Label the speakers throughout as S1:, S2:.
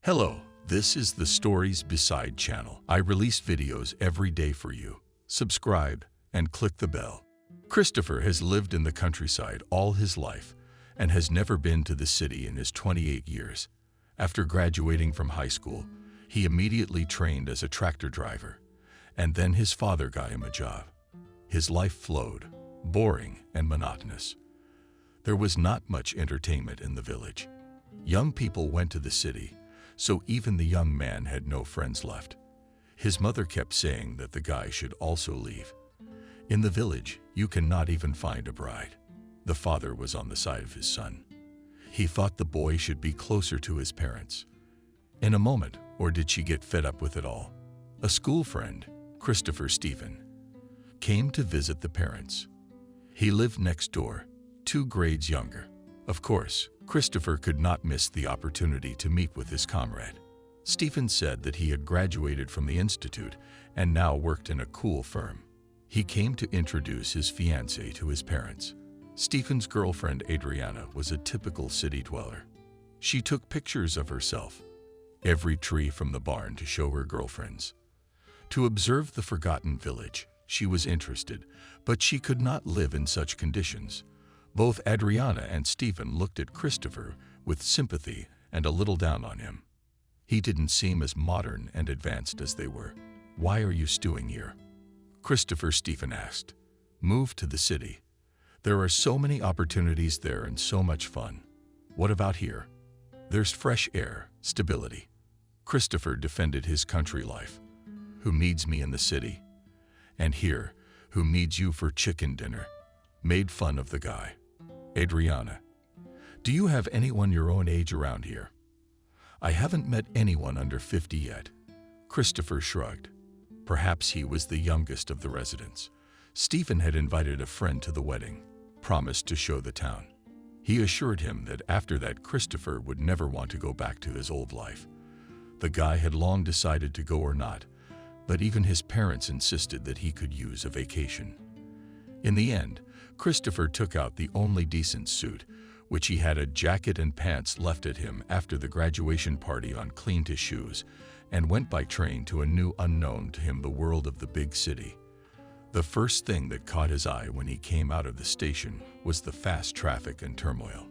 S1: Hello, this is the Stories Beside channel. I release videos every day for you. Subscribe and click the bell. Christopher has lived in the countryside all his life and has never been to the city in his 28 years. After graduating from high school, he immediately trained as a tractor driver, and then his father got him a job. His life flowed, boring and monotonous. There was not much entertainment in the village. Young people went to the city, so even the young man had no friends left. His mother kept saying that the guy should also leave. In the village, you cannot even find a bride. The father was on the side of his son. He thought the boy should be closer to his parents. In a moment, or did she get fed up with it all? A school friend, Christopher Stephen, came to visit the parents. He lived next door, 2 grades younger. Of course, Christopher could not miss the opportunity to meet with his comrade. Stephen said that he had graduated from the institute and now worked in a cool firm. He came to introduce his fiancée to his parents. Stephen's girlfriend Adriana was a typical city dweller. She took pictures of herself, every tree from the barn to show her girlfriends. To observe the forgotten village, she was interested, but she could not live in such conditions. Both Adriana and Stephen looked at Christopher with sympathy and a little down on him. He didn't seem as modern and advanced as they were. "Why are you stewing here?" Christopher Stephen asked. "Move to the city. There are so many opportunities there and so much fun." "What about here?" "There's fresh air, stability." Christopher defended his country life. "Who needs me in the city? And here, who needs you for chicken dinner?" Made fun of the guy. Adriana: "Do you have anyone your own age around here?" "I haven't met anyone under 50 yet." Christopher shrugged. Perhaps he was the youngest of the residents. Stephen had invited a friend to the wedding, promised to show the town. He assured him that after that Christopher would never want to go back to his old life. The guy had long decided to go or not, but even his parents insisted that he could use a vacation. In the end, Christopher took out the only decent suit, which he had a jacket and pants left at him after the graduation party, on, cleaned his shoes, and went by train to a new unknown to him, the world of the big city. The first thing that caught his eye when he came out of the station was the fast traffic and turmoil.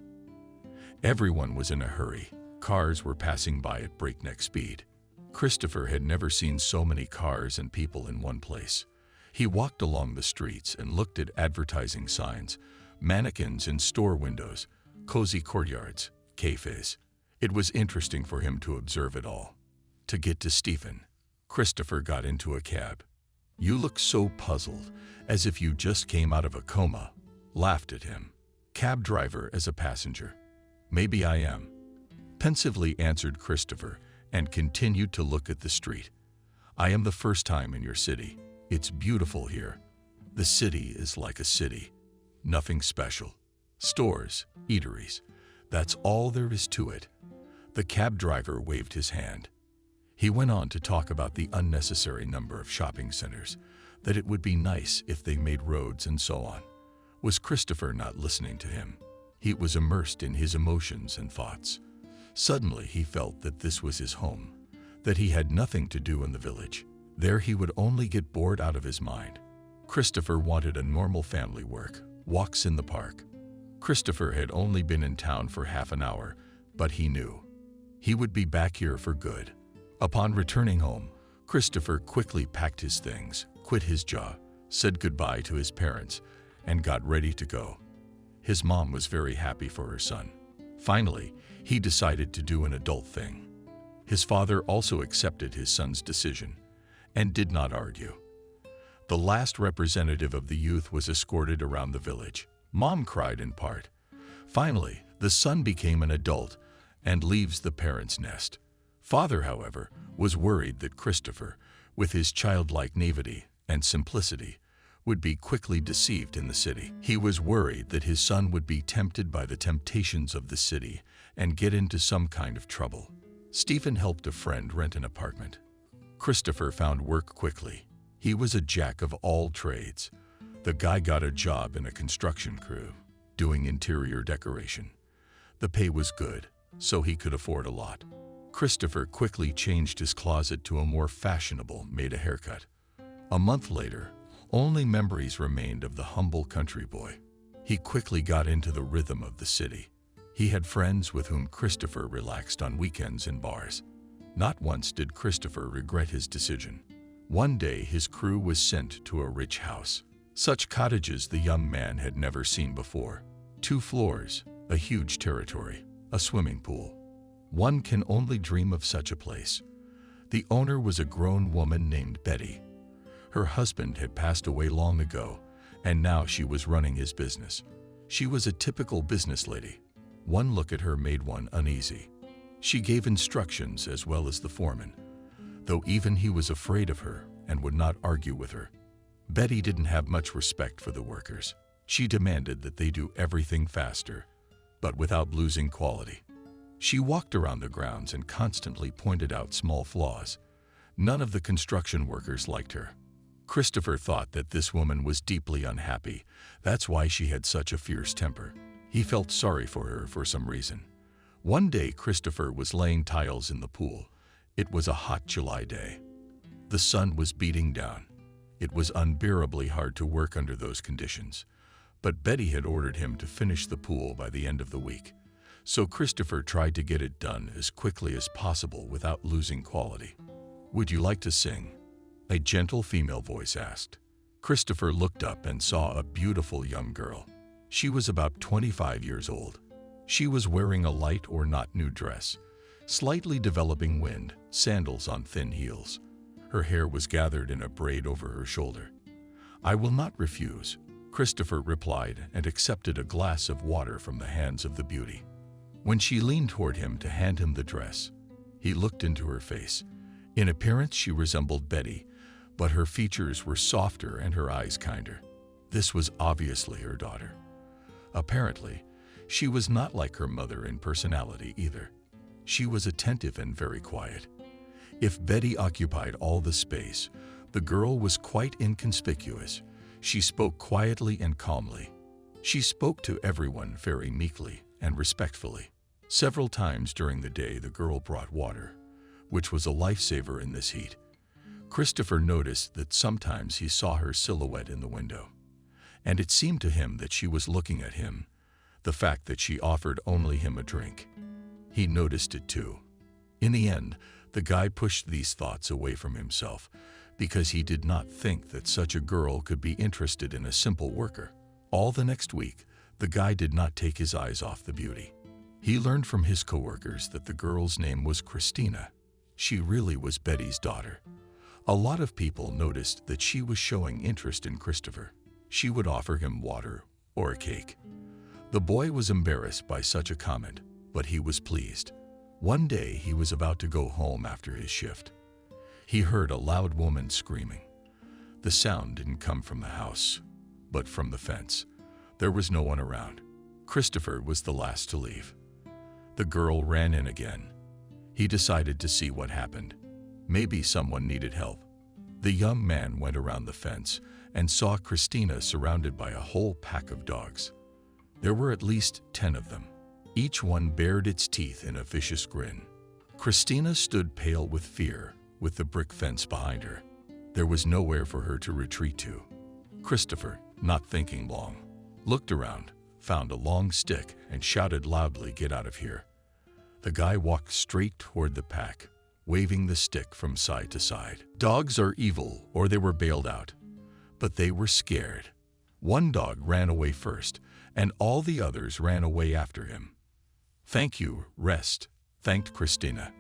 S1: Everyone was in a hurry. Cars were passing by at breakneck speed. Christopher had never seen so many cars and people in one place. He walked along the streets and looked at advertising signs, mannequins in store windows, cozy courtyards, cafes. It was interesting for him to observe it all. To get to Stephen, Christopher got into a cab. "You look so puzzled, as if you just came out of a coma," laughed at him. Cab driver as a passenger. "Maybe I am," pensively answered Christopher, and continued to look at the street. "I am the first time in your city. It's beautiful here. The city is like a city. Nothing special. Stores, eateries. That's all there is to it." The cab driver waved his hand. He went on to talk about the unnecessary number of shopping centers, that it would be nice if they made roads and so on. Was Christopher not listening to him? He was immersed in his emotions and thoughts. Suddenly he felt that this was his home, that he had nothing to do in the village. There he would only get bored out of his mind. Christopher wanted a normal family work, walks in the park. Christopher had only been in town for half an hour, but he knew he would be back here for good. Upon returning home, Christopher quickly packed his things, quit his job, said goodbye to his parents, and got ready to go. His mom was very happy for her son. Finally, he decided to do an adult thing. His father also accepted his son's decision and did not argue. The last representative of the youth was escorted around the village. Mom cried in part. Finally, the son became an adult and leaves the parents' nest. Father, however, was worried that Christopher, with his childlike naivety and simplicity, would be quickly deceived in the city. He was worried that his son would be tempted by the temptations of the city and get into some kind of trouble. Stephen helped a friend rent an apartment. Christopher found work quickly. He was a jack of all trades. The guy got a job in a construction crew, doing interior decoration. The pay was good, so he could afford a lot. Christopher quickly changed his closet to a more fashionable, made a haircut. A month later, only memories remained of the humble country boy. He quickly got into the rhythm of the city. He had friends with whom Christopher relaxed on weekends in bars. Not once did Christopher regret his decision. One day, his crew was sent to a rich house. Such cottages the young man had never seen before. 2 floors, a huge territory, a swimming pool. One can only dream of such a place. The owner was a grown woman named Betty. Her husband had passed away long ago, and now she was running his business. She was a typical business lady. One look at her made one uneasy. She gave instructions as well as the foreman, though even he was afraid of her and would not argue with her. Betty didn't have much respect for the workers. She demanded that they do everything faster, but without losing quality. She walked around the grounds and constantly pointed out small flaws. None of the construction workers liked her. Christopher thought that this woman was deeply unhappy. That's why she had such a fierce temper. He felt sorry for her for some reason. One day, Christopher was laying tiles in the pool. It was a hot July day. The sun was beating down. It was unbearably hard to work under those conditions. But Betty had ordered him to finish the pool by the end of the week. So Christopher tried to get it done as quickly as possible without losing quality. "Would you like to sing?" a gentle female voice asked. Christopher looked up and saw a beautiful young girl. She was about 25 years old. She was wearing a light or not new dress, slightly developing wind, sandals on thin heels. Her hair was gathered in a braid over her shoulder. "I will not refuse," Christopher replied and accepted a glass of water from the hands of the beauty. When she leaned toward him to hand him the dress, he looked into her face. In appearance, she resembled Betty, but her features were softer and her eyes kinder. This was obviously her daughter. Apparently, she was not like her mother in personality either. She was attentive and very quiet. If Betty occupied all the space, the girl was quite inconspicuous. She spoke quietly and calmly. She spoke to everyone very meekly and respectfully. Several times during the day, the girl brought water, which was a lifesaver in this heat. Christopher noticed that sometimes he saw her silhouette in the window, and it seemed to him that she was looking at him. The fact that she offered only him a drink, he noticed it too. In the end, the guy pushed these thoughts away from himself because he did not think that such a girl could be interested in a simple worker. All the next week, the guy did not take his eyes off the beauty. He learned from his coworkers that the girl's name was Christina. She really was Betty's daughter. A lot of people noticed that she was showing interest in Christopher. She would offer him water or a cake. The boy was embarrassed by such a comment, but he was pleased. One day, he was about to go home after his shift. He heard a loud woman screaming. The sound didn't come from the house, but from the fence. There was no one around. Christopher was the last to leave. The girl ran in again. He decided to see what happened. Maybe someone needed help. The young man went around the fence and saw Christina surrounded by a whole pack of dogs. There were at least 10 of them. Each one bared its teeth in a vicious grin. Christina stood pale with fear, with the brick fence behind her. There was nowhere for her to retreat to. Christopher, not thinking long, looked around, found a long stick, and shouted loudly, "Get out of here." The guy walked straight toward the pack, waving the stick from side to side. Dogs are evil, or they were bailed out. But they were scared. One dog ran away first, and all the others ran away after him. "Thank you, rest," thanked Christina.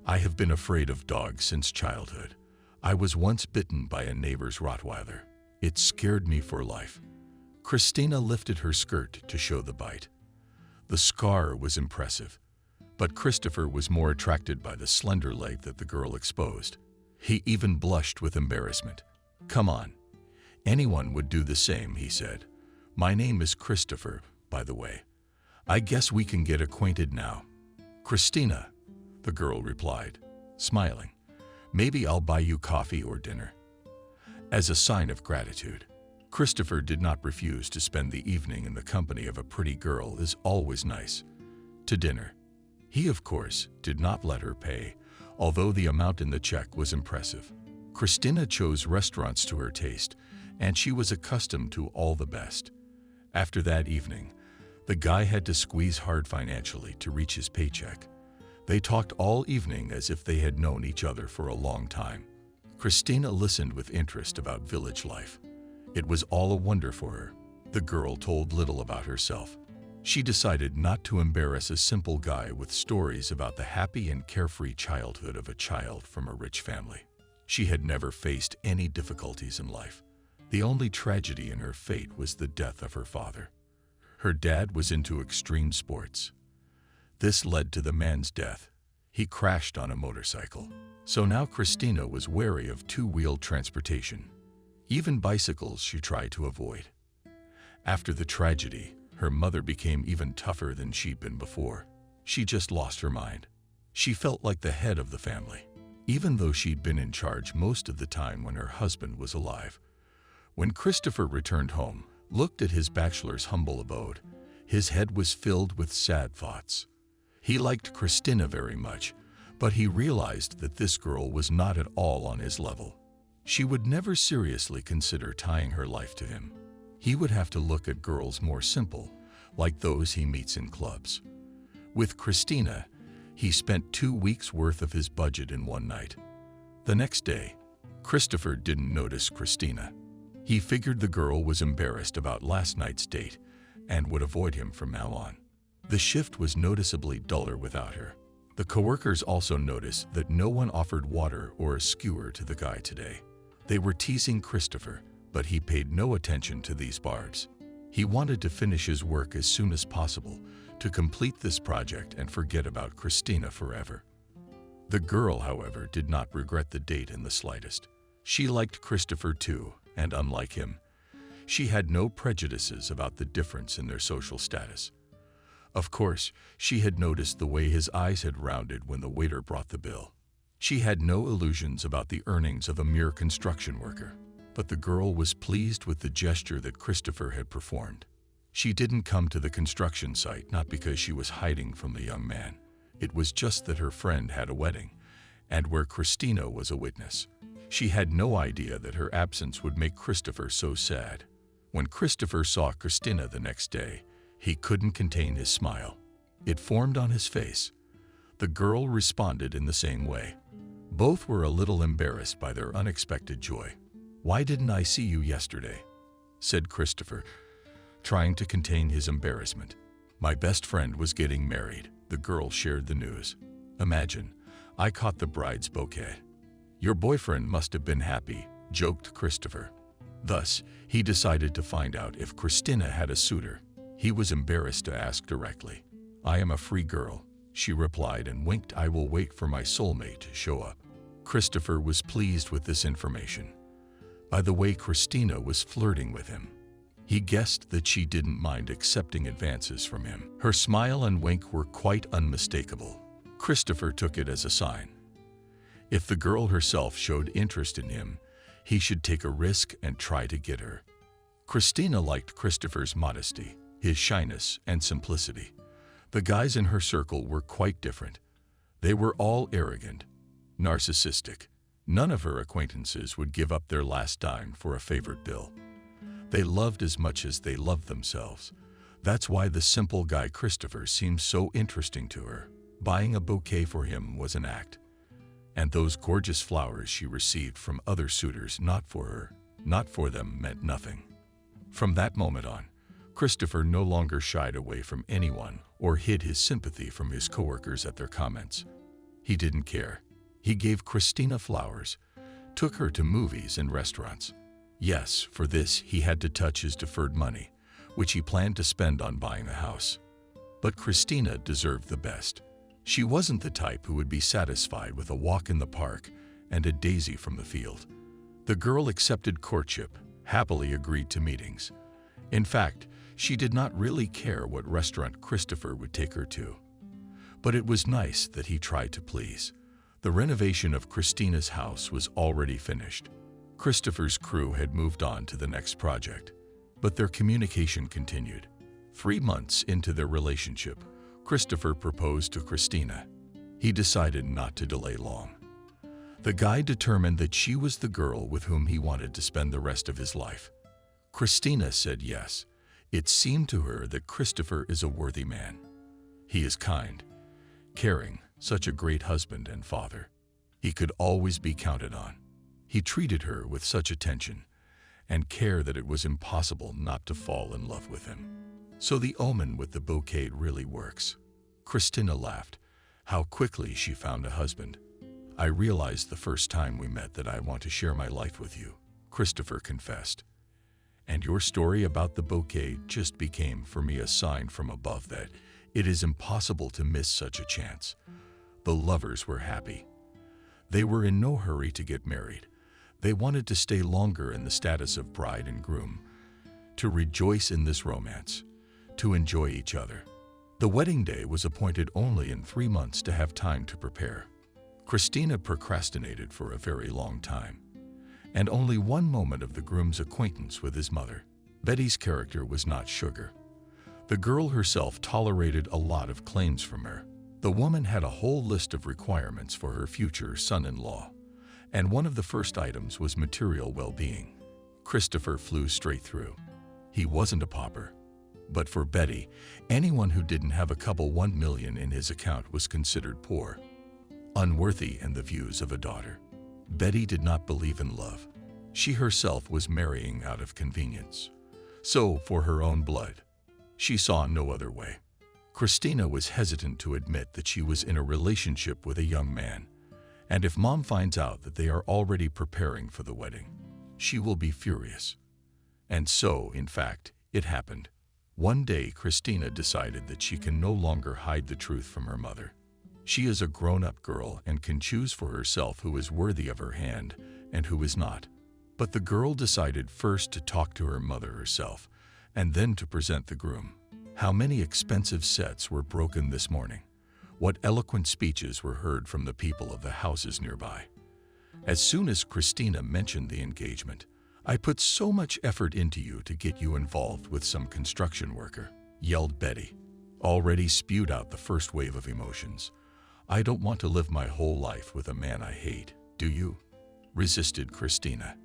S1: "I have been afraid of dogs since childhood. I was once bitten by a neighbor's Rottweiler. It scared me for life." Christina lifted her skirt to show the bite. The scar was impressive, but Christopher was more attracted by the slender leg that the girl exposed. He even blushed with embarrassment. "Come on. Anyone would do the same," he said. "My name is Christopher, by the way. I guess we can get acquainted now." "Christina," the girl replied, smiling. "Maybe I'll buy you coffee or dinner." As a sign of gratitude, Christopher did not refuse to spend the evening in the company of a pretty girl. Is always nice. To dinner. He, of course, did not let her pay, although the amount in the check was impressive. Christina chose restaurants to her taste, and she was accustomed to all the best. After that evening, the guy had to squeeze hard financially to reach his paycheck. They talked all evening as if they had known each other for a long time. Christina listened with interest about village life. It was all a wonder for her. The girl told little about herself. She decided not to embarrass a simple guy with stories about the happy and carefree childhood of a child from a rich family. She had never faced any difficulties in life. The only tragedy in her fate was the death of her father. Her dad was into extreme sports. This led to the man's death. He crashed on a motorcycle. So now Christina was wary of two-wheeled transportation. Even bicycles she tried to avoid. After the tragedy, her mother became even tougher than she'd been before. She just lost her mind. She felt like the head of the family, even though she'd been in charge most of the time when her husband was alive. When Christopher returned home, looked at his bachelor's humble abode, his head was filled with sad thoughts. He liked Christina very much, but he realized that this girl was not at all on his level. She would never seriously consider tying her life to him. He would have to look at girls more simple, like those he meets in clubs. With Christina, he spent 2 weeks' worth of his budget in one night. The next day, Christopher didn't notice Christina. He figured the girl was embarrassed about last night's date and would avoid him from now on. The shift was noticeably duller without her. The coworkers also noticed that no one offered water or a skewer to the guy today. They were teasing Christopher, but he paid no attention to these barbs. He wanted to finish his work as soon as possible, to complete this project and forget about Christina forever. The girl, however, did not regret the date in the slightest. She liked Christopher too, and unlike him, she had no prejudices about the difference in their social status. Of course, she had noticed the way his eyes had rounded when the waiter brought the bill. She had no illusions about the earnings of a mere construction worker. But the girl was pleased with the gesture that Christopher had performed. She didn't come to the construction site not because she was hiding from the young man. It was just that her friend had a wedding, and where Christina was a witness. She had no idea that her absence would make Christopher so sad. When Christopher saw Christina the next day, he couldn't contain his smile. It formed on his face. The girl responded in the same way. Both were a little embarrassed by their unexpected joy. "Why didn't I see you yesterday?" said Christopher, trying to contain his embarrassment. "My best friend was getting married," the girl shared the news. "Imagine, I caught the bride's bouquet." "Your boyfriend must have been happy," joked Christopher. Thus, he decided to find out if Christina had a suitor. He was embarrassed to ask directly. "I am a free girl," she replied and winked. "I will wait for my soulmate to show up." Christopher was pleased with this information. By the way, Christina was flirting with him. He guessed that she didn't mind accepting advances from him. Her smile and wink were quite unmistakable. Christopher took it as a sign. If the girl herself showed interest in him, he should take a risk and try to get her. Christina liked Christopher's modesty, his shyness, and simplicity. The guys in her circle were quite different. They were all arrogant, narcissistic. None of her acquaintances would give up their last dime for a favorite bill. They loved as much as they loved themselves. That's why the simple guy Christopher seemed so interesting to her. Buying a bouquet for him was an act. And those gorgeous flowers she received from other suitors, not for her, not for them, meant nothing. From that moment on, Christopher no longer shied away from anyone or hid his sympathy from his coworkers at their comments. He didn't care. He gave Christina flowers, took her to movies and restaurants. Yes, for this he had to touch his deferred money, which he planned to spend on buying a house. But Christina deserved the best. She wasn't the type who would be satisfied with a walk in the park and a daisy from the field. The girl accepted courtship, happily agreed to meetings. In fact, she did not really care what restaurant Christopher would take her to. But it was nice that he tried to please. The renovation of Christina's house was already finished. Christopher's crew had moved on to the next project, but their communication continued. 3 months into their relationship, Christopher proposed to Christina. He decided not to delay long. The guy determined that she was the girl with whom he wanted to spend the rest of his life. Christina said yes. It seemed to her that Christopher is a worthy man. He is kind, caring, such a great husband and father. He could always be counted on. He treated her with such attention and care that it was impossible not to fall in love with him. So the omen with the bouquet really works. Christina laughed. How quickly she found a husband. I realized the first time we met that I want to share my life with you, Christopher confessed. And your story about the bouquet just became for me a sign from above that it is impossible to miss such a chance. The lovers were happy. They were in no hurry to get married. They wanted to stay longer in the status of bride and groom, to rejoice in this romance, to enjoy each other. The wedding day was appointed only in 3 months to have time to prepare. Christina procrastinated for a very long time, and only one moment of the groom's acquaintance with his mother. Betty's character was not sugar. The girl herself tolerated a lot of claims from her. The woman had a whole list of requirements for her future son-in-law, and one of the first items was material well-being. Christopher flew straight through. He wasn't a pauper. But for Betty, anyone who didn't have a couple 1 million in his account was considered poor, unworthy in the views of a daughter. Betty did not believe in love. She herself was marrying out of convenience. So, for her own blood, she saw no other way. Christina was hesitant to admit that she was in a relationship with a young man, and if Mom finds out that they are already preparing for the wedding, she will be furious. And so, in fact, it happened. One day, Christina decided that she can no longer hide the truth from her mother. She is a grown-up girl and can choose for herself who is worthy of her hand and who is not. But the girl decided first to talk to her mother herself and then to present the groom. How many expensive sets were broken this morning? What eloquent speeches were heard from the people of the houses nearby? As soon as Christina mentioned the engagement, "I put so much effort into you to get you involved with some construction worker," yelled Betty, already spewed out the first wave of emotions. "I don't want to live my whole life with a man I hate, do you?" resisted Christina.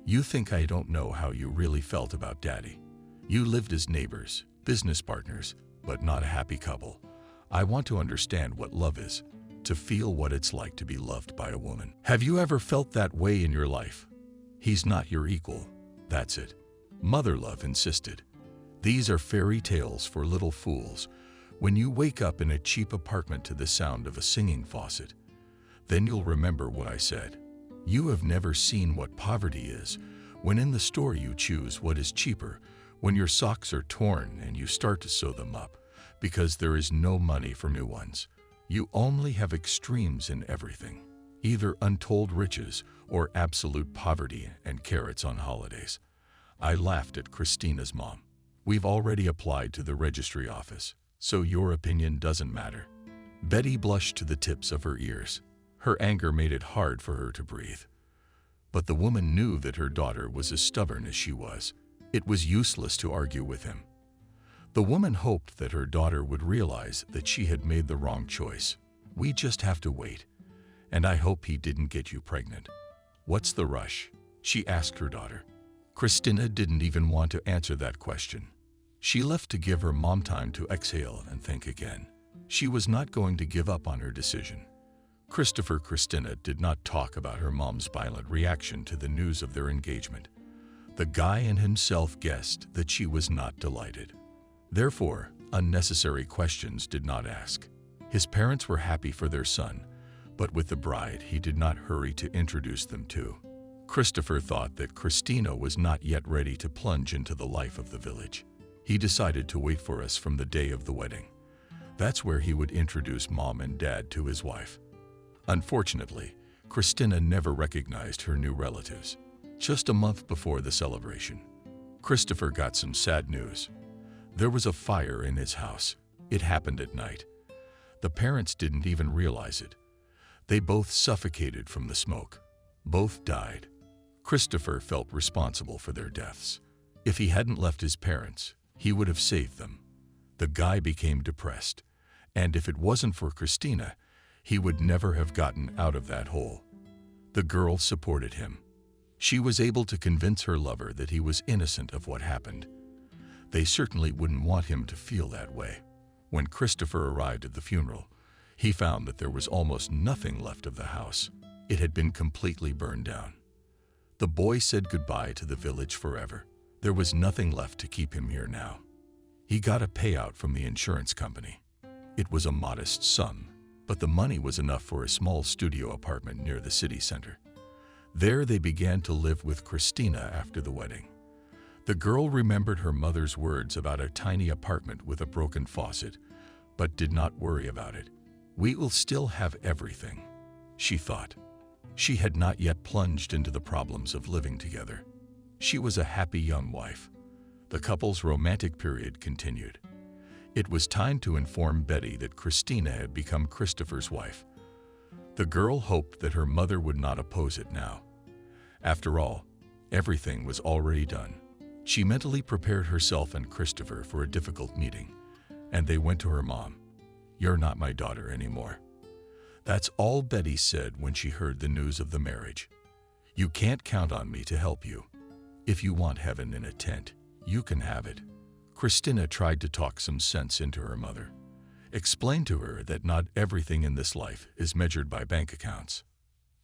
S1: "You think I don't know how you really felt about Daddy. You lived as neighbors, business partners, but not a happy couple. I want to understand what love is, to feel what it's like to be loved by a woman. Have you ever felt that way in your life? He's not your equal, that's it." Mother Love insisted. "These are fairy tales for little fools. When you wake up in a cheap apartment to the sound of a singing faucet, then you'll remember what I said. You have never seen what poverty is, when in the store you choose what is cheaper, when your socks are torn and you start to sew them up, because there is no money for new ones. You only have extremes in everything, either untold riches or absolute poverty and carrots on holidays." I laughed at Christina's mom. "We've already applied to the registry office, so your opinion doesn't matter." Betty blushed to the tips of her ears. Her anger made it hard for her to breathe. But the woman knew that her daughter was as stubborn as she was. It was useless to argue with him. The woman hoped that her daughter would realize that she had made the wrong choice. "We just have to wait. And I hope he didn't get you pregnant." "What's the rush?" she asked her daughter. Christina didn't even want to answer that question. She left to give her mom time to exhale and think again. She was not going to give up on her decision. Christina did not talk about her mom's violent reaction to the news of their engagement. The guy and himself guessed that she was not delighted. Therefore, unnecessary questions did not ask. His parents were happy for their son, but with the bride he did not hurry to introduce them to. Christopher thought that Christina was not yet ready to plunge into the life of the village. He decided to wait for us from the day of the wedding. That's where he would introduce Mom and Dad to his wife. Unfortunately, Christina never recognized her new relatives. Just a month before the celebration, Christopher got some sad news. There was a fire in his house. It happened at night. The parents didn't even realize it. They both suffocated from the smoke. Both died. Christopher felt responsible for their deaths. If he hadn't left his parents, he would have saved them. The guy became depressed, And if it wasn't for Christina, he would never have gotten out of that hole. The girl supported him. She was able to convince her lover that he was innocent of what happened. They certainly wouldn't want him to feel that way. When Christopher arrived at the funeral, he found that there was almost nothing left of the house. It had been completely burned down. The boy said goodbye to the village forever. There was nothing left to keep him here now. He got a payout from the insurance company. It was a modest sum, but the money was enough for a small studio apartment near the city center. There they began to live with Christina after the wedding. The girl remembered her mother's words about a tiny apartment with a broken faucet, but did not worry about it. "We will still have everything," she thought. She had not yet plunged into the problems of living together. She was a happy young wife. The couple's romantic period continued. It was time to inform Betty that Christina had become Christopher's wife. The girl hoped that her mother would not oppose it now. After all, everything was already done. She mentally prepared herself and Christopher for a difficult meeting, and they went to her mom. "You're not my daughter anymore." That's all Betty said when she heard the news of the marriage. "You can't count on me to help you. If you want heaven in a tent, you can have it." Christina tried to talk some sense into her mother. Explained to her that not everything in this life is measured by bank accounts.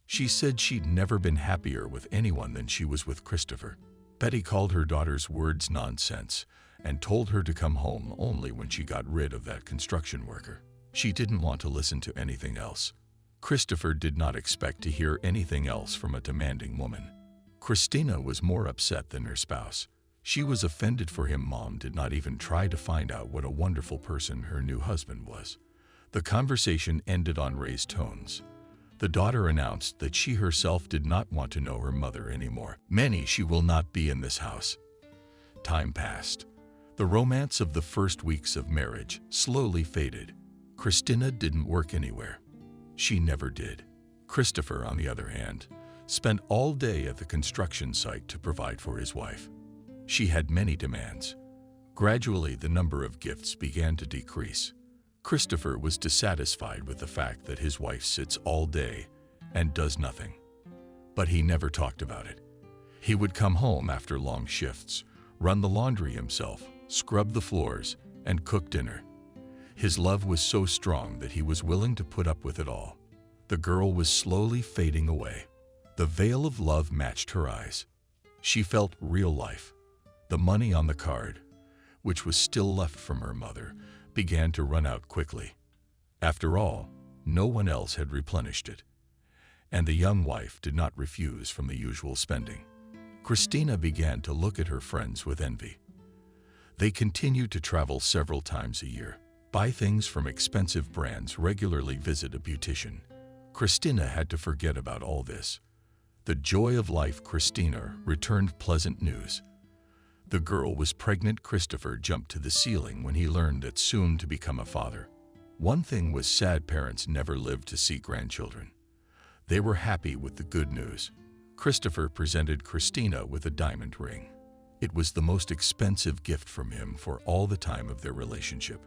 S1: She said she'd never been happier with anyone than she was with Christopher. Betty called her daughter's words nonsense and told her to come home only when she got rid of that construction worker. She didn't want to listen to anything else. Christopher did not expect to hear anything else from a demanding woman. Christina was more upset than her spouse. She was offended for him. Mom did not even try to find out what a wonderful person her new husband was. The conversation ended on raised tones. The daughter announced that she herself did not want to know her mother anymore. "Manny, she will not be in this house." Time passed. The romance of the first weeks of marriage slowly faded. Christina didn't work anywhere. She never did. Christopher, on the other hand, spent all day at the construction site to provide for his wife. She had many demands. Gradually, the number of gifts began to decrease. Christopher was dissatisfied with the fact that his wife sits all day and does nothing. But he never talked about it. He would come home after long shifts, run the laundry himself, scrub the floors, and cook dinner. His love was so strong that he was willing to put up with it all. The girl was slowly fading away. The veil of love matched her eyes. She felt real life. The money on the card, which was still left from her mother, began to run out quickly. After all, no one else had replenished it. And the young wife did not refuse from the usual spending. Christina began to look at her friends with envy. They continued to travel several times a year, buy things from expensive brands, regularly visit a beautician. Christina had to forget about all this. The joy of life. Christina returned pleasant news. The girl was pregnant. Christopher jumped to the ceiling when he learned that soon to become a father. One thing was sad: parents never lived to see grandchildren. They were happy with the good news. Christopher presented Christina with a diamond ring. It was the most expensive gift from him for all the time of their relationship.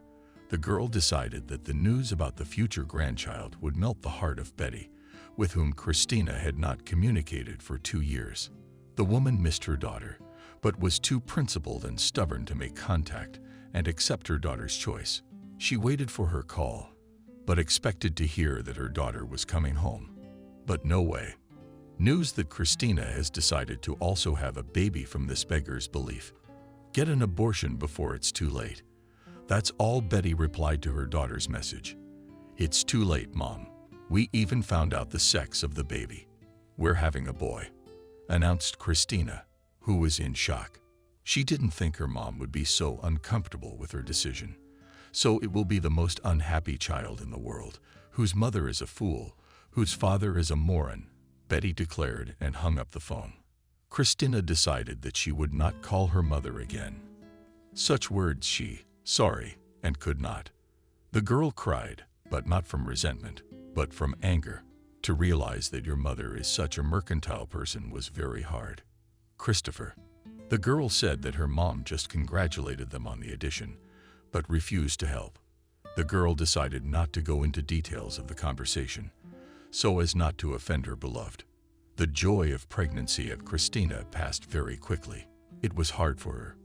S1: The girl decided that the news about the future grandchild would melt the heart of Betty, with whom Christina had not communicated for 2 years. The woman missed her daughter, but was too principled and stubborn to make contact and accept her daughter's choice. She waited for her call, but expected to hear that her daughter was coming home. But no way. News that Christina has decided to also have a baby from this beggar's belief. Get an abortion before it's too late. That's all Betty replied to her daughter's message. It's too late, Mom. We even found out the sex of the baby. We're having a boy, announced Christina, who was in shock. She didn't think her mom would be so uncomfortable with her decision. So it will be the most unhappy child in the world, whose mother is a fool, whose father is a moron, Betty declared and hung up the phone. Christina decided that she would not call her mother again. Such words sorry, and could not. The girl cried, but not from resentment, but from anger. To realize that your mother is such a mercantile person was very hard. Christopher. The girl said that her mom just congratulated them on the addition, but refused to help. The girl decided not to go into details of the conversation, so as not to offend her beloved. The joy of pregnancy at Christina passed very quickly. It was hard for her.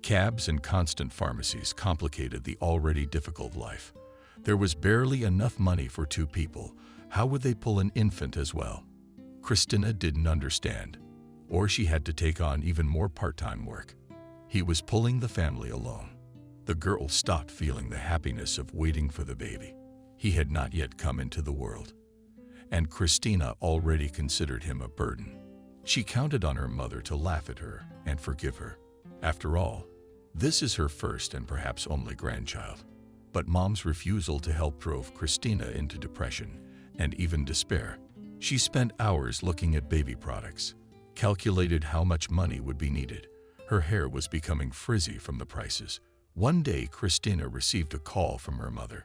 S1: Cabs and constant pharmacies complicated the already difficult life. There was barely enough money for 2 people. How would they pull an infant as well? Christina didn't understand, or she had to take on even more part-time work. He was pulling the family alone. The girl stopped feeling the happiness of waiting for the baby. He had not yet come into the world, and Christina already considered him a burden. She counted on her mother to laugh at her and forgive her. After all, this is her first and perhaps only grandchild. But Mom's refusal to help drove Christina into depression and even despair. She spent hours looking at baby products, calculated how much money would be needed. Her hair was becoming frizzy from the prices. One day, Christina received a call from her mother.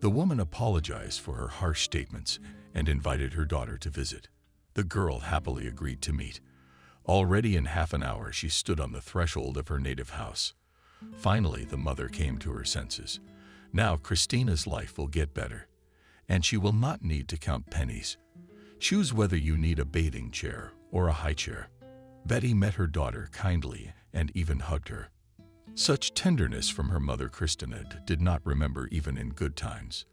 S1: The woman apologized for her harsh statements and invited her daughter to visit. The girl happily agreed to meet. Already in half an hour, she stood on the threshold of her native house. Finally, the mother came to her senses. Now Christina's life will get better, and she will not need to count pennies. Choose whether you need a bathing chair or a high chair. Betty met her daughter kindly and even hugged her. Such tenderness from her mother Christina did not remember even in good times.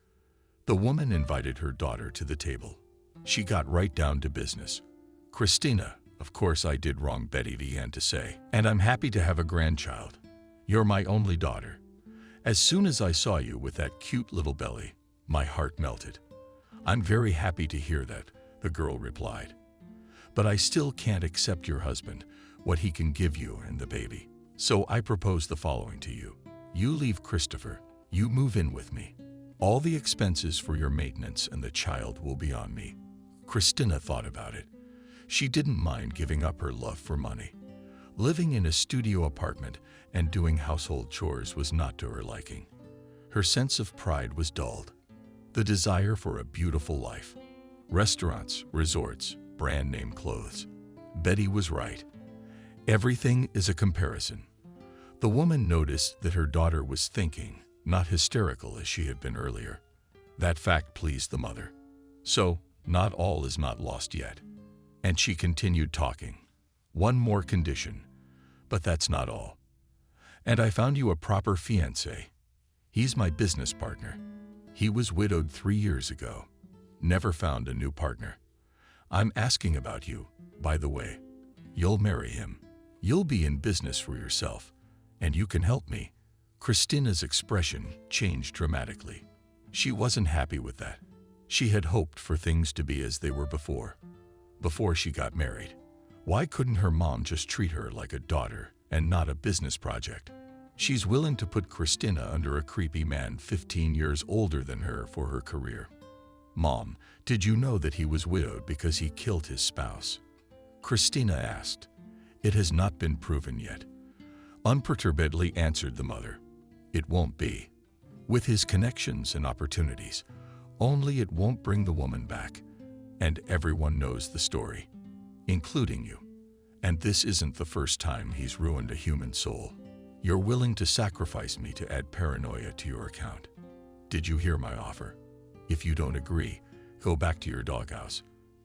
S1: The woman invited her daughter to the table. She got right down to business. "Christina, of course I did wrong," Betty began to say, "and I'm happy to have a grandchild. You're my only daughter. As soon as I saw you with that cute little belly, my heart melted." "I'm very happy to hear that," the girl replied. "But I still can't accept your husband, what he can give you and the baby. So I propose the following to you. You leave Christopher. You move in with me. All the expenses for your maintenance and the child will be on me." Christina thought about it. She didn't mind giving up her love for money. Living in a studio apartment and doing household chores was not to her liking. Her sense of pride was dulled. The desire for a beautiful life. Restaurants, resorts, brand-name clothes. Betty was right. Everything is a comparison. The woman noticed that her daughter was thinking, not hysterical as she had been earlier. That fact pleased the mother. So, not all is not lost yet. And she continued talking. "One more condition, but that's not all. And I found you a proper fiancé. He's my business partner. He was widowed 3 years ago. Never found a new partner. I'm asking about you, by the way. You'll marry him. You'll be in business for yourself, and you can help me." Christina's expression changed dramatically. She wasn't happy with that. She had hoped for things to be as they were before she got married. Why couldn't her mom just treat her like a daughter and not a business project? She's willing to put Christina under a creepy man 15 years older than her for her career. "Mom, did you know that he was widowed because he killed his spouse?" Christina asked. "It has not been proven yet," unperturbedly answered the mother. "It won't be. With his connections and opportunities, only it won't bring the woman back. And everyone knows the story, including you. And this isn't the first time he's ruined a human soul. You're willing to sacrifice me to add paranoia to your account. Did you hear my offer? If you don't agree, go back to your doghouse."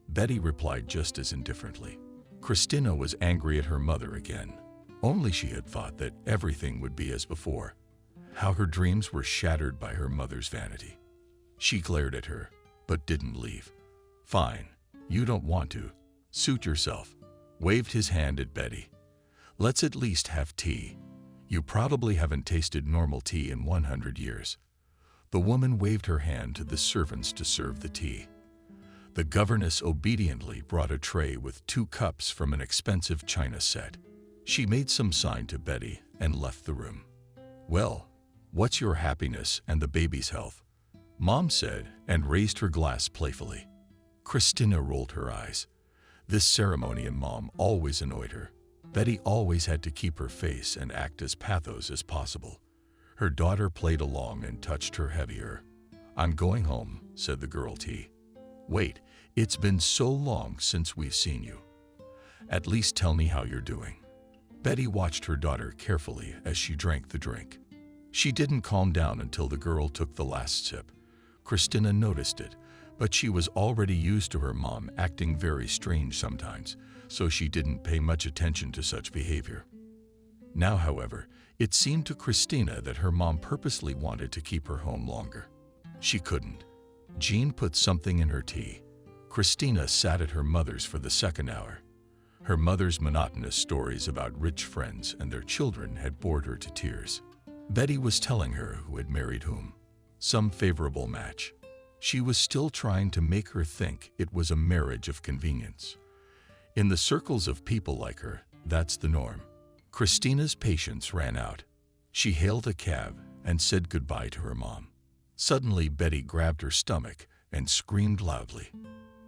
S1: Betty replied just as indifferently. Christina was angry at her mother again. Only she had thought that everything would be as before. How her dreams were shattered by her mother's vanity. She glared at her, but didn't leave. "Fine, you don't want to. Suit yourself," waved his hand at Betty. "Let's at least have tea. You probably haven't tasted normal tea in 100 years. The woman waved her hand to the servants to serve the tea. The governess obediently brought a tray with 2 cups from an expensive china set. She made some sign to Betty and left the room. "Well, what's your happiness and the baby's health?" Mom said, and raised her glass playfully. Christina rolled her eyes. This ceremony in Mom always annoyed her. Betty always had to keep her face and act as pathos as possible. Her daughter played along and touched her heavier. "I'm going home," said the girl T. "Wait, it's been so long since we've seen you. At least tell me how you're doing." Betty watched her daughter carefully as she drank the drink. She didn't calm down until the girl took the last sip. Christina noticed it, but she was already used to her mom acting very strange sometimes, so she didn't pay much attention to such behavior. Now, however, it seemed to Christina that her mom purposely wanted to keep her home longer. She couldn't. Jean put something in her tea. Christina sat at her mother's for the second hour. Her mother's monotonous stories about rich friends and their children had bored her to tears. Betty was telling her who had married whom, some favorable match. She was still trying to make her think it was a marriage of convenience. In the circles of people like her, that's the norm. Christina's patience ran out. She hailed a cab and said goodbye to her mom. Suddenly, Betty grabbed her stomach and screamed loudly.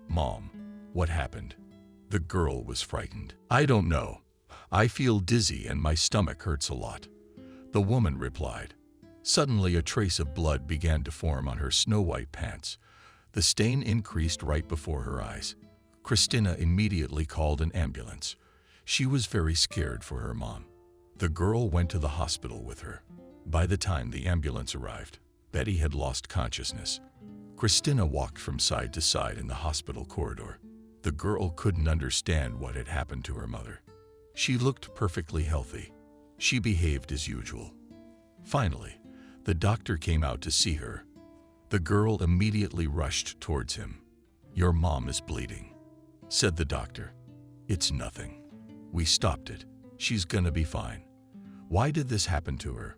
S1: "Mom, what happened?" The girl was frightened. "I don't know. I feel dizzy and my stomach hurts a lot," the woman replied. Suddenly, a trace of blood began to form on her snow-white pants. The stain increased right before her eyes. Christina immediately called an ambulance. She was very scared for her mom. The girl went to the hospital with her. By the time the ambulance arrived, Betty had lost consciousness. Christina walked from side to side in the hospital corridor. The girl couldn't understand what had happened to her mother. She looked perfectly healthy. She behaved as usual. Finally, the doctor came out to see her. The girl immediately rushed towards him. "Your mom is bleeding," said the doctor. "It's nothing. We stopped it. She's gonna be fine." Why did this happen to her?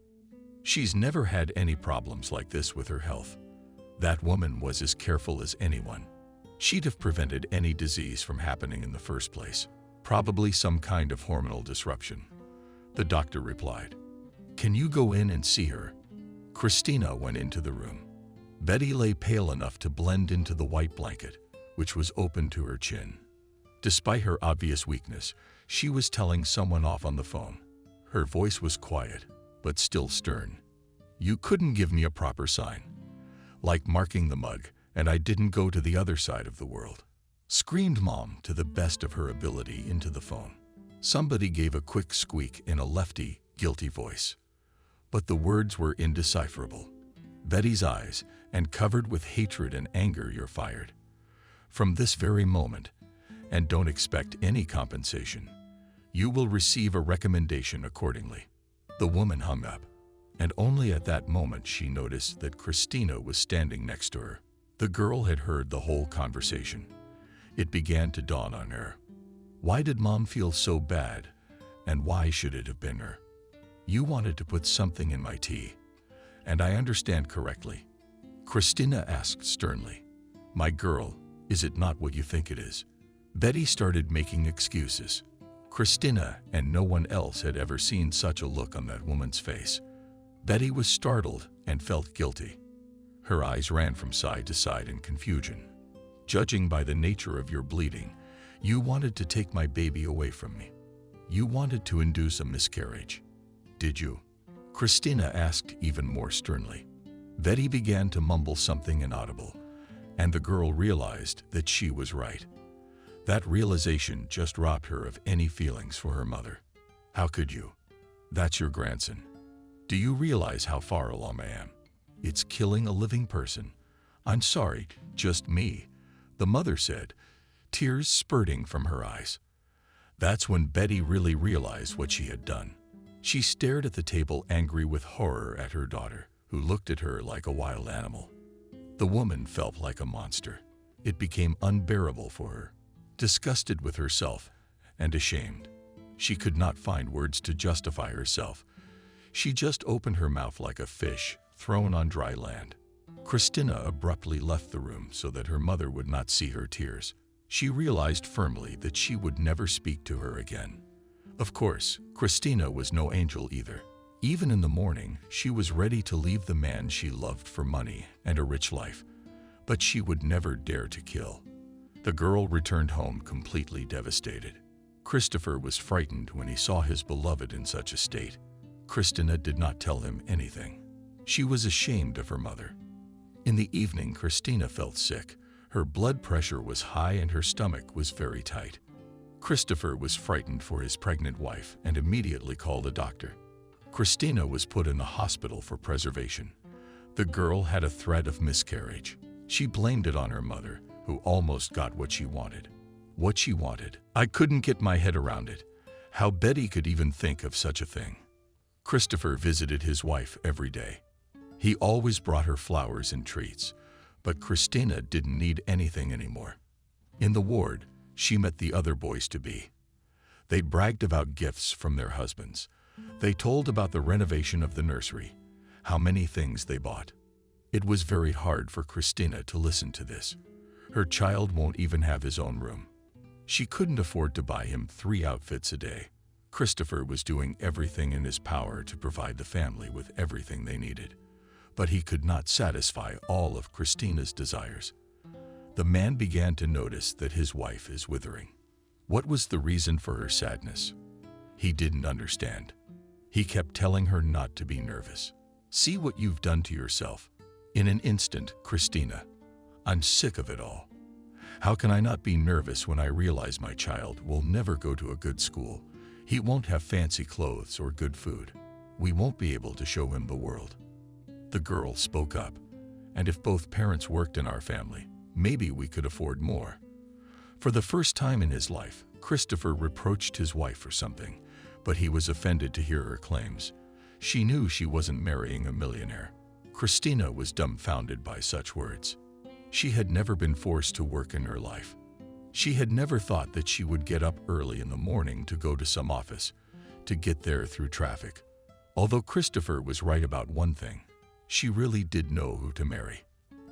S1: She's never had any problems like this with her health. That woman was as careful as anyone. She'd have prevented any disease from happening in the first place. Probably some kind of hormonal disruption. The doctor replied. "Can you go in and see her?" Christina went into the room. Betty lay pale enough to blend into the white blanket, which was open to her chin. Despite her obvious weakness, she was telling someone off on the phone. Her voice was quiet, but still stern. "You couldn't give me a proper sign. Like marking the mug, and I didn't go to the other side of the world," screamed Mom to the best of her ability into the phone. Somebody gave a quick squeak in a lefty, guilty voice. But the words were indecipherable. "Betty's eyes, and covered with hatred and anger, you're fired. From this very moment, and don't expect any compensation. You will receive a recommendation accordingly." The woman hung up, and only at that moment she noticed that Christina was standing next to her. The girl had heard the whole conversation. It began to dawn on her. Why did Mom feel so bad, and why should it have been her? "You wanted to put something in my tea, and I understand correctly?" Christina asked sternly. "My girl, is it not what you think it is?" Betty started making excuses. Christina and no one else had ever seen such a look on that woman's face. Betty was startled and felt guilty. Her eyes ran from side to side in confusion. "Judging by the nature of your bleeding, you wanted to take my baby away from me. You wanted to induce a miscarriage. Did you?" Christina asked even more sternly. Betty began to mumble something inaudible, and the girl realized that she was right. That realization just robbed her of any feelings for her mother. "How could you? That's your grandson. Do you realize how far along I am? It's killing a living person." "I'm sorry, just me," the mother said, tears spurting from her eyes. That's when Betty really realized what she had done. She stared at the table, angry with horror at her daughter, who looked at her like a wild animal. The woman felt like a monster. It became unbearable for her. Disgusted with herself and ashamed, she could not find words to justify herself. She just opened her mouth like a fish thrown on dry land. Christina abruptly left the room so that her mother would not see her tears. She realized firmly that she would never speak to her again. Of course, Christina was no angel either. Even in the morning, she was ready to leave the man she loved for money and a rich life, but she would never dare to kill. The girl returned home completely devastated. Christopher was frightened when he saw his beloved in such a state. Christina did not tell him anything. She was ashamed of her mother. In the evening, Christina felt sick. Her blood pressure was high and her stomach was very tight. Christopher was frightened for his pregnant wife and immediately called a doctor. Christina was put in the hospital for preservation. The girl had a threat of miscarriage. She blamed it on her mother, who almost got what she wanted. What she wanted? I couldn't get my head around it. How Betty could even think of such a thing. Christopher visited his wife every day. He always brought her flowers and treats, but Christina didn't need anything anymore. In the ward, she met the other boys-to-be. They bragged about gifts from their husbands. They told about the renovation of the nursery, how many things they bought. It was very hard for Christina to listen to this. Her child won't even have his own room. She couldn't afford to buy him 3 outfits a day. Christopher was doing everything in his power to provide the family with everything they needed, but he could not satisfy all of Christina's desires. The man began to notice that his wife is withering. What was the reason for her sadness? He didn't understand. He kept telling her not to be nervous. See what you've done to yourself. In an instant, Christina, I'm sick of it all. How can I not be nervous when I realize my child will never go to a good school? He won't have fancy clothes or good food. We won't be able to show him the world. The girl spoke up. And if both parents worked in our family, maybe we could afford more. For the first time in his life, Christopher reproached his wife for something, but he was offended to hear her claims. She knew she wasn't marrying a millionaire. Christina was dumbfounded by such words. She had never been forced to work in her life. She had never thought that she would get up early in the morning to go to some office, to get there through traffic. Although Christopher was right about one thing, she really did know who to marry.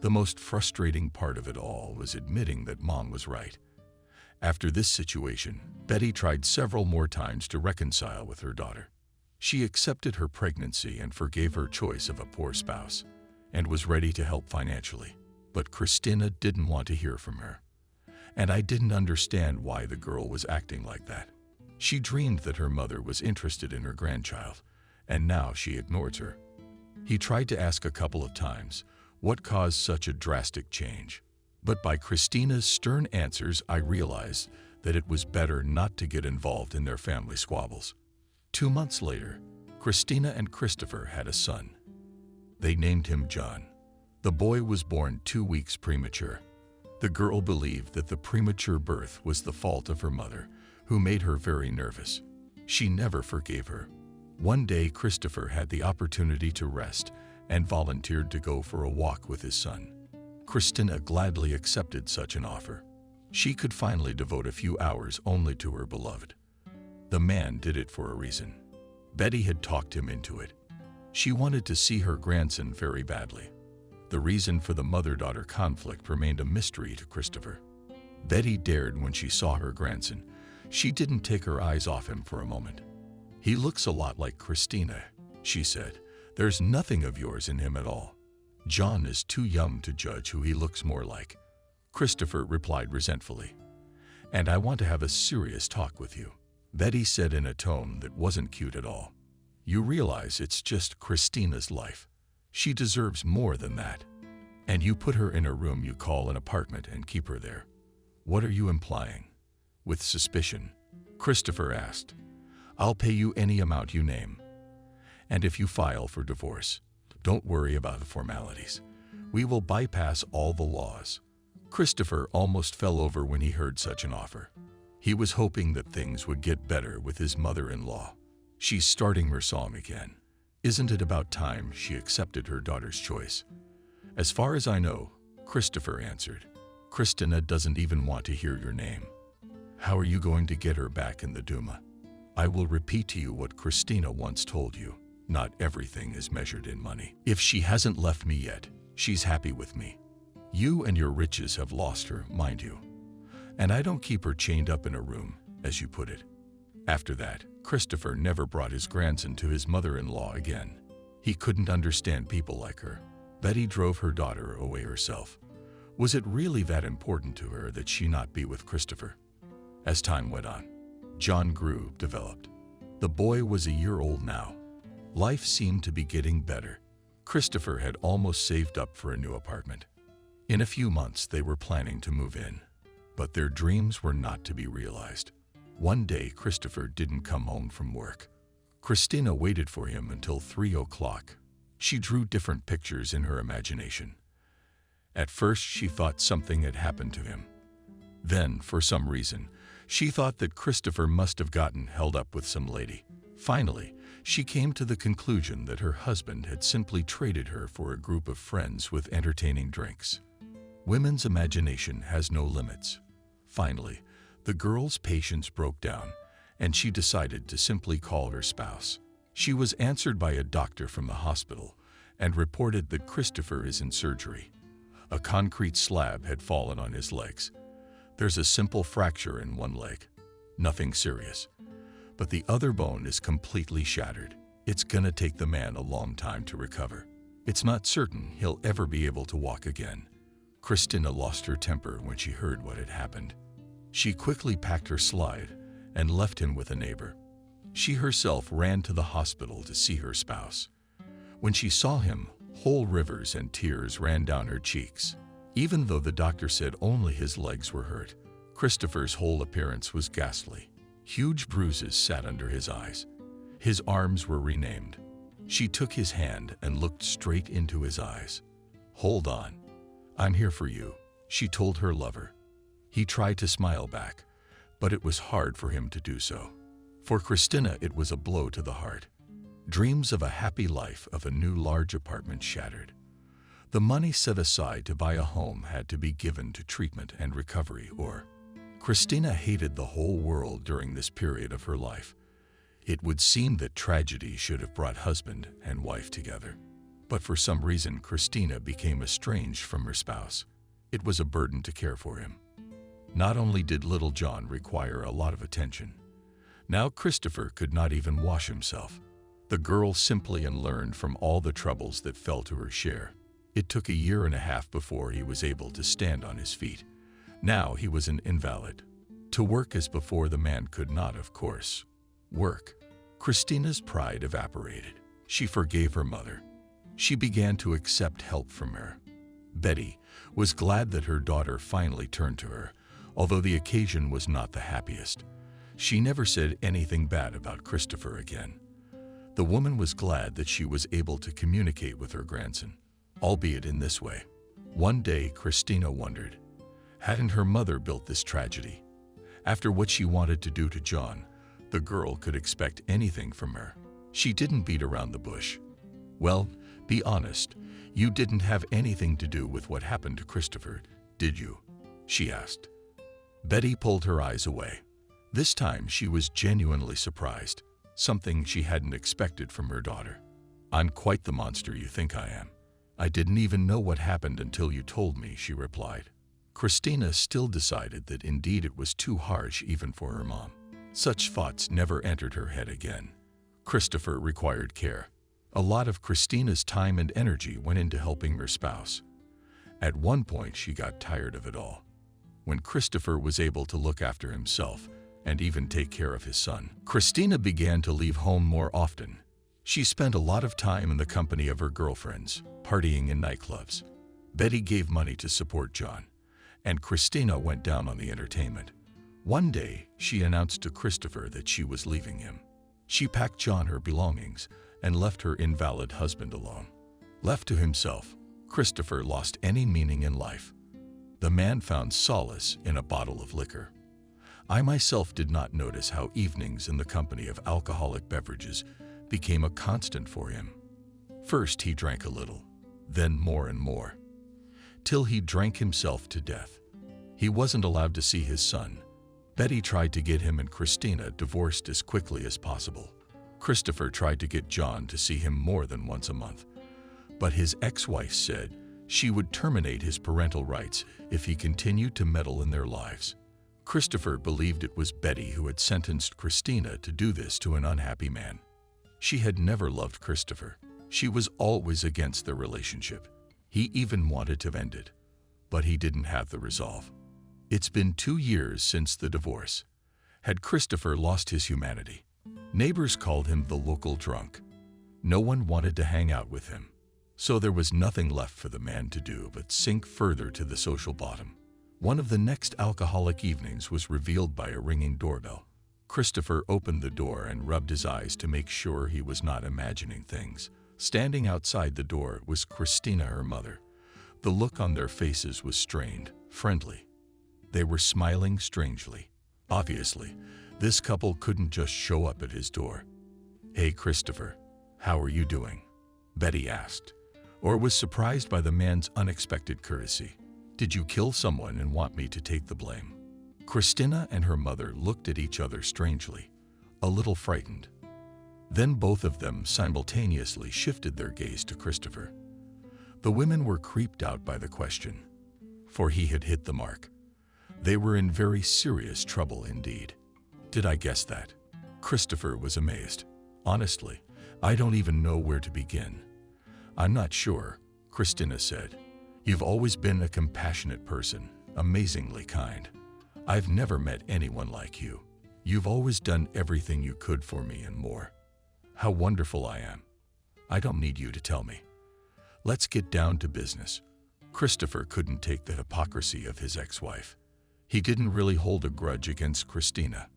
S1: The most frustrating part of it all was admitting that Mom was right. After this situation, Betty tried several more times to reconcile with her daughter. She accepted her pregnancy and forgave her choice of a poor spouse, and was ready to help financially. But Christina didn't want to hear from her. And I didn't understand why the girl was acting like that. She dreamed that her mother was interested in her grandchild, and now she ignores her. He tried to ask a couple of times, what caused such a drastic change? But by Christina's stern answers, I realized that it was better not to get involved in their family squabbles. 2 months later, Christina and Christopher had a son. They named him John. The boy was born 2 weeks premature. The girl believed that the premature birth was the fault of her mother, who made her very nervous. She never forgave her. One day, Christopher had the opportunity to rest and volunteered to go for a walk with his son. Christina gladly accepted such an offer. She could finally devote a few hours only to her beloved. The man did it for a reason. Betty had talked him into it. She wanted to see her grandson very badly. The reason for the mother-daughter conflict remained a mystery to Christopher. Betty dared when she saw her grandson. She didn't take her eyes off him for a moment. He looks a lot like Christina, she said. There's nothing of yours in him at all. John is too young to judge who he looks more like. Christopher replied resentfully. And I want to have a serious talk with you, Betty said in a tone that wasn't cute at all. You realize it's just Christina's life. She deserves more than that. And you put her in a room you call an apartment and keep her there. What are you implying? With suspicion, Christopher asked. I'll pay you any amount you name. And if you file for divorce, don't worry about the formalities. We will bypass all the laws. Christopher almost fell over when he heard such an offer. He was hoping that things would get better with his mother-in-law. She's starting her song again. Isn't it about time she accepted her daughter's choice? As far as I know, Christopher answered. Christina doesn't even want to hear your name. How are you going to get her back in the Duma? I will repeat to you what Christina once told you. Not everything is measured in money. If she hasn't left me yet, she's happy with me. You and your riches have lost her, mind you. And I don't keep her chained up in a room, as you put it. After that, Christopher never brought his grandson to his mother-in-law again. He couldn't understand people like her. Betty drove her daughter away herself. Was it really that important to her that she not be with Christopher? As time went on, John grew, developed. The boy was a year old now. Life seemed to be getting better. Christopher had almost saved up for a new apartment. In a few months, they were planning to move in. But their dreams were not to be realized. One day, Christopher didn't come home from work. Christina waited for him until 3 o'clock. She drew different pictures in her imagination. At first, she thought something had happened to him. Then, for some reason, she thought that Christopher must have gotten held up with some lady. Finally, she came to the conclusion that her husband had simply traded her for a group of friends with entertaining drinks. Women's imagination has no limits. Finally, the girl's patience broke down, and she decided to simply call her spouse. She was answered by a doctor from the hospital and reported that Christopher is in surgery. A concrete slab had fallen on his legs. There's a simple fracture in one leg. Nothing serious. But the other bone is completely shattered. It's gonna take the man a long time to recover. It's not certain he'll ever be able to walk again. Christina lost her temper when she heard what had happened. She quickly packed her slide and left him with a neighbor. She herself ran to the hospital to see her spouse. When she saw him, whole rivers and tears ran down her cheeks. Even though the doctor said only his legs were hurt, Christopher's whole appearance was ghastly. Huge bruises sat under his eyes. His arms were renamed. She took his hand and looked straight into his eyes. "Hold on. I'm here for you," she told her lover. He tried to smile back, but it was hard for him to do so. For Christina, it was a blow to the heart. Dreams of a happy life of a new large apartment shattered. The money set aside to buy a home had to be given to treatment and recovery, or Christina hated the whole world during this period of her life. It would seem that tragedy should have brought husband and wife together. But for some reason, Christina became estranged from her spouse. It was a burden to care for him. Not only did little John require a lot of attention, now Christopher could not even wash himself. The girl simply unlearned from all the troubles that fell to her share. It took a year and a half before he was able to stand on his feet. Now he was an invalid. To work as before, the man could not, of course, work. Christina's pride evaporated. She forgave her mother. She began to accept help from her. Betty was glad that her daughter finally turned to her, although the occasion was not the happiest. She never said anything bad about Christopher again. The woman was glad that she was able to communicate with her grandson, albeit in this way. One day, Christina wondered, hadn't her mother built this tragedy? After what she wanted to do to John, the girl could expect anything from her. She didn't beat around the bush. "Well, be honest, you didn't have anything to do with what happened to Christopher, did you?" she asked. Betty pulled her eyes away. This time she was genuinely surprised, something she hadn't expected from her daughter. "I'm quite the monster you think I am. I didn't even know what happened until you told me," she replied. Christina still decided that indeed it was too harsh even for her mom. Such thoughts never entered her head again. Christopher required care. A lot of Christina's time and energy went into helping her spouse. At one point, she got tired of it all. When Christopher was able to look after himself and even take care of his son, Christina began to leave home more often. She spent a lot of time in the company of her girlfriends, partying in nightclubs. Betty gave money to support John, and Christina went down on the entertainment. One day, she announced to Christopher that she was leaving him. She packed John her belongings and left her invalid husband alone. Left to himself, Christopher lost any meaning in life. The man found solace in a bottle of liquor. I myself did not notice how evenings in the company of alcoholic beverages became a constant for him. First he drank a little, then more and more, till he drank himself to death. He wasn't allowed to see his son. Betty tried to get him and Christina divorced as quickly as possible. Christopher tried to get John to see him more than once a month, but his ex-wife said she would terminate his parental rights if he continued to meddle in their lives. Christopher believed it was Betty who had sentenced Christina to do this to an unhappy man. She had never loved Christopher. She was always against their relationship. He even wanted to end it, but he didn't have the resolve. It's been 2 years since the divorce. Had Christopher lost his humanity? Neighbors called him the local drunk. No one wanted to hang out with him. So there was nothing left for the man to do but sink further to the social bottom. One of the next alcoholic evenings was revealed by a ringing doorbell. Christopher opened the door and rubbed his eyes to make sure he was not imagining things. Standing outside the door was Christina, her mother. The look on their faces was strained, friendly. They were smiling strangely. Obviously, this couple couldn't just show up at his door. "Hey, Christopher, how are you doing?" Betty asked, or was surprised by the man's unexpected courtesy. "Did you kill someone and want me to take the blame?" Christina and her mother looked at each other strangely, a little frightened. Then both of them simultaneously shifted their gaze to Christopher. The women were creeped out by the question, for he had hit the mark. They were in very serious trouble indeed. "Did I guess that?" Christopher was amazed. "Honestly, I don't even know where to begin." "I'm not sure," Christina said. "You've always been a compassionate person, amazingly kind. I've never met anyone like you. You've always done everything you could for me and more. How wonderful I am. I don't need you to tell me. Let's get down to business." Christopher couldn't take the hypocrisy of his ex-wife. He didn't really hold a grudge against Christina.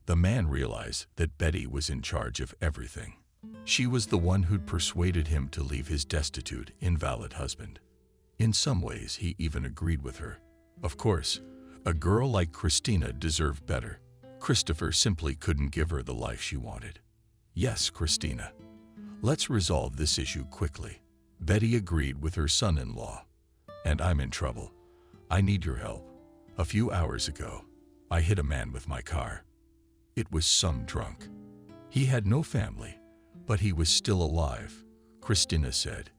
S1: The man realized that Betty was in charge of everything. She was the one who'd persuaded him to leave his destitute, invalid husband. In some ways, he even agreed with her. Of course, a girl like Christina deserved better. Christopher simply couldn't give her the life she wanted. "Yes, Christina. Let's resolve this issue quickly." Betty agreed with her son-in-law. "And I'm in trouble. I need your help. A few hours ago, I hit a man with my car. It was some drunk. He had no family, but he was still alive," Christina said.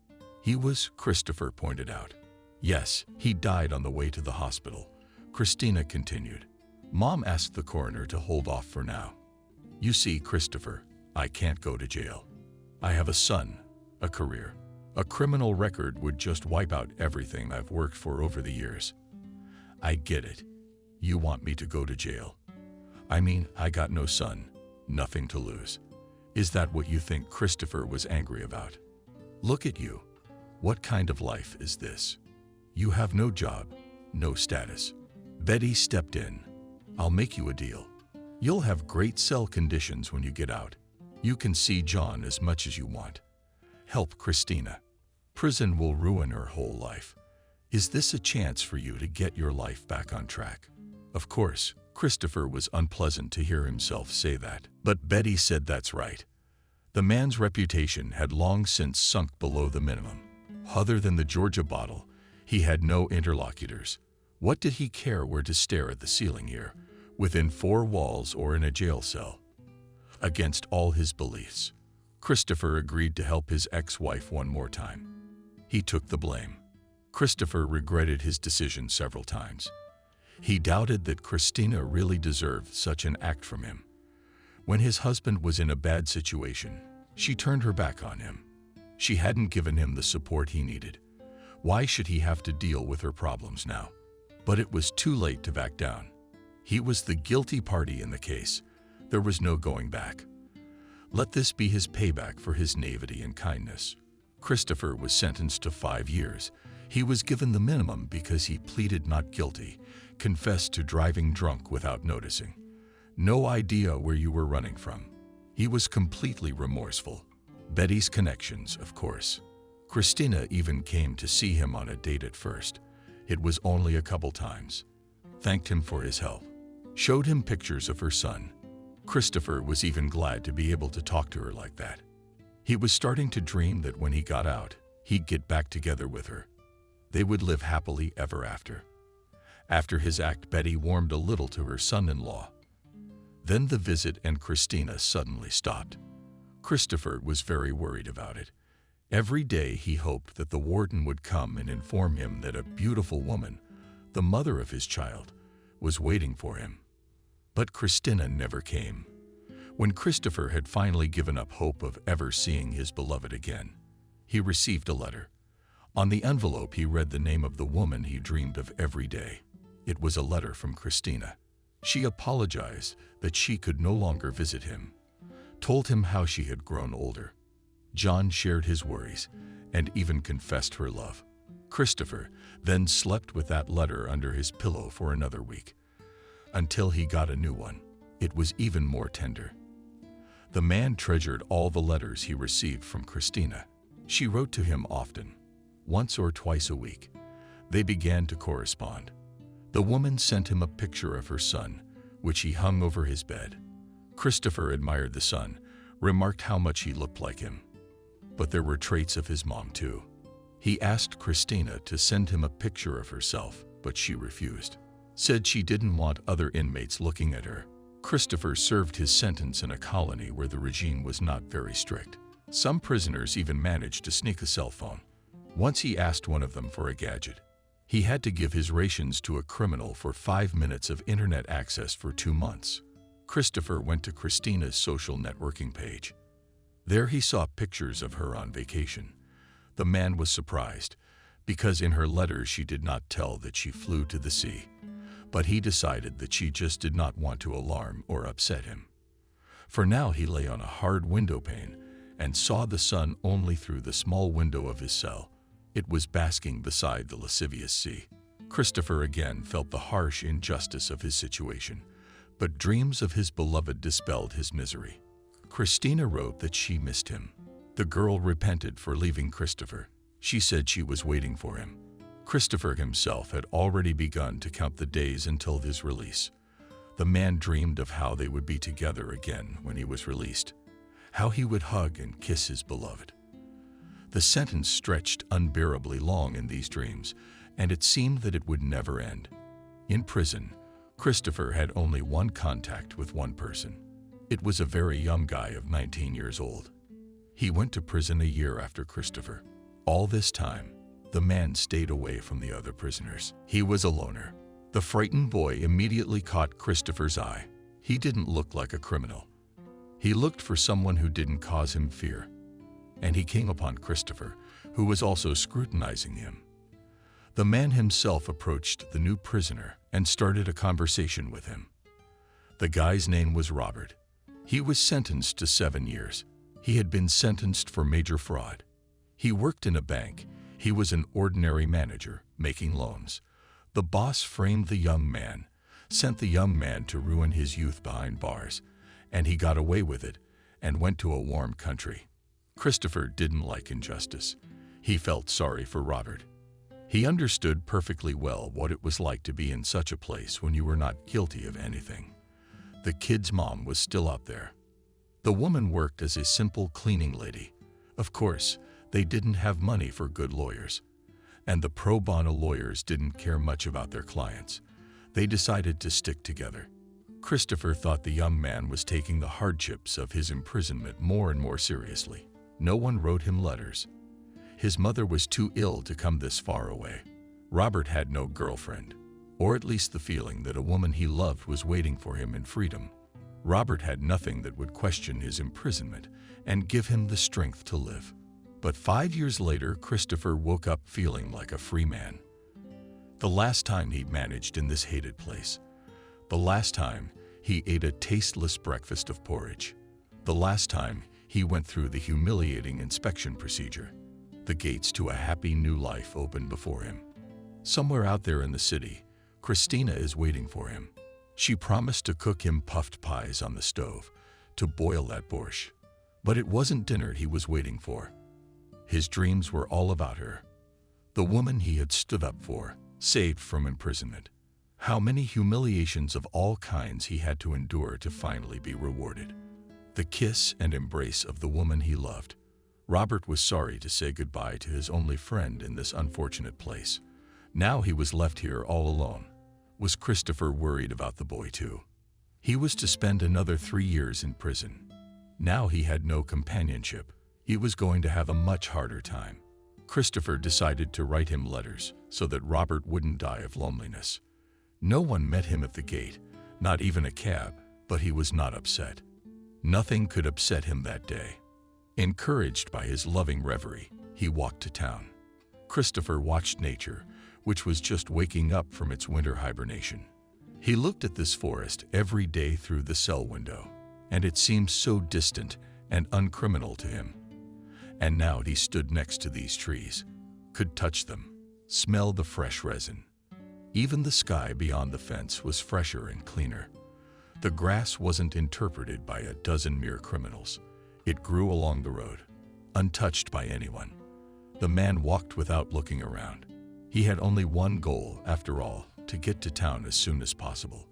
S1: "He was," Christopher pointed out. "Yes, he died on the way to the hospital," Christina continued. "Mom asked the coroner to hold off for now. You see, Christopher, I can't go to jail. I have a son, a career. A criminal record would just wipe out everything I've worked for over the years. I get it. You want me to go to jail. I mean, I got no son, nothing to lose. Is that what you think?" Christopher was angry about. "Look at you. What kind of life is this? You have no job, no status." Betty stepped in. "I'll make you a deal. You'll have great cell conditions when you get out. You can see John as much as you want. Help Christina. Prison will ruin her whole life. Is this a chance for you to get your life back on track?" Of course, Christopher was unpleasant to hear himself say that, but Betty said that's right. The man's reputation had long since sunk below the minimum. Other than the Georgia bottle, he had no interlocutors. What did he care where to stare at the ceiling here, within four walls or in a jail cell? Against all his beliefs, Christopher agreed to help his ex-wife one more time. He took the blame. Christopher regretted his decision several times. He doubted that Christina really deserved such an act from him. When his husband was in a bad situation, she turned her back on him. She hadn't given him the support he needed. Why should he have to deal with her problems now? But it was too late to back down. He was the guilty party in the case. There was no going back. Let this be his payback for his naivety and kindness. Christopher was sentenced to 5 years. He was given the minimum because he pleaded not guilty, confessed to driving drunk without noticing. No idea where you were running from. He was completely remorseful. Betty's connections, of course. Christina even came to see him on a date at first. It was only a couple times. Thanked him for his help. Showed him pictures of her son. Christopher was even glad to be able to talk to her like that. He was starting to dream that when he got out, he'd get back together with her. They would live happily ever after. After his act, Betty warmed a little to her son-in-law. Then the visit and Christina suddenly stopped. Christopher was very worried about it. Every day he hoped that the warden would come and inform him that a beautiful woman, the mother of his child, was waiting for him. But Christina never came. When Christopher had finally given up hope of ever seeing his beloved again, he received a letter. On the envelope he read the name of the woman he dreamed of every day. It was a letter from Christina. She apologized that she could no longer visit him, told him how she had grown older. John shared his worries and even confessed her love. Christopher then slept with that letter under his pillow for another week, until he got a new one. It was even more tender. The man treasured all the letters he received from Christina. She wrote to him often, once or twice a week. They began to correspond. The woman sent him a picture of her son, which he hung over his bed. Christopher admired the son, remarked how much he looked like him. But there were traits of his mom too. He asked Christina to send him a picture of herself, but she refused. Said she didn't want other inmates looking at her. Christopher served his sentence in a colony where the regime was not very strict. Some prisoners even managed to sneak a cell phone. Once he asked one of them for a gadget. He had to give his rations to a criminal for 5 minutes of internet access for 2 months. Christopher went to Christina's social networking page. There he saw pictures of her on vacation. The man was surprised, because in her letters she did not tell that she flew to the sea. But he decided that she just did not want to alarm or upset him. For now he lay on a hard window pane and saw the sun only through the small window of his cell. It was basking beside the lascivious sea. Christopher again felt the harsh injustice of his situation, but dreams of his beloved dispelled his misery. Christina wrote that she missed him. The girl repented for leaving Christopher. She said she was waiting for him. Christopher himself had already begun to count the days until his release. The man dreamed of how they would be together again when he was released, how he would hug and kiss his beloved. The sentence stretched unbearably long in these dreams, and it seemed that it would never end. In prison, Christopher had only one contact with one person. It was a very young guy of 19 years old. He went to prison a year after Christopher. All this time, the man stayed away from the other prisoners. He was a loner. The frightened boy immediately caught Christopher's eye. He didn't look like a criminal. He looked for someone who didn't cause him fear. And he came upon Christopher, who was also scrutinizing him. The man himself approached the new prisoner and started a conversation with him. The guy's name was Robert. He was sentenced to 7 years. He had been sentenced for major fraud. He worked in a bank. He was an ordinary manager, making loans. The boss framed the young man, sent the young man to ruin his youth behind bars, and he got away with it and went to a warm country. Christopher didn't like injustice. He felt sorry for Robert. He understood perfectly well what it was like to be in such a place when you were not guilty of anything. The kid's mom was still out there. The woman worked as a simple cleaning lady. Of course, they didn't have money for good lawyers. And the pro bono lawyers didn't care much about their clients. They decided to stick together. Christopher thought the young man was taking the hardships of his imprisonment more and more seriously. No one wrote him letters. His mother was too ill to come this far away. Robert had no girlfriend, or at least the feeling that a woman he loved was waiting for him in freedom. Robert had nothing that would question his imprisonment and give him the strength to live. But 5 years later, Christopher woke up feeling like a free man. The last time he managed in this hated place. The last time he ate a tasteless breakfast of porridge. The last time he went through the humiliating inspection procedure. The gates to a happy new life opened before him. Somewhere out there in the city, Christina is waiting for him. She promised to cook him puffed pies on the stove, to boil that borscht. But it wasn't dinner he was waiting for. His dreams were all about her. The woman he had stood up for, saved from imprisonment. How many humiliations of all kinds he had to endure to finally be rewarded. The kiss and embrace of the woman he loved. Robert was sorry to say goodbye to his only friend in this unfortunate place. Now he was left here all alone. Was Christopher worried about the boy too? He was to spend another 3 years in prison. Now he had no companionship. He was going to have a much harder time. Christopher decided to write him letters so that Robert wouldn't die of loneliness. No one met him at the gate, not even a cab, but he was not upset. Nothing could upset him that day. Encouraged by his loving reverie, he walked to town. Christopher watched nature, which was just waking up from its winter hibernation. He looked at this forest every day through the cell window, and it seemed so distant and uncriminal to him. And now he stood next to these trees, could touch them, smell the fresh resin. Even the sky beyond the fence was fresher and cleaner. The grass wasn't interpreted by a dozen mere criminals. It grew along the road, untouched by anyone. The man walked without looking around. He had only one goal, after all, to get to town as soon as possible.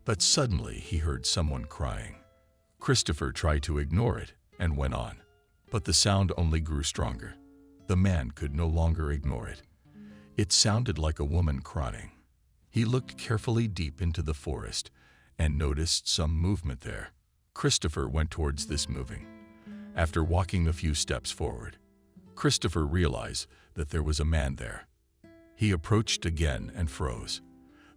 S1: But suddenly he heard someone crying. Christopher tried to ignore it and went on, but the sound only grew stronger. The man could no longer ignore it. It sounded like a woman crying. He looked carefully deep into the forest and noticed some movement there. Christopher went towards this moving. After walking a few steps forward, Christopher realized that there was a man there. He approached again and froze.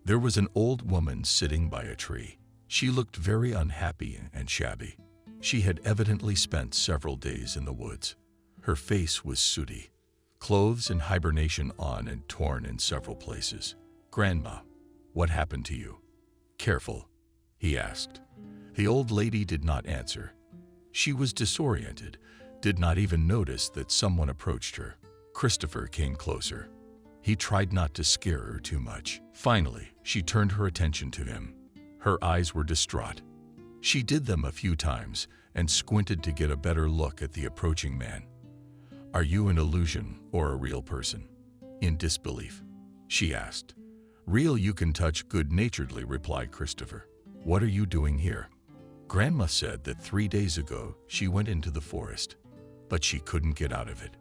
S1: There was an old woman sitting by a tree. She looked very unhappy and shabby. She had evidently spent several days in the woods. Her face was sooty, clothes in hibernation on and torn in several places. "Grandma, what happened to you?" "Careful," he asked. The old lady did not answer. She was disoriented, did not even notice that someone approached her. Christopher came closer. He tried not to scare her too much. Finally, she turned her attention to him. Her eyes were distraught. She did them a few times and squinted to get a better look at the approaching man. "Are you an illusion or a real person?" In disbelief, she asked. "Real you can touch," good-naturedly replied Christopher. "What are you doing here?" "Grandma said that 3 days ago she went into the forest, but she couldn't get out of it.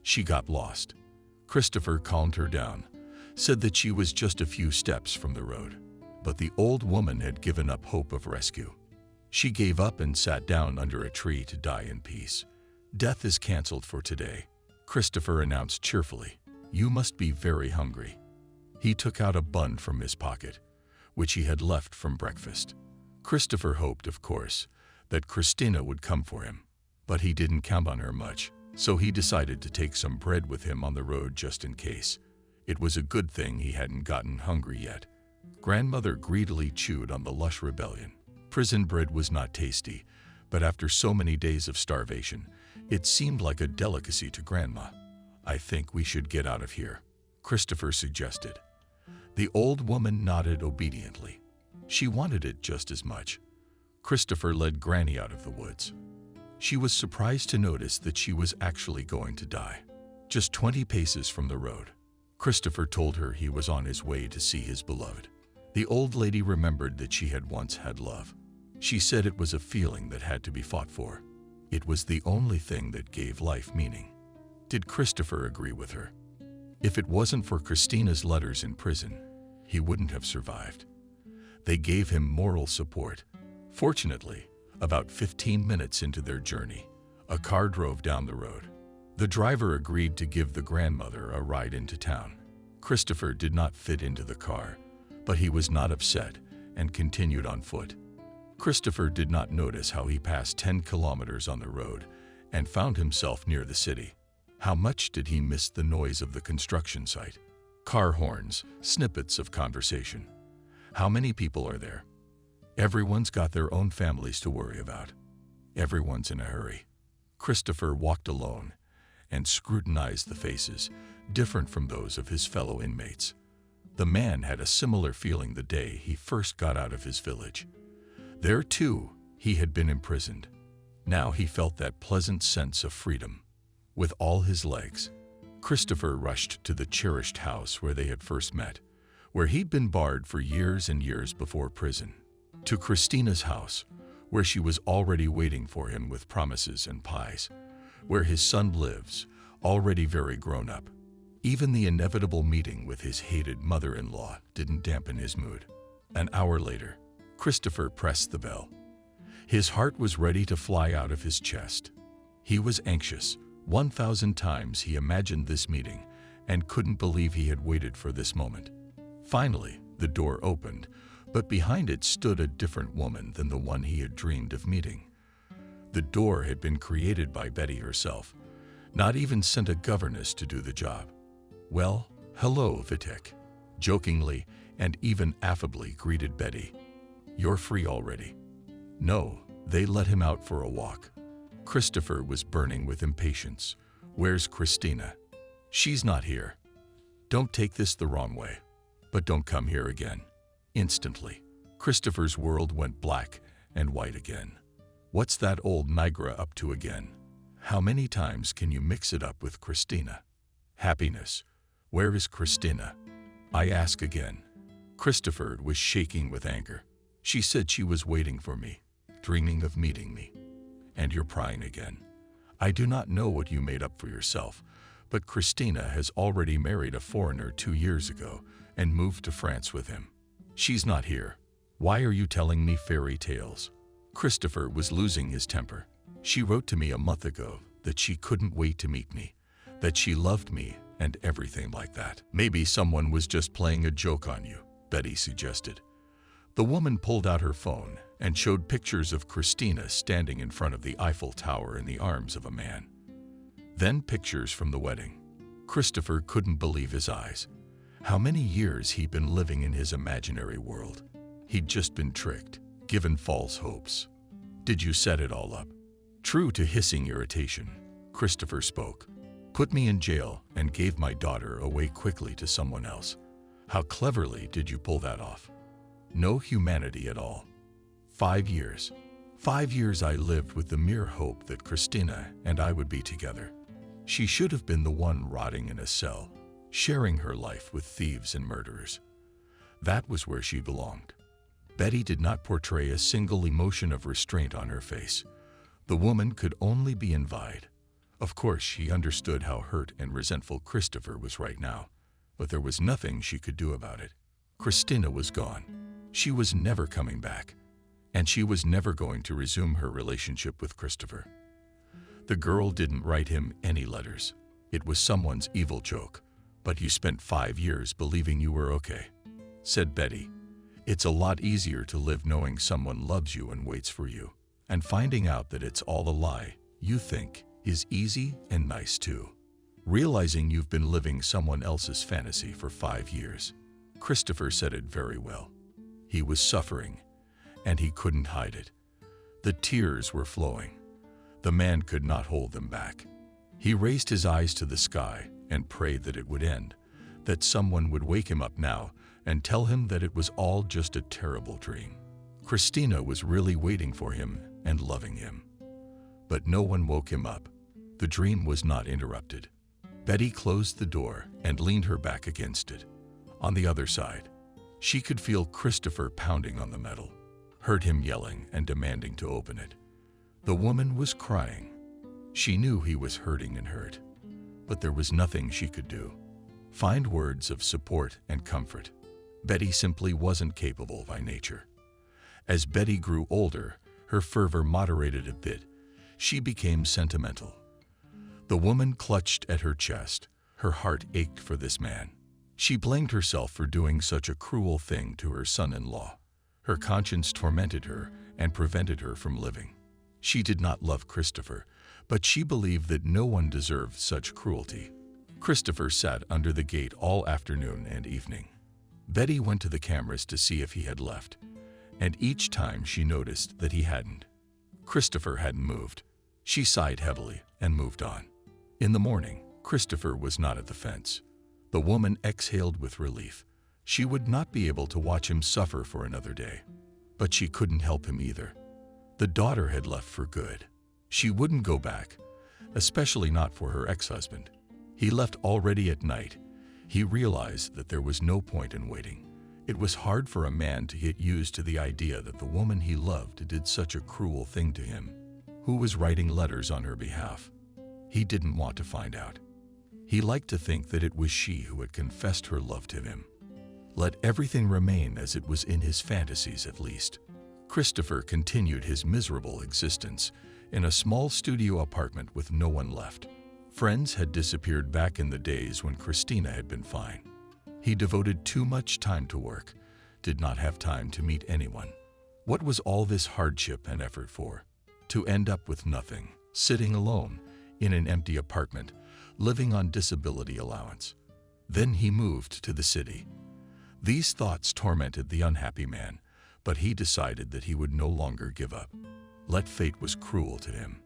S1: She got lost." Christopher calmed her down, said that she was just a few steps from the road. But the old woman had given up hope of rescue. She gave up and sat down under a tree to die in peace. "Death is canceled for today," Christopher announced cheerfully. "You must be very hungry." He took out a bun from his pocket, which he had left from breakfast. Christopher hoped, of course, that Christina would come for him, but he didn't count on her much, so he decided to take some bread with him on the road just in case. It was a good thing he hadn't gotten hungry yet. Grandmother greedily chewed on the lush rebellion. Prison bread was not tasty, but after so many days of starvation, it seemed like a delicacy to Grandma. "I think we should get out of here," Christopher suggested. The old woman nodded obediently. She wanted it just as much. Christopher led Granny out of the woods. She was surprised to notice that she was actually going to die. Just 20 paces from the road, Christopher told her he was on his way to see his beloved. The old lady remembered that she had once had love. She said it was a feeling that had to be fought for. It was the only thing that gave life meaning. Did Christopher agree with her? If it wasn't for Christina's letters in prison, he wouldn't have survived. They gave him moral support. Fortunately, about 15 minutes into their journey, a car drove down the road. The driver agreed to give the grandmother a ride into town. Christopher did not fit into the car, but he was not upset and continued on foot. Christopher did not notice how he passed 10 kilometers on the road and found himself near the city. How much did he miss the noise of the construction site? Car horns, snippets of conversation. How many people are there? Everyone's got their own families to worry about. Everyone's in a hurry. Christopher walked alone and scrutinized the faces, different from those of his fellow inmates. The man had a similar feeling the day he first got out of his village. There, too, he had been imprisoned. Now he felt that pleasant sense of freedom. With all his legs, Christopher rushed to the cherished house where they had first met, where he'd been barred for years and years before prison. To Christina's house, where she was already waiting for him with promises and pies, where his son lives, already very grown up. Even the inevitable meeting with his hated mother-in-law didn't dampen his mood. An hour later, Christopher pressed the bell. His heart was ready to fly out of his chest. He was anxious. 1,000 times he imagined this meeting and couldn't believe he had waited for this moment. Finally, the door opened, but behind it stood a different woman than the one he had dreamed of meeting. The door had been created by Betty herself, not even sent a governess to do the job. "Well, hello, Vitek," jokingly and even affably greeted Betty. "You're free already." No, they let him out for a walk. Christopher was burning with impatience. "Where's Christina?" "She's not here." "Don't take this the wrong way, but don't come here again." Instantly, Christopher's world went black and white again. What's that old Nigra up to again? How many times can you mix it up with Christina? Happiness. Where is Christina? I ask again. Christopher was shaking with anger. She said she was waiting for me, dreaming of meeting me. And you're prying again. I do not know what you made up for yourself, but Christina has already married a foreigner 2 years ago and moved to France with him. She's not here. Why are you telling me fairy tales? Christopher was losing his temper. She wrote to me a month ago that she couldn't wait to meet me, that she loved me and everything like that. Maybe someone was just playing a joke on you, Betty suggested. The woman pulled out her phone and showed pictures of Christina standing in front of the Eiffel Tower in the arms of a man. Then pictures from the wedding. Christopher couldn't believe his eyes. How many years he'd been living in his imaginary world. He'd just been tricked, given false hopes. Did you set it all up? True to hissing irritation, Christopher spoke. Put me in jail and gave my daughter away quickly to someone else. How cleverly did you pull that off? No humanity at all. 5 years. 5 years I lived with the mere hope that Christina and I would be together. She should have been the one rotting in a cell, sharing her life with thieves and murderers. That was where she belonged. Betty did not portray a single emotion of restraint on her face. The woman could only be envied. Of course, she understood how hurt and resentful Christopher was right now, but there was nothing she could do about it. Christina was gone. She was never coming back, and she was never going to resume her relationship with Christopher. The girl didn't write him any letters. It was someone's evil joke. But you spent 5 years believing you were okay, said Betty. It's a lot easier to live knowing someone loves you and waits for you, and finding out that it's all a lie, you think, is easy and nice too. Realizing you've been living someone else's fantasy for 5 years. Christopher said it very well. He was suffering, and he couldn't hide it. The tears were flowing. The man could not hold them back. He raised his eyes to the sky and prayed that it would end, that someone would wake him up now and tell him that it was all just a terrible dream. Christina was really waiting for him and loving him. But no one woke him up. The dream was not interrupted. Betty closed the door and leaned her back against it. On the other side, she could feel Christopher pounding on the metal, heard him yelling and demanding to open it. The woman was crying. She knew he was hurting and hurt, but there was nothing she could do. Find words of support and comfort. Betty simply wasn't capable by nature. As Betty grew older, her fervor moderated a bit. She became sentimental. The woman clutched at her chest. Her heart ached for this man. She blamed herself for doing such a cruel thing to her son-in-law. Her conscience tormented her and prevented her from living. She did not love Christopher, but she believed that no one deserved such cruelty. Christopher sat under the gate all afternoon and evening. Betty went to the cameras to see if he had left, and each time she noticed that he hadn't. Christopher hadn't moved. She sighed heavily and moved on. In the morning, Christopher was not at the fence. The woman exhaled with relief. She would not be able to watch him suffer for another day. But she couldn't help him either. The daughter had left for good. She wouldn't go back, especially not for her ex-husband. He left already at night. He realized that there was no point in waiting. It was hard for a man to get used to the idea that the woman he loved did such a cruel thing to him. Who was writing letters on her behalf? He didn't want to find out. He liked to think that it was she who had confessed her love to him. Let everything remain as it was in his fantasies at least. Christopher continued his miserable existence in a small studio apartment with no one left. Friends had disappeared back in the days when Christina had been fine. He devoted too much time to work, did not have time to meet anyone. What was all this hardship and effort for? To end up with nothing, sitting alone in an empty apartment, living on disability allowance. Then he moved to the city. These thoughts tormented the unhappy man, but he decided that he would no longer give up. Let fate was cruel to him.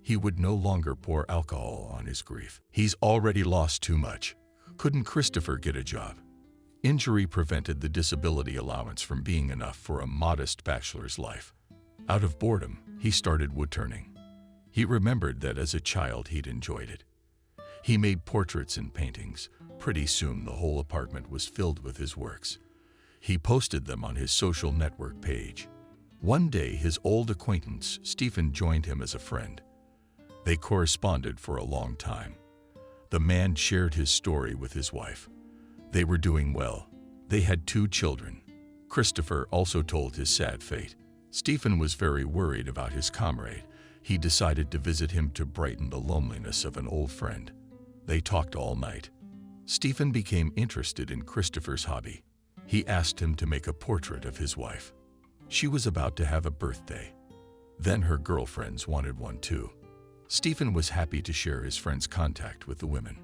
S1: He would no longer pour alcohol on his grief. He's already lost too much. Couldn't Christopher get a job? Injury prevented the disability allowance from being enough for a modest bachelor's life. Out of boredom, he started woodturning. He remembered that as a child he'd enjoyed it. He made portraits and paintings. Pretty soon the whole apartment was filled with his works. He posted them on his social network page. One day his old acquaintance, Stephen, joined him as a friend. They corresponded for a long time. The man shared his story with his wife. They were doing well. They had 2 children. Christopher also told his sad fate. Stephen was very worried about his comrade. He decided to visit him to brighten the loneliness of an old friend. They talked all night. Stephen became interested in Christopher's hobby. He asked him to make a portrait of his wife. She was about to have a birthday. Then her girlfriends wanted one too. Stephen was happy to share his friend's contact with the women.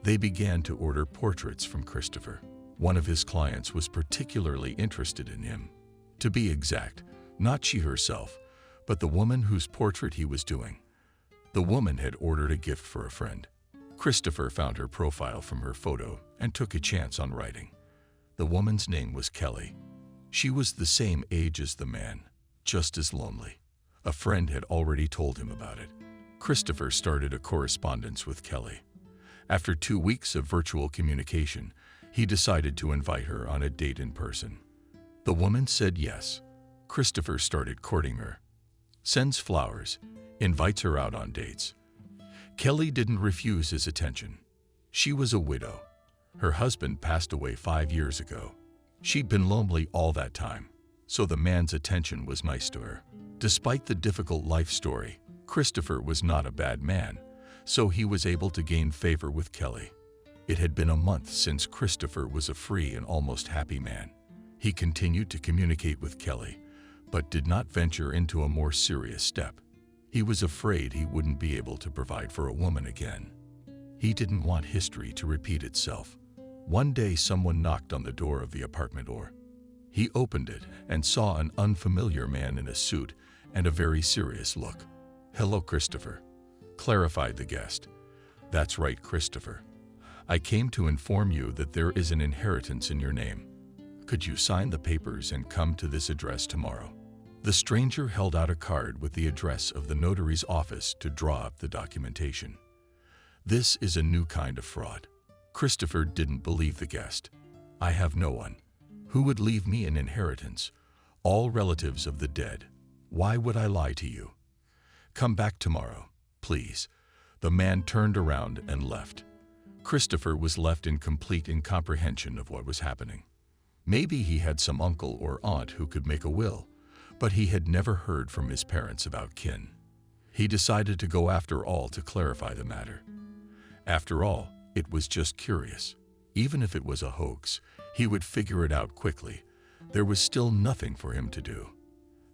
S1: They began to order portraits from Christopher. One of his clients was particularly interested in him. To be exact, not she herself, but the woman whose portrait he was doing. The woman had ordered a gift for a friend. Christopher found her profile from her photo and took a chance on writing. The woman's name was Kelly. She was the same age as the man, just as lonely. A friend had already told him about it. Christopher started a correspondence with Kelly. After 2 weeks of virtual communication, he decided to invite her on a date in person. The woman said yes. Christopher started courting her, sends flowers, invites her out on dates. Kelly didn't refuse his attention. She was a widow. Her husband passed away 5 years ago. She'd been lonely all that time, so the man's attention was nice to her. Despite the difficult life story, Christopher was not a bad man, so he was able to gain favor with Kelly. It had been a month since Christopher was a free and almost happy man. He continued to communicate with Kelly, but did not venture into a more serious step. He was afraid he wouldn't be able to provide for a woman again. He didn't want history to repeat itself. One day someone knocked on the door of the apartment door. He opened it and saw an unfamiliar man in a suit and a very serious look. "Hello, Christopher," clarified the guest. "That's right, Christopher. I came to inform you that there is an inheritance in your name. Could you sign the papers and come to this address tomorrow?" The stranger held out a card with the address of the notary's office to draw up the documentation. This is a new kind of fraud. Christopher didn't believe the guest. "I have no one. Who would leave me an inheritance? All relatives of the dead. Why would I lie to you? Come back tomorrow, please." The man turned around and left. Christopher was left in complete incomprehension of what was happening. Maybe he had some uncle or aunt who could make a will, but he had never heard from his parents about kin. He decided to go after all to clarify the matter. After all, it was just curious. Even if it was a hoax, he would figure it out quickly. There was still nothing for him to do.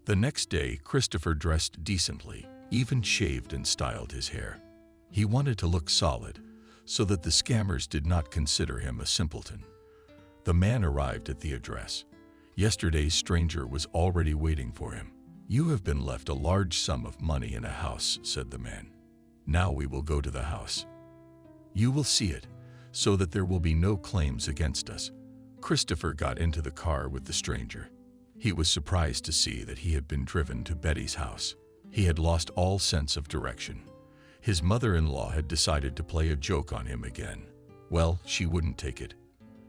S1: The next day, Christopher dressed decently, even shaved and styled his hair. He wanted to look solid, so that the scammers did not consider him a simpleton. The man arrived at the address. Yesterday's stranger was already waiting for him. "You have been left a large sum of money in a house," said the man. "Now we will go to the house. You will see it, so that there will be no claims against us." Christopher got into the car with the stranger. He was surprised to see that he had been driven to Betty's house. He had lost all sense of direction. His mother-in-law had decided to play a joke on him again. Well, she wouldn't take it.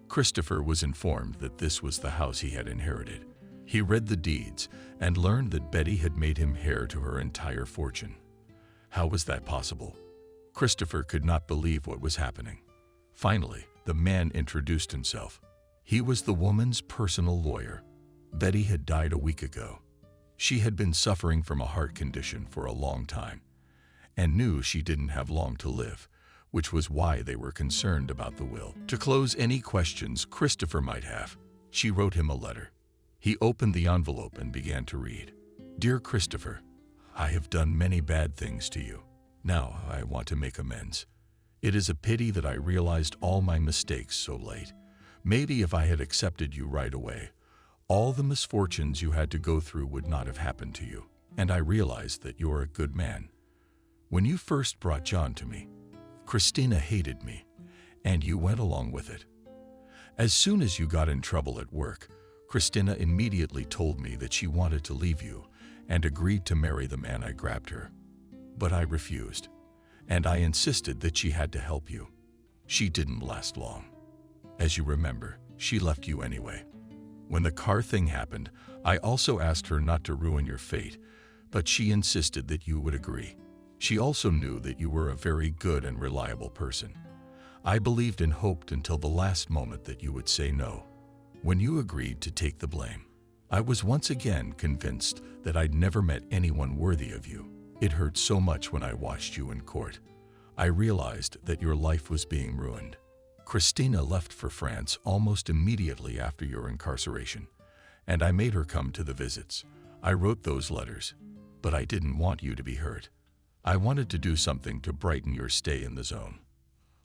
S1: Christopher was informed that this was the house he had inherited. He read the deeds and learned that Betty had made him heir to her entire fortune. How was that possible? Christopher could not believe what was happening. Finally, the man introduced himself. He was the woman's personal lawyer. Betty had died a week ago. She had been suffering from a heart condition for a long time and knew she didn't have long to live, which was why they were concerned about the will. To close any questions Christopher might have, she wrote him a letter. He opened the envelope and began to read. "Dear Christopher, I have done many bad things to you. Now I want to make amends. It is a pity that I realized all my mistakes so late. Maybe if I had accepted you right away, all the misfortunes you had to go through would not have happened to you. And I realized that you're a good man. When you first brought John to me, Christina hated me, and you went along with it. As soon as you got in trouble at work, Christina immediately told me that she wanted to leave you and agreed to marry the man I grabbed her. But I refused, and I insisted that she had to help you. She didn't last long. As you remember, she left you anyway. When the car thing happened, I also asked her not to ruin your fate, but she insisted that you would agree. She also knew that you were a very good and reliable person. I believed and hoped until the last moment that you would say no. When you agreed to take the blame, I was once again convinced that I'd never met anyone worthy of you. It hurt so much when I watched you in court. I realized that your life was being ruined. Christina left for France almost immediately after your incarceration, and I made her come to the visits. I wrote those letters, but I didn't want you to be hurt. I wanted to do something to brighten your stay in the zone.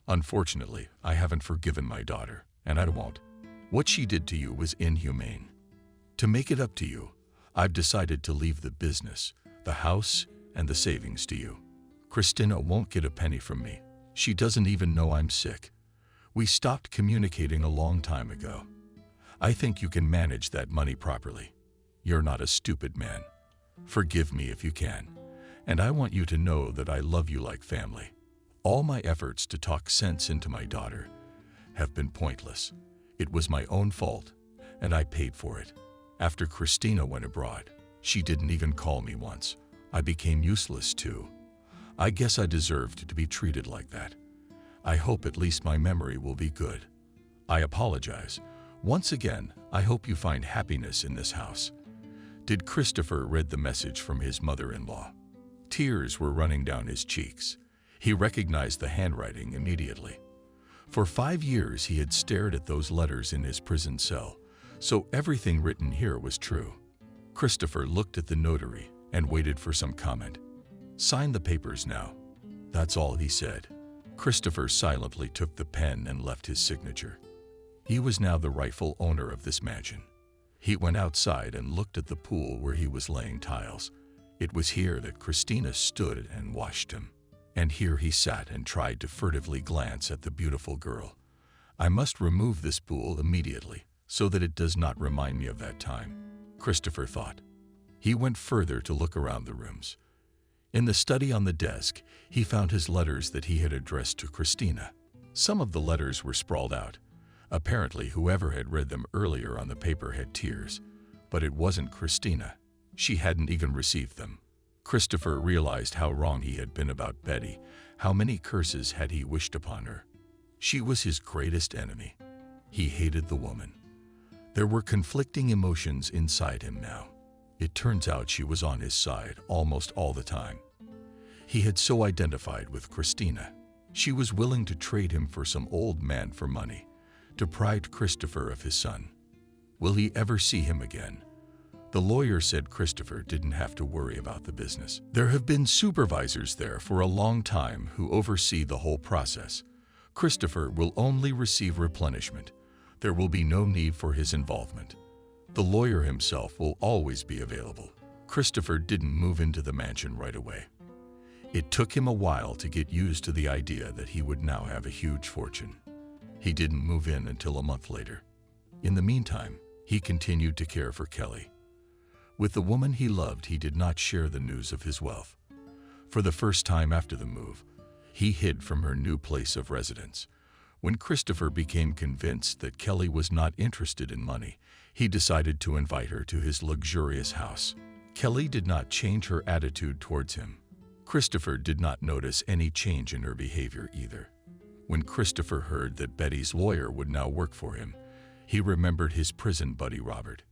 S1: Unfortunately, I haven't forgiven my daughter, and I won't. What she did to you was inhumane. To make it up to you, I've decided to leave the business, the house, and the savings to you. Christina won't get a penny from me. She doesn't even know I'm sick. We stopped communicating a long time ago. I think you can manage that money properly. You're not a stupid man. Forgive me if you can, and I want you to know that I love you like family. All my efforts to talk sense into my daughter have been pointless. It was my own fault, and I paid for it. After Christina went abroad, she didn't even call me once. I became useless too. I guess I deserved to be treated like that. I hope at least my memory will be good. I apologize. Once again, I hope you find happiness in this house. Did Christopher read the message from his mother-in-law? Tears were running down his cheeks. He recognized the handwriting immediately. For 5 years he had stared at those letters in his prison cell, so everything written here was true. Christopher looked at the notary and waited for some comment. "Sign the papers now." That's all he said. Christopher silently took the pen and left his signature. He was now the rightful owner of this mansion. He went outside and looked at the pool where he was laying tiles. It was here that Christina stood and watched him. And here he sat and tried to furtively glance at the beautiful girl. I must remove this pool immediately, so that it does not remind me of that time, Christopher thought. He went further to look around the rooms. In the study on the desk, he found his letters that he had addressed to Christina. Some of the letters were sprawled out. Apparently, whoever had read them earlier on the paper had tears, but it wasn't Christina. She hadn't even received them. Christopher realized how wrong he had been about Betty. How many curses had he wished upon her? She was his greatest enemy. He hated the woman. There were conflicting emotions inside him now. It turns out she was on his side almost all the time. He had so identified with Christina. She was willing to trade him for some old man for money, deprived Christopher of his son. Will he ever see him again? The lawyer said Christopher didn't have to worry about the business. There have been supervisors there for a long time who oversee the whole process. Christopher will only receive replenishment. There will be no need for his involvement. The lawyer himself will always be available. Christopher didn't move into the mansion right away. It took him a while to get used to the idea that he would now have a huge fortune. He didn't move in until a month later. In the meantime, he continued to care for Kelly. With the woman he loved, he did not share the news of his wealth. For the first time after the move, he hid from her new place of residence. When Christopher became convinced that Kelly was not interested in money, he decided to invite her to his luxurious house. Kelly did not change her attitude towards him. Christopher did not notice any change in her behavior either. When Christopher heard that Betty's lawyer would now work for him, he remembered his prison buddy Robert.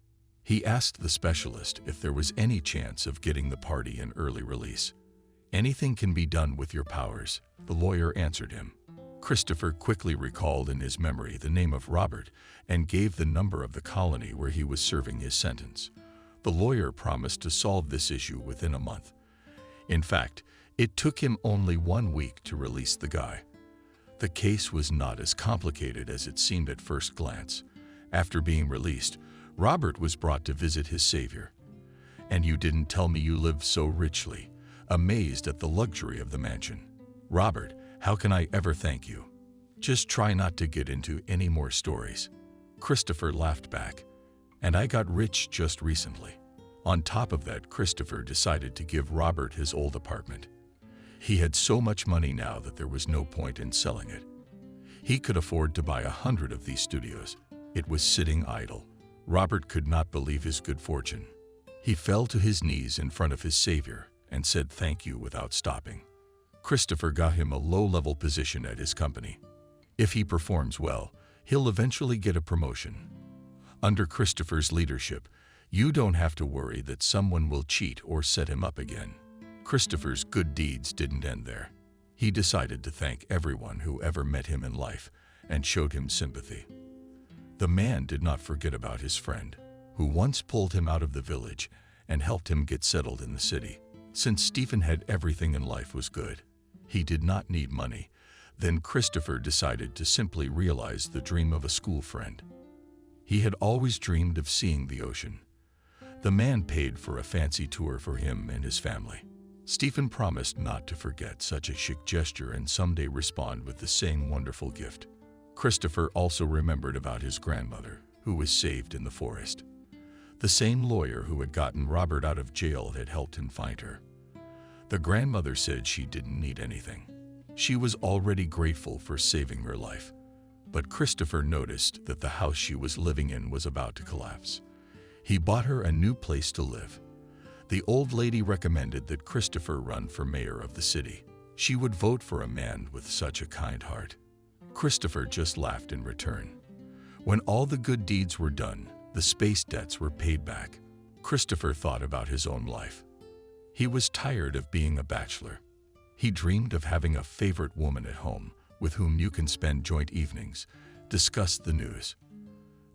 S1: He asked the specialist if there was any chance of getting the party an early release. "Anything can be done with your powers," the lawyer answered him. Christopher quickly recalled in his memory the name of Robert and gave the number of the colony where he was serving his sentence. The lawyer promised to solve this issue within a month. In fact, it took him only 1 week to release the guy. The case was not as complicated as it seemed at first glance. After being released, Robert was brought to visit his savior. "And you didn't tell me you lived so richly," amazed at the luxury of the mansion. "Robert, how can I ever thank you? Just try not to get into any more stories." Christopher laughed back. "And I got rich just recently." On top of that, Christopher decided to give Robert his old apartment. He had so much money now that there was no point in selling it. He could afford to buy 100 of these studios. It was sitting idle. Robert could not believe his good fortune. He fell to his knees in front of his savior and said thank you without stopping. Christopher got him a low-level position at his company. If he performs well, he'll eventually get a promotion. Under Christopher's leadership, you don't have to worry that someone will cheat or set him up again. Christopher's good deeds didn't end there. He decided to thank everyone who ever met him in life and showed him sympathy. The man did not forget about his friend, who once pulled him out of the village and helped him get settled in the city. Since Stephen had everything in life was good, he did not need money. Then Christopher decided to simply realize the dream of a school friend. He had always dreamed of seeing the ocean. The man paid for a fancy tour for him and his family. Stephen promised not to forget such a chic gesture and someday respond with the same wonderful gift. Christopher also remembered about his grandmother, who was saved in the forest. The same lawyer who had gotten Robert out of jail had helped him find her. The grandmother said she didn't need anything. She was already grateful for saving her life. But Christopher noticed that the house she was living in was about to collapse. He bought her a new place to live. The old lady recommended that Christopher run for mayor of the city. She would vote for a man with such a kind heart. Christopher just laughed in return. When all the good deeds were done, the space debts were paid back. Christopher thought about his own life. He was tired of being a bachelor. He dreamed of having a favorite woman at home with whom you can spend joint evenings, discuss the news.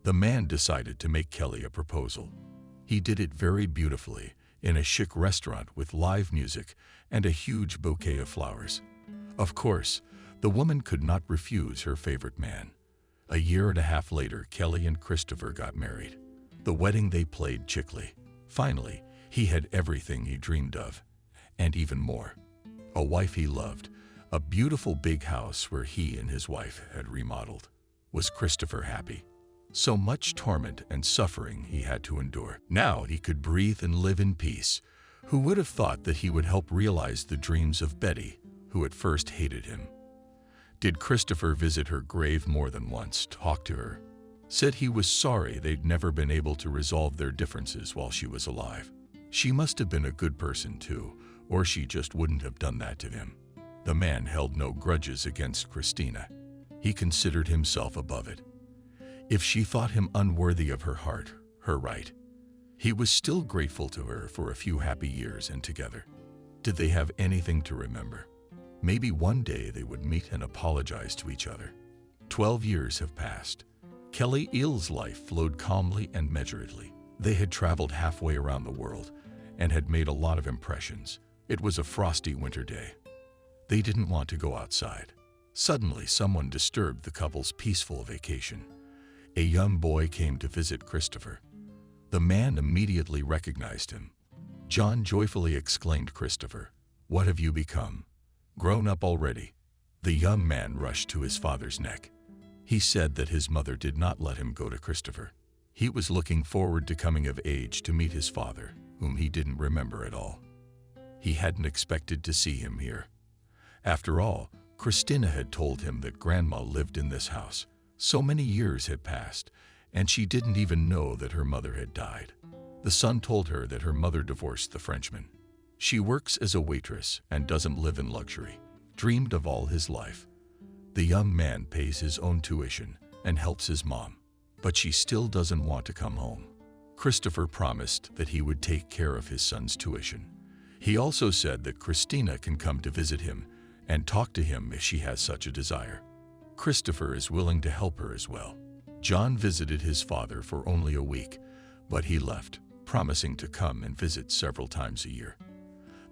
S1: The man decided to make Kelly a proposal. He did it very beautifully in a chic restaurant with live music and a huge bouquet of flowers. Of course, the woman could not refuse her favorite man. A year and a half later, Kelly and Christopher got married. The wedding they played chickly. Finally, he had everything he dreamed of, and even more. A wife he loved, a beautiful big house where he and his wife had remodeled. Was Christopher happy? So much torment and suffering he had to endure. Now he could breathe and live in peace. Who would have thought that he would help realize the dreams of Betty, who at first hated him? Did Christopher visit her grave more than once, talk to her? Said he was sorry they'd never been able to resolve their differences while she was alive. She must have been a good person too, or she just wouldn't have done that to him. The man held no grudges against Christina. He considered himself above it. If she thought him unworthy of her heart, her right. He was still grateful to her for a few happy years and together. Did they have anything to remember? Maybe one day they would meet and apologize to each other. 12 years have passed. Kelly Eel's life flowed calmly and measuredly. They had traveled halfway around the world and had made a lot of impressions. It was a frosty winter day. They didn't want to go outside. Suddenly, someone disturbed the couple's peaceful vacation. A young boy came to visit Christopher. The man immediately recognized him. "John," joyfully exclaimed Christopher, "what have you become? Grown up already?" The young man rushed to his father's neck. He said that his mother did not let him go to Christopher. He was looking forward to coming of age to meet his father, whom he didn't remember at all. He hadn't expected to see him here. After all, Christina had told him that Grandma lived in this house. So many years had passed, and she didn't even know that her mother had died. The son told her that her mother divorced the Frenchman. She works as a waitress and doesn't live in luxury. Dreamed of all his life. The young man pays his own tuition and helps his mom, but she still doesn't want to come home. Christopher promised that he would take care of his son's tuition. He also said that Christina can come to visit him and talk to him if she has such a desire. Christopher is willing to help her as well. John visited his father for only a week, but he left, promising to come and visit several times a year.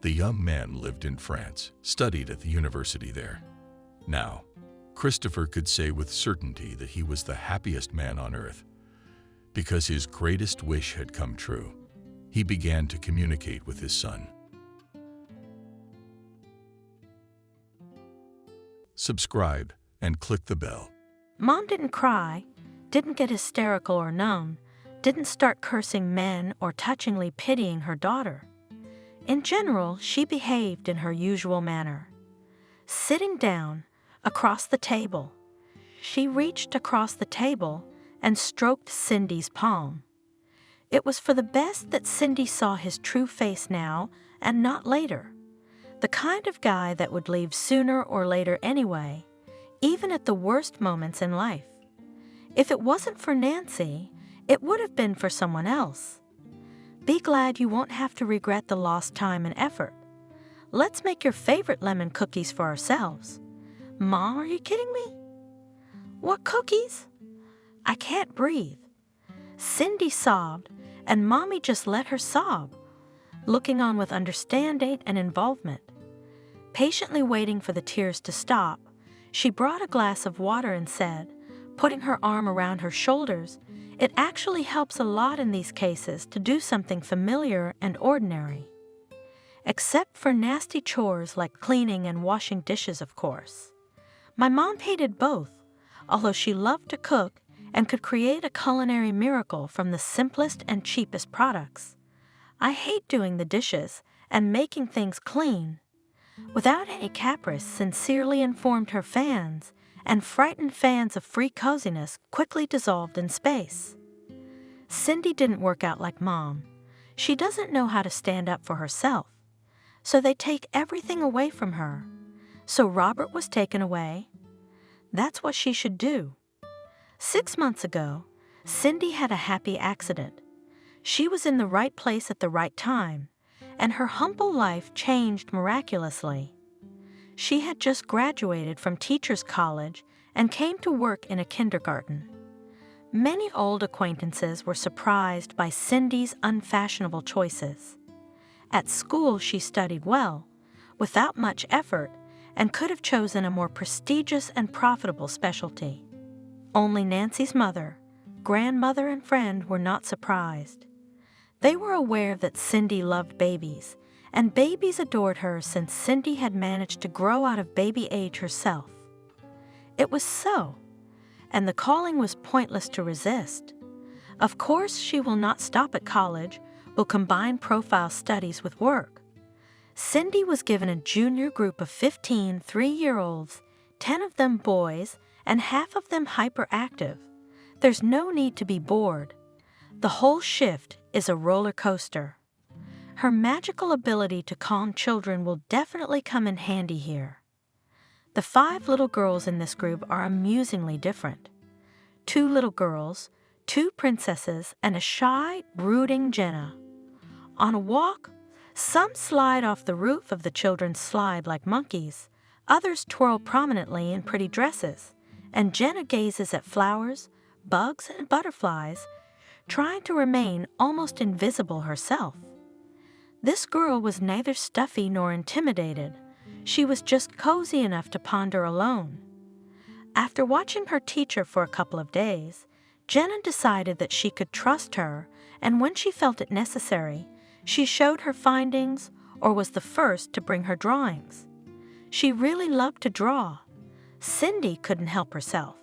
S1: The young man lived in France, studied at the university there. Now, Christopher could say with certainty that he was the happiest man on earth, because his greatest wish had come true. He began to communicate with his son. Subscribe and click the bell.
S2: Mom didn't cry. didn't get hysterical or numb, didn't start cursing men or touchingly pitying her daughter. In general, she behaved in her usual manner. Sitting down, across the table, she reached across the table and stroked Cindy's palm. It was for the best that Cindy saw his true face now and not later. The kind of guy that would leave sooner or later anyway, even at the worst moments in life. If it wasn't for Nancy, it would have been for someone else. Be glad you won't have to regret the lost time and effort. Let's make your favorite lemon cookies for ourselves. Mom, are you kidding me? What cookies? I can't breathe. Cindy sobbed, and Mommy just let her sob, looking on with understanding and involvement. Patiently waiting for the tears to stop, she brought a glass of water and said, putting her arm around her shoulders, "It actually helps a lot in these cases to do something familiar and ordinary. Except for nasty chores like cleaning and washing dishes, of course. My mom hated both, although she loved to cook and could create a culinary miracle from the simplest and cheapest products. I hate doing the dishes and making things clean." Without any caprice, sincerely informed her fans, and frightened fans of free coziness quickly dissolved in space. Cindy didn't work out like Mom. She doesn't know how to stand up for herself. So they take everything away from her. So Robert was taken away. That's what she should do. 6 months ago, Cindy had a happy accident. She was in the right place at the right time, and her humble life changed miraculously. She had just graduated from teacher's college and came to work in a kindergarten. Many old acquaintances were surprised by Cindy's unfashionable choices. At school, she studied well, without much effort, and could have chosen a more prestigious and profitable specialty. Only Nancy's mother, grandmother, and friend were not surprised. They were aware that Cindy loved babies, and babies adored her since Cindy had managed to grow out of baby age herself. It was so, and the calling was pointless to resist. Of course, she will not stop at college, will combine profile studies with work. Cindy was given a junior group of 15 3-year-olds, 10 of them boys, and half of them hyperactive. There's no need to be bored. The whole shift is a roller coaster. Her magical ability to calm children will definitely come in handy here. The 5 little girls in this group are amusingly different. 2 little girls, 2 princesses, and a shy, brooding Jenna. On a walk, some slide off the roof of the children's slide like monkeys, others twirl prominently in pretty dresses, and Jenna gazes at flowers, bugs, and butterflies, trying to remain almost invisible herself. This girl was neither stuffy nor intimidated. She was just cozy enough to ponder alone. After watching her teacher for a couple of days, Jenna decided that she could trust her, and when she felt it necessary, she showed her findings or was the first to bring her drawings. She really loved to draw. Cindy couldn't help herself.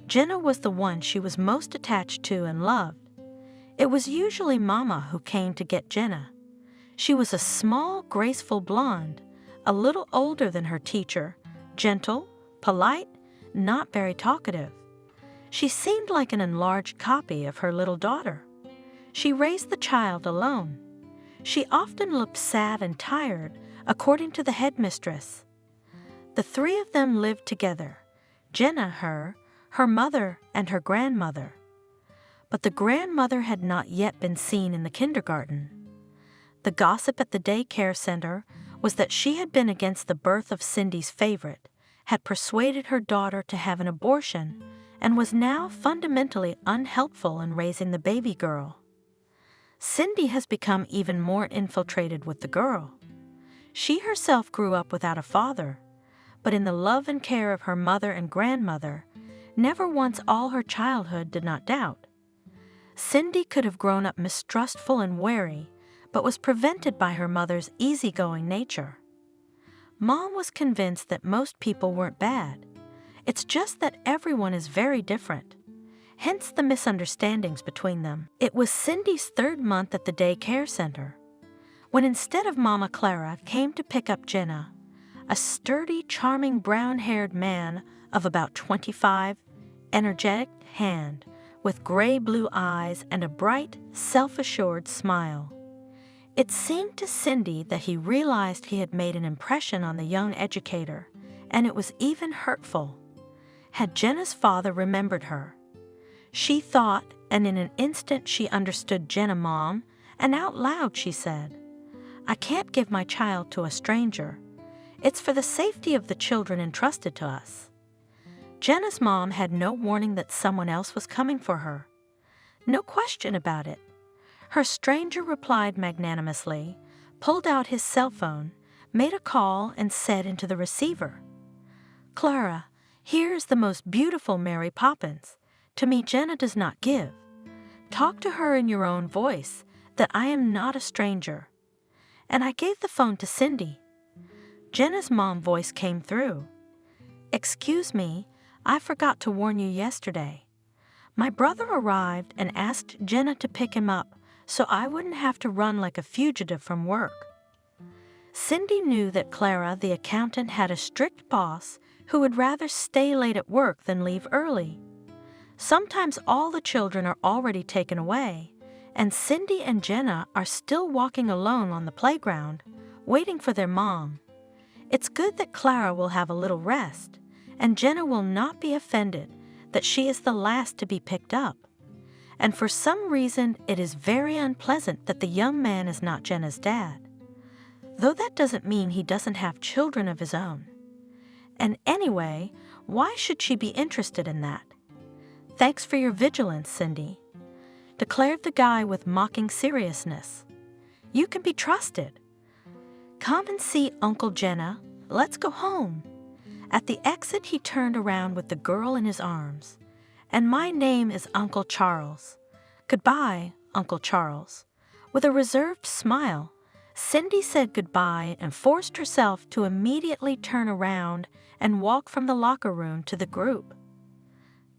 S2: Jenna was the one she was most attached to and loved. It was usually Mama who came to get Jenna. She was a small, graceful blonde, a little older than her teacher, gentle, polite, not very talkative. She seemed like an enlarged copy of her little daughter. She raised the child alone. She often looked sad and tired, according to the headmistress. The 3 of them lived together, Jenna, her mother, and her grandmother. But the grandmother had not yet been seen in the kindergarten. The gossip at the daycare center was that she had been against the birth of Cindy's favorite, had persuaded her daughter to have an abortion, and was now fundamentally unhelpful in raising the baby girl. Cindy has become even more infiltrated with the girl. She herself grew up without a father, but in the love and care of her mother and grandmother, never once all her childhood did not doubt. Cindy could have grown up mistrustful and wary, but was prevented by her mother's easygoing nature. Mom was convinced that most people weren't bad. It's just that everyone is very different. hence the misunderstandings between them. It was Cindy's third month at the daycare center, when instead of Mama Clara came to pick up Jenna, a sturdy, charming brown-haired man of about 25, energetic hand, with gray-blue eyes and a bright, self-assured smile. It seemed to Cindy that he realized he had made an impression on the young educator, and it was even hurtful. Had Jenna's father remembered her? She thought, and in an instant she understood Jenna, Mom, and out loud she said, "I can't give my child to a stranger. It's for the safety of the children entrusted to us." Jenna's mom had no warning that someone else was coming for her. No question about it. Her stranger replied magnanimously, pulled out his cell phone, made a call, and said into the receiver, "Clara, here is the most beautiful Mary Poppins. To me Jenna does not give. Talk to her in your own voice, that I am not a stranger." And I gave the phone to Cindy. Jenna's mom voice came through. "Excuse me, I forgot to warn you yesterday. My brother arrived and asked Jenna to pick him up so I wouldn't have to run like a fugitive from work." Cindy knew that Clara, the accountant, had a strict boss who would rather stay late at work than leave early. Sometimes all the children are already taken away, and Cindy and Jenna are still walking alone on the playground, waiting for their mom. It's good that Clara will have a little rest, and Jenna will not be offended that she is the last to be picked up. And for some reason, it is very unpleasant that the young man is not Jenna's dad. Though that doesn't mean he doesn't have children of his own. And anyway, why should she be interested in that? "Thanks for your vigilance, Cindy," declared the guy with mocking seriousness. "You can be trusted. Come and see Uncle Jenna. Let's go home." At the exit, he turned around with the girl in his arms. "And my name is Uncle Charles. Goodbye, Uncle Charles." With a reserved smile, Cindy said goodbye and forced herself to immediately turn around and walk from the locker room to the group.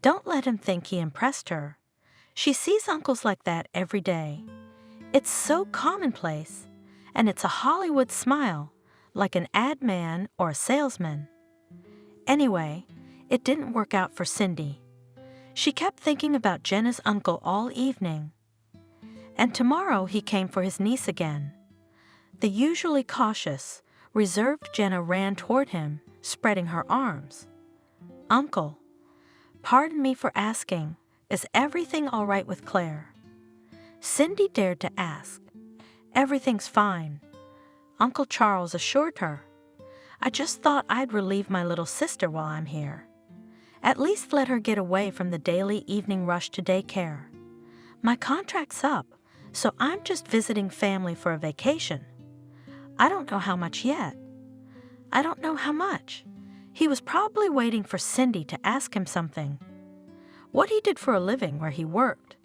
S2: Don't let him think he impressed her. She sees uncles like that every day. It's so commonplace, and it's a Hollywood smile, like an ad man or a salesman. Anyway, it didn't work out for Cindy. She kept thinking about Jenna's uncle all evening. And tomorrow he came for his niece again. The usually cautious, reserved Jenna ran toward him, spreading her arms. "Uncle, pardon me for asking, is everything all right with Claire?" Cindy dared to ask. "Everything's fine," Uncle Charles assured her. "I just thought I'd relieve my little sister while I'm here. At least let her get away from the daily evening rush to daycare. My contract's up, so I'm just visiting family for a vacation. I don't know how much yet." I don't know how much. He was probably waiting for Cindy to ask him something. What he did for a living where he worked.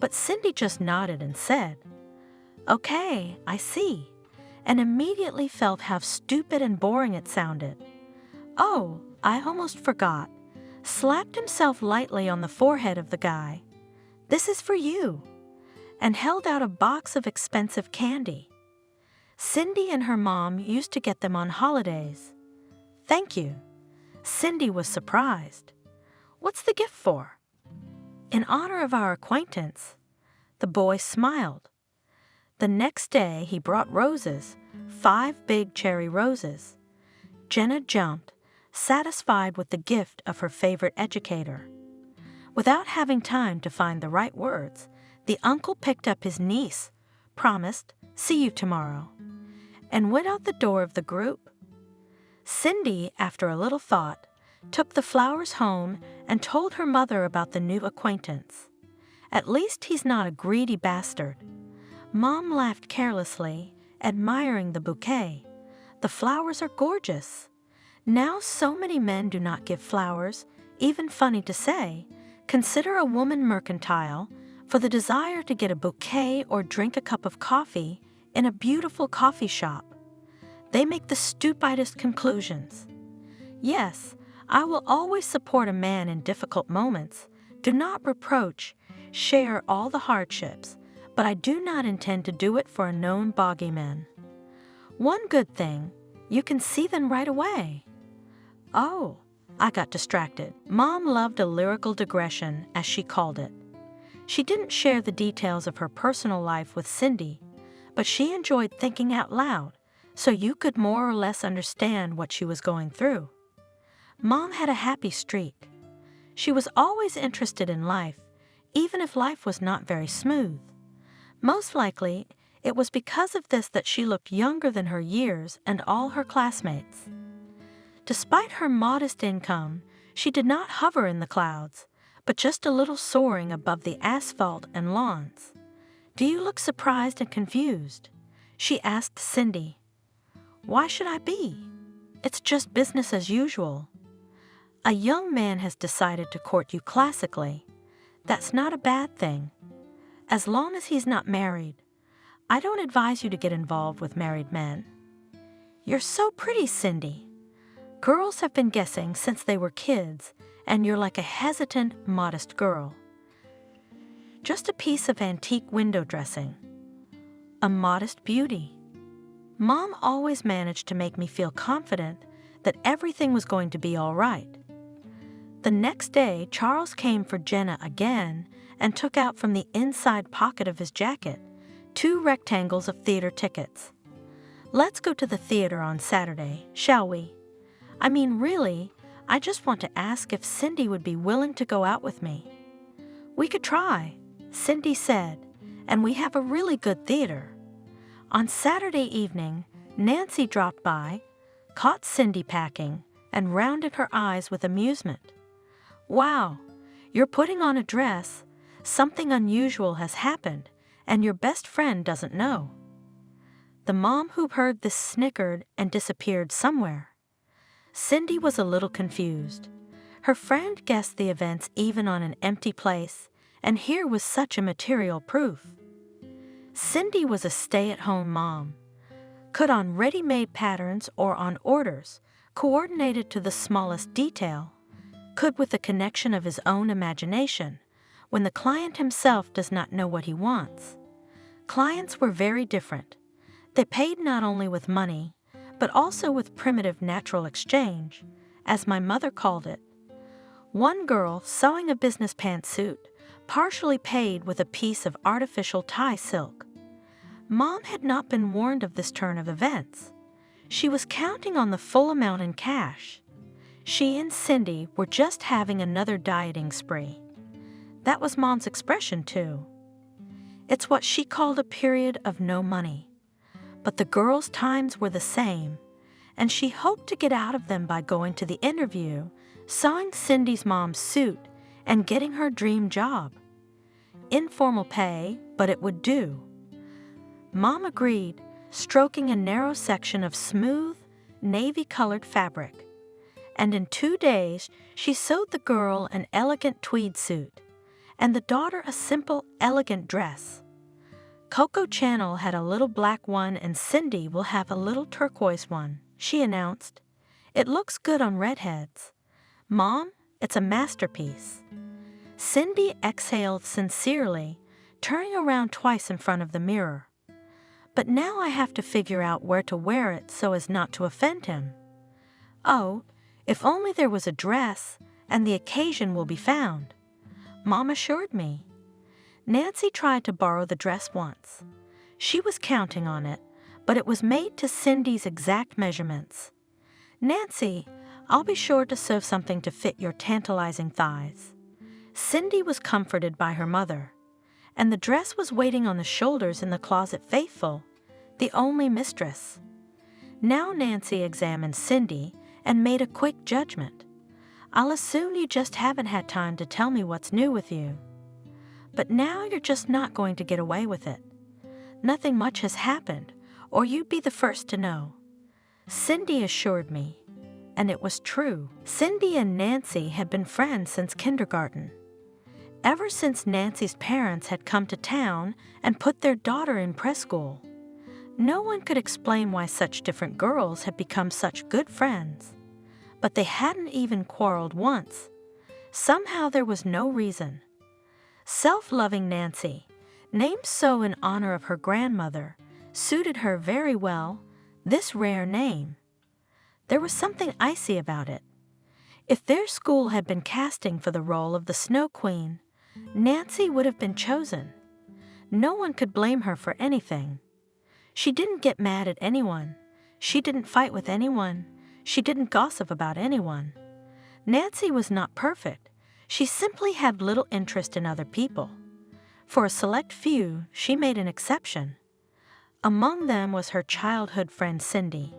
S2: But Cindy just nodded and said, "Okay, I see," and immediately felt how stupid and boring it sounded. "Oh, I almost forgot," slapped himself lightly on the forehead of the guy. "This is for you," and held out a box of expensive candy. Cindy and her mom used to get them on holidays. "Thank you." Cindy was surprised. "What's the gift for?" "In honor of our acquaintance." The boy smiled. The next day he brought roses, 5 big cherry roses. Jenna jumped, satisfied with the gift of her favorite educator. Without having time to find the right words, the uncle picked up his niece, promised, "See you tomorrow," and went out the door of the group. Cindy, after a little thought, took the flowers home and told her mother about the new acquaintance. At least he's not a greedy bastard. Mom laughed carelessly, admiring the bouquet. The flowers are gorgeous. Now so many men do not give flowers, even funny to say, consider a woman mercantile for the desire to get a bouquet or drink a cup of coffee in a beautiful coffee shop. They make the stupidest conclusions. Yes, I will always support a man in difficult moments, Do not reproach, share all the hardships, but I do not intend to do it for a known bogeyman. One good thing, you can see them right away. Oh, I got distracted. Mom loved a lyrical digression, as she called it. She didn't share the details of her personal life with Cindy, but she enjoyed thinking out loud, so you could more or less understand what she was going through. Mom had a happy streak. She was always interested in life, even if life was not very smooth. Most likely, it was because of this that she looked younger than her years and all her classmates. Despite her modest income, she did not hover in the clouds, but just a little soaring above the asphalt and lawns. "Do you look surprised and confused?" she asked Cindy. "Why should I be? It's just business as usual. A young man has decided to court you classically. That's not a bad thing. As long as he's not married. I don't advise you to get involved with married men." "You're so pretty, Cindy. Girls have been guessing since they were kids, and you're like a hesitant, modest girl. Just a piece of antique window dressing. A modest beauty." Mom always managed to make me feel confident that everything was going to be all right. The next day, Charles came for Jenna again and took out from the inside pocket of his jacket 2 rectangles of theater tickets. "Let's go to the theater on Saturday, shall we? I mean, really, I just want to ask if Cindy would be willing to go out with me." "We could try," Cindy said, "and we have a really good theater." On Saturday evening, Nancy dropped by, caught Cindy packing, and rounded her eyes with amusement. "Wow, you're putting on a dress. Something unusual has happened, and your best friend doesn't know." The mom who heard this snickered and disappeared somewhere. Cindy was a little confused. Her friend guessed the events even on an empty place, and here was such a material proof. Cindy was a stay-at-home mom. Could on ready-made patterns or on orders, coordinated to the smallest detail. Could with the connection of his own imagination, when the client himself does not know what he wants. Clients were very different. They paid not only with money, but also with primitive natural exchange, as my mother called it. One girl, sewing a business pantsuit, partially paid with a piece of artificial tie silk. Mom had not been warned of this turn of events. She was counting on the full amount in cash. She and Cindy were just having another dieting spree. That was Mom's expression, too. It's what she called a period of no money. But the girls' times were the same, and she hoped to get out of them by going to the interview, sewing Cindy's mom's suit, and getting her dream job. Informal pay, but it would do. Mom agreed, stroking a narrow section of smooth, navy-colored fabric. And in 2 days, she sewed the girl an elegant tweed suit, and the daughter a simple, elegant dress. Coco Chanel had a little black one and Cindy will have a little turquoise one, she announced. "It looks good on redheads. Mom, it's a masterpiece." Cindy exhaled sincerely, turning around twice in front of the mirror. "But now I have to figure out where to wear it so as not to offend him." "Oh, if only there was a dress, and the occasion will be found," Mom assured me. Nancy tried to borrow the dress once. She was counting on it, but it was made to Cindy's exact measurements. "Nancy, I'll be sure to sew something to fit your tantalizing thighs." Cindy was comforted by her mother, and the dress was waiting on the shoulders in the closet faithful, the only mistress. Now Nancy examined Cindy and made a quick judgment. "I'll assume you just haven't had time to tell me what's new with you. But now you're just not going to get away with it. Nothing much has happened, or you'd be the first to know." Cindy assured me, and it was true. Cindy and Nancy had been friends since kindergarten. Ever since Nancy's parents had come to town and put their daughter in preschool. No one could explain why such different girls had become such good friends. But they hadn't even quarreled once. Somehow there was no reason. Self-loving Nancy, named so in honor of her grandmother, suited her very well, this rare name. There was something icy about it. If their school had been casting for the role of the Snow Queen, Nancy would have been chosen. No one could blame her for anything. She didn't get mad at anyone. She didn't fight with anyone. She didn't gossip about anyone. Nancy was not perfect. She simply had little interest in other people. For a select few, she made an exception. Among them was her childhood friend Cindy.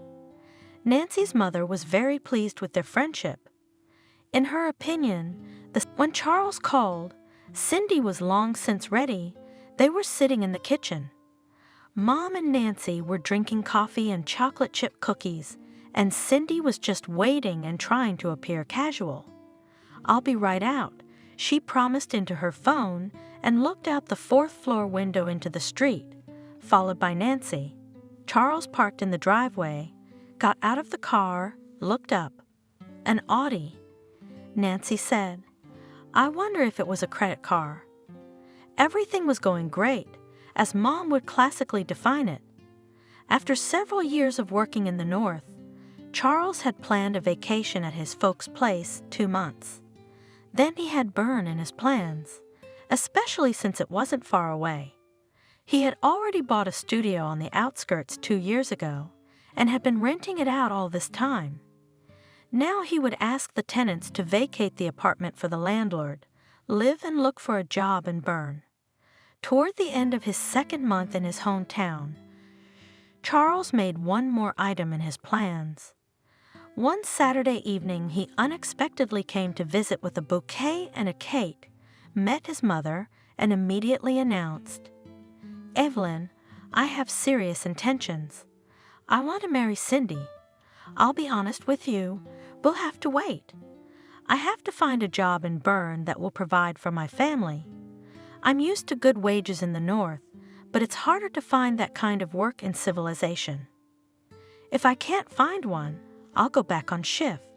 S2: Nancy's mother was very pleased with their friendship. In her opinion, when Charles called, Cindy was long since ready. They were sitting in the kitchen. Mom and Nancy were drinking coffee and chocolate chip cookies, and Cindy was just waiting and trying to appear casual. "I'll be right out," she promised into her phone and looked out the fourth-floor window into the street, followed by Nancy. Charles parked in the driveway, got out of the car, looked up. An Audi. Nancy said, "I wonder if it was a credit car." Everything was going great, as Mom would classically define it. After several years of working in the North, Charles had planned a vacation at his folks' place 2 months. Then he had Bern in his plans, especially since it wasn't far away. He had already bought a studio on the outskirts 2 years ago and had been renting it out all this time. Now he would ask the tenants to vacate the apartment for the landlord, live and look for a job in Bern. Toward the end of his 2nd month in his hometown, Charles made one more item in his plans. One Saturday evening, he unexpectedly came to visit with a bouquet and a cake, met his mother, and immediately announced, "Evelyn, I have serious intentions. I want to marry Cindy. I'll be honest with you, we'll have to wait. I have to find a job in Bern that will provide for my family. I'm used to good wages in the North, but it's harder to find that kind of work in civilization. If I can't find one, I'll go back on shift.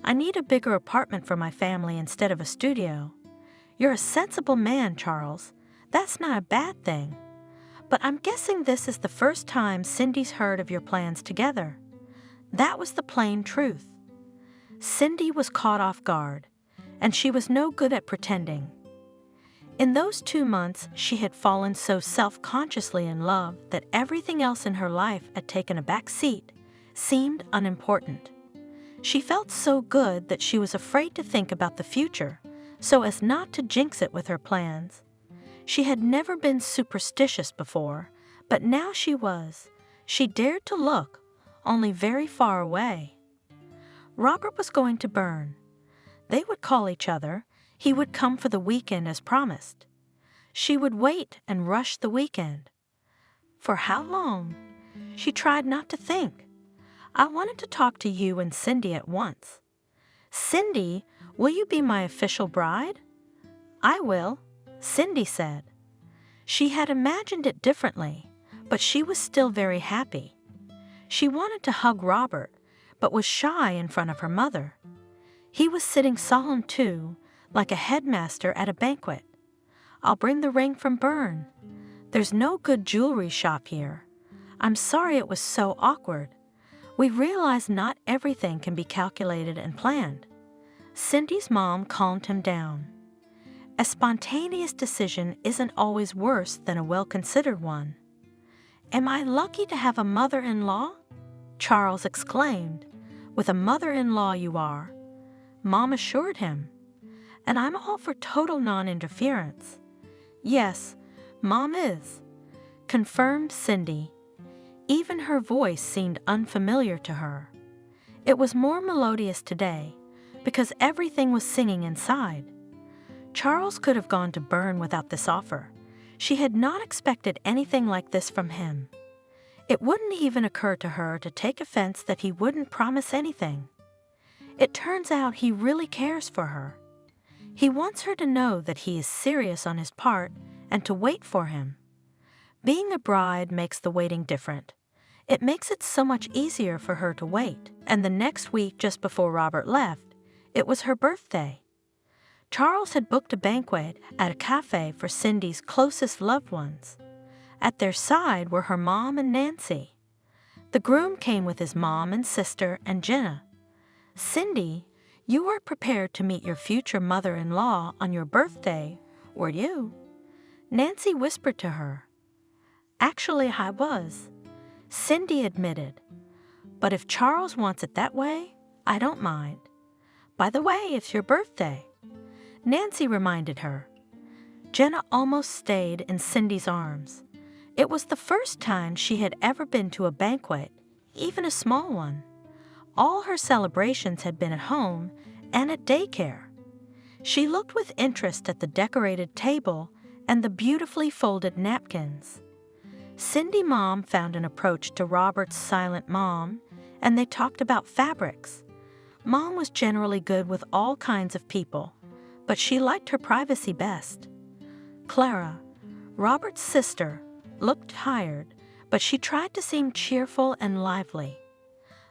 S2: I need a bigger apartment for my family instead of a studio. You're a sensible man, Charles. That's not a bad thing. But I'm guessing this is the first time Cindy's heard of your plans together." That was the plain truth. Cindy was caught off guard, and she was no good at pretending. In those 2 months, she had fallen so self-consciously in love that everything else in her life had taken a back seat, seemed unimportant. She felt so good that she was afraid to think about the future, so as not to jinx it with her plans. She had never been superstitious before, but now she was. She dared to look, only very far away. Robert was going to Bern. They would call each other. He would come for the weekend as promised. She would wait and rush the weekend. For how long? She tried not to think. "I wanted to talk to you and Cindy at once." "Cindy, will you be my official bride?" "I will," Cindy said. She had imagined it differently, but she was still very happy. She wanted to hug Robert, but was shy in front of her mother. He was sitting solemn too, like a headmaster at a banquet. "I'll bring the ring from Bern. There's no good jewelry shop here. I'm sorry it was so awkward. We realize not everything can be calculated and planned." Cindy's mom calmed him down. A spontaneous decision isn't always worse than a well-considered one. "Am I lucky to have a mother-in-law?" Charles exclaimed. "With a mother-in-law you are," Mom assured him. "And I'm all for total non-interference." "Yes, Mom is," confirmed Cindy. Even her voice seemed unfamiliar to her. It was more melodious today, because everything was singing inside. Charles could have gone to Bern without this offer. She had not expected anything like this from him. It wouldn't even occur to her to take offense that he wouldn't promise anything. It turns out he really cares for her. He wants her to know that he is serious on his part and to wait for him. Being a bride makes the waiting different. It makes it so much easier for her to wait. And the next week, just before Robert left, it was her birthday. Charles had booked a banquet at a cafe for Cindy's closest loved ones. At their side were her mom and Nancy. The groom came with his mom and sister and Jenna. "Cindy, you weren't prepared to meet your future mother-in-law on your birthday, were you?" Nancy whispered to her. "Actually, I was," Cindy admitted. "But if Charles wants it that way, I don't mind. By the way, it's your birthday," Nancy reminded her. Jenna almost stayed in Cindy's arms. It was the first time she had ever been to a banquet, even a small one. All her celebrations had been at home and at daycare. She looked with interest at the decorated table and the beautifully folded napkins. Cindy Mom found an approach to Robert's silent mom, and they talked about fabrics. Mom was generally good with all kinds of people, but she liked her privacy best. Clara, Robert's sister, looked tired, but she tried to seem cheerful and lively.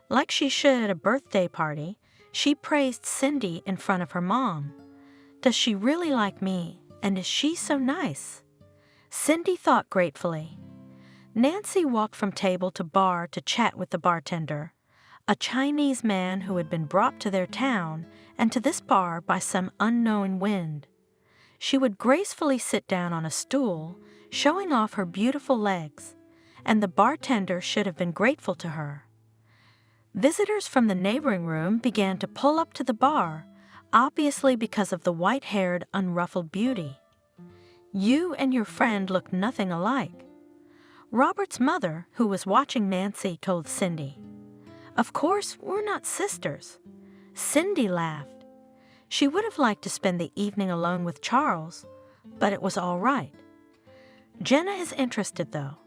S2: Like she should at a birthday party, she praised Cindy in front of her mom. "Does she really like me, and is she so nice?" Cindy thought gratefully. Nancy walked from table to bar to chat with the bartender, a Chinese man who had been brought to their town and to this bar by some unknown wind. She would gracefully sit down on a stool, showing off her beautiful legs, and the bartender should have been grateful to her. Visitors from the neighboring room began to pull up to the bar, obviously because of the white-haired, unruffled beauty. "You and your friend look nothing alike," Robert's mother, who was watching Nancy, told Cindy. "Of course, we're not sisters." Cindy laughed. She would have liked to spend the evening alone with Charles, but it was all right. Jenna is interested, though.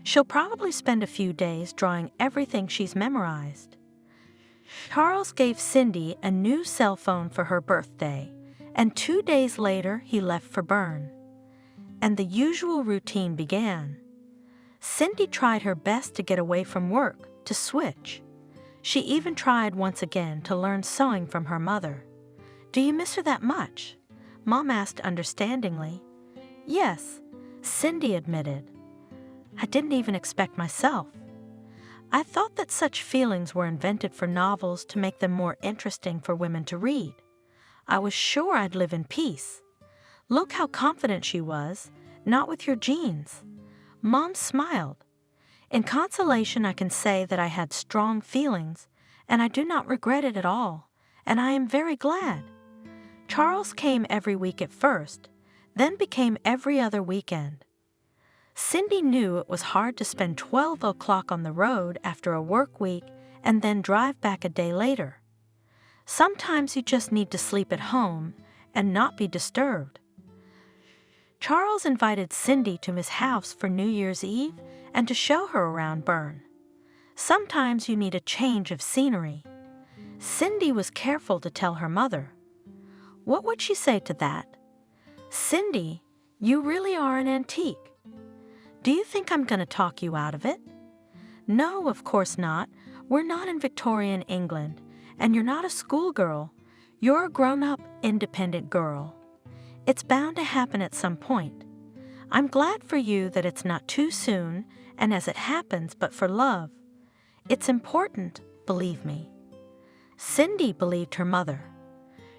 S2: She'll probably spend a few days drawing everything she's memorized. Charles gave Cindy a new cell phone for her birthday, and 2 days later he left for Bern. And the usual routine began. Cindy tried her best to get away from work, to switch. She even tried once again to learn sewing from her mother. "Do you miss her that much?" Mom asked understandingly. "Yes," Cindy admitted. "I didn't even expect myself. I thought that such feelings were invented for novels to make them more interesting for women to read. I was sure I'd live in peace. Look how confident she was, not with your jeans." Mom smiled. "In consolation, I can say that I had strong feelings, and I do not regret it at all, and I am very glad. Charles came every week at first, then became every other weekend." Cindy knew it was hard to spend 12 o'clock on the road after a work week and then drive back a day later. Sometimes you just need to sleep at home and not be disturbed. Charles invited Cindy to his house for New Year's Eve and to show her around Bern. Sometimes you need a change of scenery. Cindy was careful to tell her mother. What would she say to that? "Cindy, you really are an antique. Do you think I'm going to talk you out of it?" "No, of course not. We're not in Victorian England, and you're not a schoolgirl. You're a grown-up, independent girl. It's bound to happen at some point. I'm glad for you that it's not too soon and as it happens, but for love. It's important, believe me." Cindy believed her mother.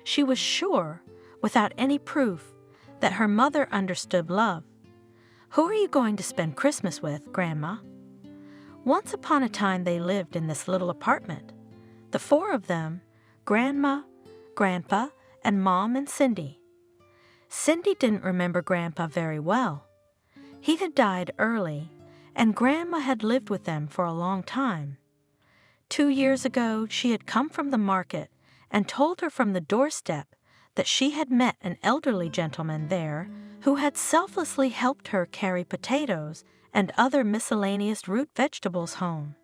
S2: She was sure, without any proof, that her mother understood love. "Who are you going to spend Christmas with, Grandma?" Once upon a time they lived in this little apartment. The 4 of them, Grandma, Grandpa, and Mom and Cindy. Cindy didn't remember Grandpa very well. He had died early, and Grandma had lived with them for a long time. 2 years ago, she had come from the market and told her from the doorstep that she had met an elderly gentleman there who had selflessly helped her carry potatoes and other miscellaneous root vegetables home.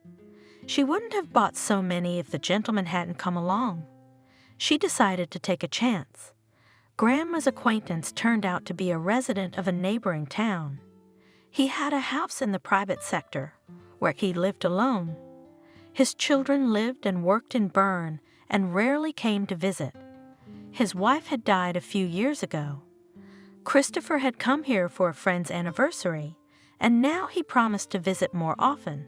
S2: She wouldn't have bought so many if the gentleman hadn't come along. She decided to take a chance. Grandma's acquaintance turned out to be a resident of a neighboring town. He had a house in the private sector, where he lived alone. His children lived and worked in Bern and rarely came to visit. His wife had died a few years ago. Christopher had come here for a friend's anniversary, and now he promised to visit more often.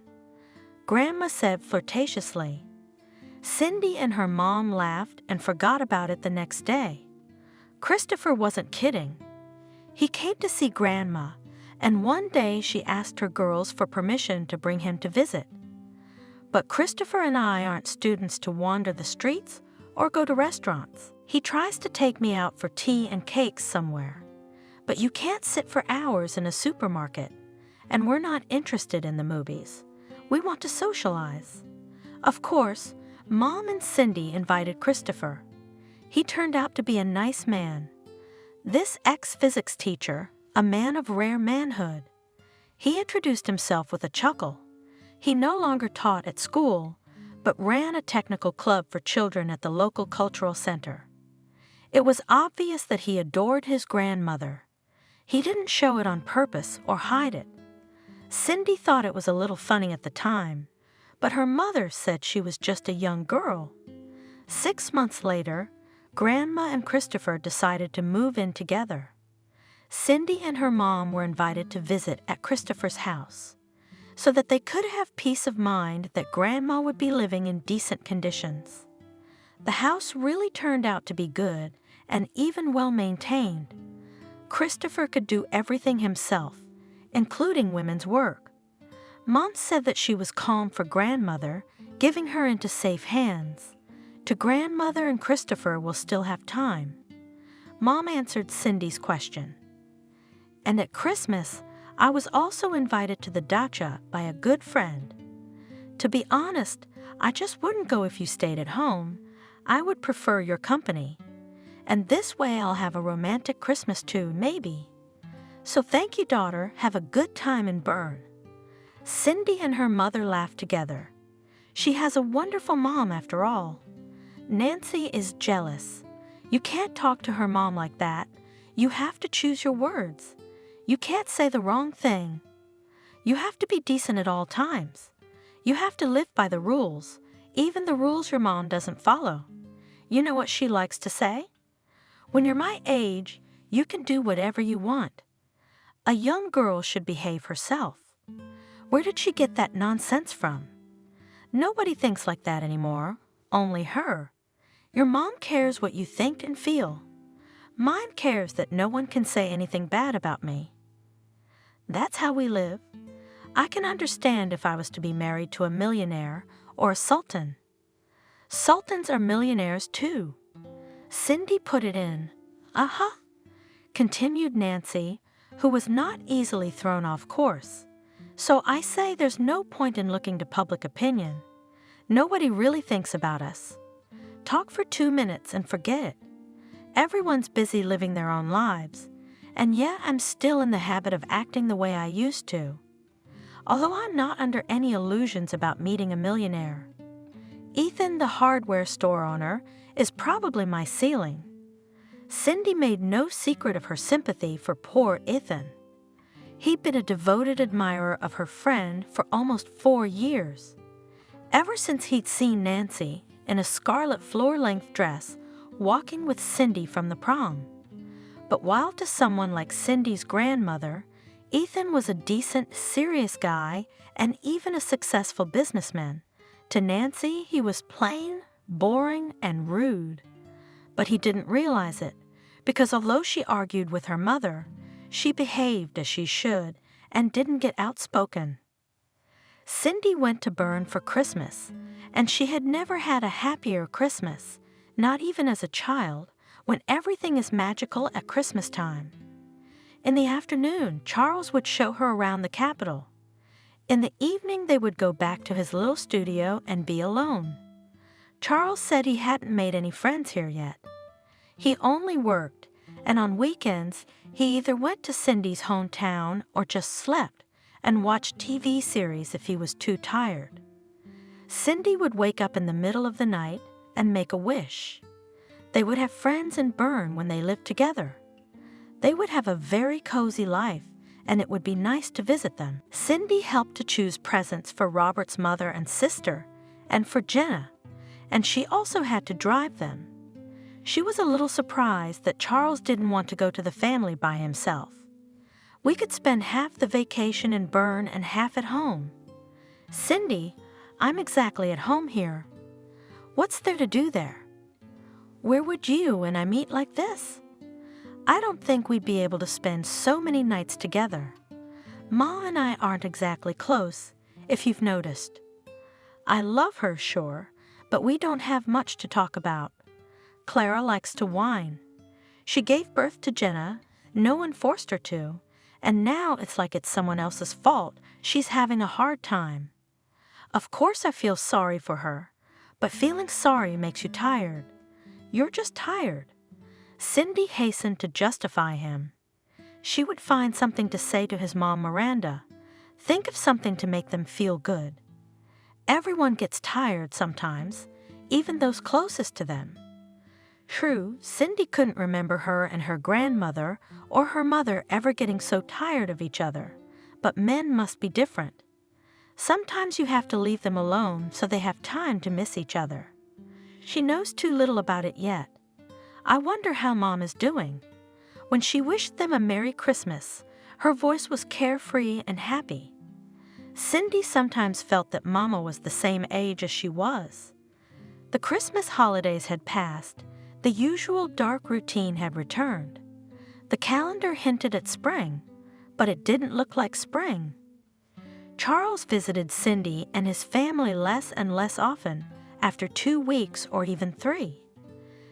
S2: Grandma said flirtatiously. Cindy and her mom laughed and forgot about it the next day. Christopher wasn't kidding. He came to see Grandma, and one day she asked her girls for permission to bring him to visit. But Christopher and I aren't students to wander the streets or go to restaurants. He tries to take me out for tea and cakes somewhere. But you can't sit for hours in a supermarket, and we're not interested in the movies. We want to socialize. Of course, Mom and Cindy invited Christopher. He turned out to be a nice man. This ex-physics teacher, a man of rare manhood. He introduced himself with a chuckle. He no longer taught at school, but ran a technical club for children at the local cultural center. It was obvious that he adored his grandmother. He didn't show it on purpose or hide it. Cindy thought it was a little funny at the time, but her mother said she was just a young girl. 6 months later, Grandma and Christopher decided to move in together. Cindy and her mom were invited to visit at Christopher's house, so that they could have peace of mind that Grandma would be living in decent conditions. The house really turned out to be good and even well maintained. Christopher could do everything himself, including women's work. Mom said that she was calm for Grandmother, giving her into safe hands. To Grandmother and Christopher will still have time. Mom answered Cindy's question. And at Christmas, I was also invited to the dacha by a good friend. To be honest, I just wouldn't go if you stayed at home. I would prefer your company. And this way I'll have a romantic Christmas too, maybe. So thank you, daughter. Have a good time in Bern. Cindy and her mother laughed together. She has a wonderful mom after all. Nancy is jealous. You can't talk to her mom like that. You have to choose your words. You can't say the wrong thing. You have to be decent at all times. You have to live by the rules, even the rules your mom doesn't follow. You know what she likes to say? When you're my age, you can do whatever you want. A young girl should behave herself. Where did she get that nonsense from? Nobody thinks like that anymore, only her. Your mom cares what you think and feel. Mine cares that no one can say anything bad about me. That's how we live. I can understand if I was to be married to a millionaire or a sultan. Sultans are millionaires too. Cindy put it in. Continued Nancy, who was not easily thrown off course. So I say there's no point in looking to public opinion. Nobody really thinks about us. Talk for 2 minutes and forget it. Everyone's busy living their own lives, and yet I'm still in the habit of acting the way I used to. Although I'm not under any illusions about meeting a millionaire. Ethan, the hardware store owner, is probably my ceiling. Cindy made no secret of her sympathy for poor Ethan. He'd been a devoted admirer of her friend for almost 4 years. Ever since he'd seen Nancy in a scarlet floor-length dress walking with Cindy from the prom. But while to someone like Cindy's grandmother, Ethan was a decent, serious guy and even a successful businessman, to Nancy he was plain, boring, and rude. But he didn't realize it, because although she argued with her mother, she behaved as she should and didn't get outspoken. Cindy went to Bern for Christmas, and she had never had a happier Christmas, not even as a child, when everything is magical at Christmas time. In the afternoon, Charles would show her around the capital. In the evening, they would go back to his little studio and be alone. Charles said he hadn't made any friends here yet. He only worked, and on weekends, he either went to Cindy's hometown or just slept and watched TV series if he was too tired. Cindy would wake up in the middle of the night and make a wish. They would have friends in Bern when they lived together. They would have a very cozy life, and it would be nice to visit them. Cindy helped to choose presents for Robert's mother and sister, and for Jenna, and she also had to drive them. She was a little surprised that Charles didn't want to go to the family by himself. We could spend half the vacation in Bern and half at home. Cindy, I'm exactly at home here. What's there to do there? Where would you and I meet like this? I don't think we'd be able to spend so many nights together. Ma and I aren't exactly close, if you've noticed. I love her, sure, but we don't have much to talk about. Clara likes to whine. She gave birth to Jenna, no one forced her to, and now it's like it's someone else's fault. She's having a hard time. Of course I feel sorry for her, but feeling sorry makes you tired. You're just tired. Cindy hastened to justify him. She would find something to say to his mom, Miranda. Think of something to make them feel good. Everyone gets tired sometimes, even those closest to them. True, Cindy couldn't remember her and her grandmother or her mother ever getting so tired of each other, but men must be different. Sometimes you have to leave them alone so they have time to miss each other. She knows too little about it yet. I wonder how Mom is doing. When she wished them a Merry Christmas, her voice was carefree and happy. Cindy sometimes felt that Mama was the same age as she was. The Christmas holidays had passed. The usual dark routine had returned. The calendar hinted at spring, but it didn't look like spring. Charles visited Cindy and his family less and less often after 2 weeks or even 3.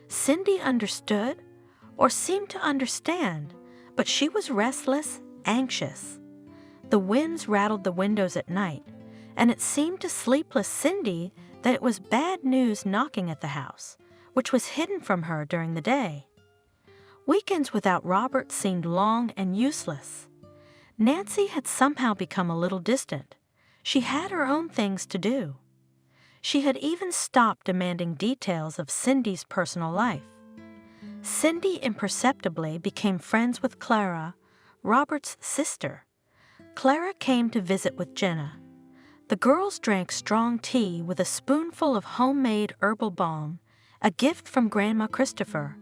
S2: Cindy understood, or seemed to understand, but she was restless, anxious. The winds rattled the windows at night, and it seemed to sleepless Cindy that it was bad news knocking at the house, which was hidden from her during the day. Weekends without Robert seemed long and useless. Nancy had somehow become a little distant. She had her own things to do. She had even stopped demanding details of Cindy's personal life. Cindy imperceptibly became friends with Clara, Robert's sister. Clara came to visit with Jenna. The girls drank strong tea with a spoonful of homemade herbal balm, a gift from Grandma Christopher,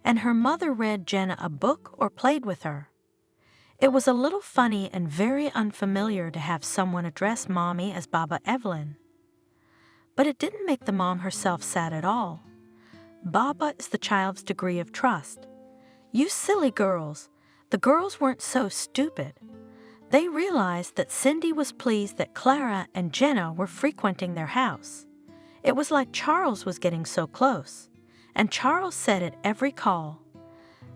S2: and her mother read Jenna a book or played with her. It was a little funny and very unfamiliar to have someone address Mommy as Baba Evelyn. But it didn't make the mom herself sad at all. Baba is the child's degree of trust. You silly girls, the girls weren't so stupid. They realized that Cindy was pleased that Clara and Jenna were frequenting their house. It was like Charles was getting so close, and Charles said at every call,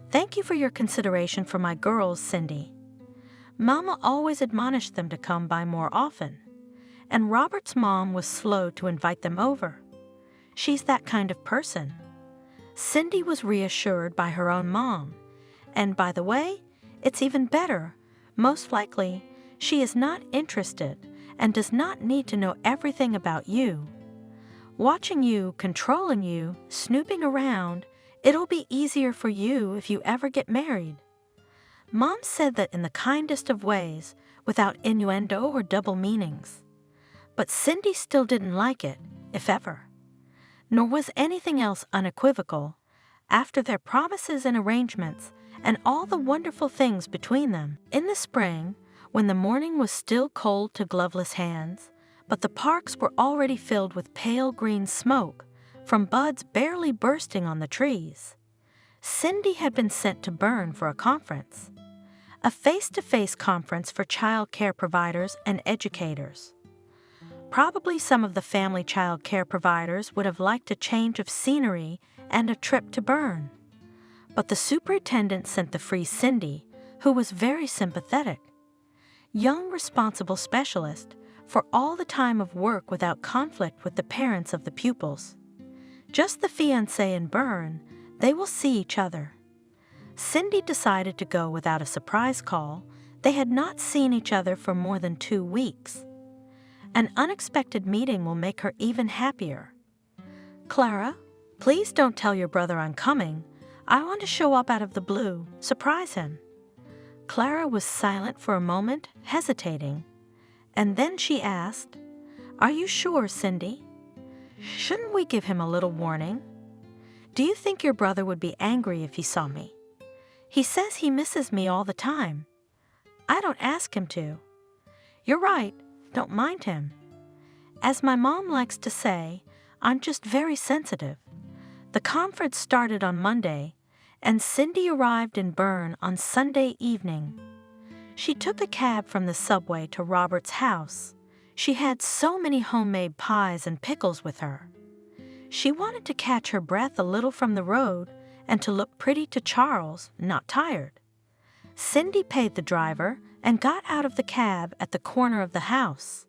S2: "Thank you for your consideration for my girls, Cindy." Mama always admonished them to come by more often, and Robert's mom was slow to invite them over. She's that kind of person. Cindy was reassured by her own mom, and by the way, it's even better. Most likely, she is not interested and does not need to know everything about you. Watching you, controlling you, snooping around, it'll be easier for you if you ever get married. Mom said that in the kindest of ways, without innuendo or double meanings. But Cindy still didn't like it, if ever. Nor was anything else unequivocal. After their promises and arrangements, and all the wonderful things between them, in the spring, when the morning was still cold to gloveless hands, but the parks were already filled with pale green smoke from buds barely bursting on the trees, Cindy had been sent to Bern for a conference, a face-to-face conference for child care providers and educators. Probably some of the family child care providers would have liked a change of scenery and a trip to Bern. But the superintendent sent the free Cindy, who was very sympathetic. Young, responsible specialist for all the time of work without conflict with the parents of the pupils. Just the fiancé in Bern, they will see each other. Cindy decided to go without a surprise call. They had not seen each other for more than 2 weeks. An unexpected meeting will make her even happier. "Clara, please don't tell your brother I'm coming. I want to show up out of the blue, surprise him." Clara was silent for a moment, hesitating. And then she asked, "Are you sure, Cindy? Shouldn't we give him a little warning?" Do you think your brother would be angry if he saw me? He says he misses me all the time. I don't ask him to. You're right, don't mind him. As my mom likes to say, I'm just very sensitive. The conference started on Monday, and Cindy arrived in Bern on Sunday evening. She took a cab from the subway to Robert's house. She had so many homemade pies and pickles with her. She wanted to catch her breath a little from the road and to look pretty to Charles, not tired. Cindy paid the driver and got out of the cab at the corner of the house.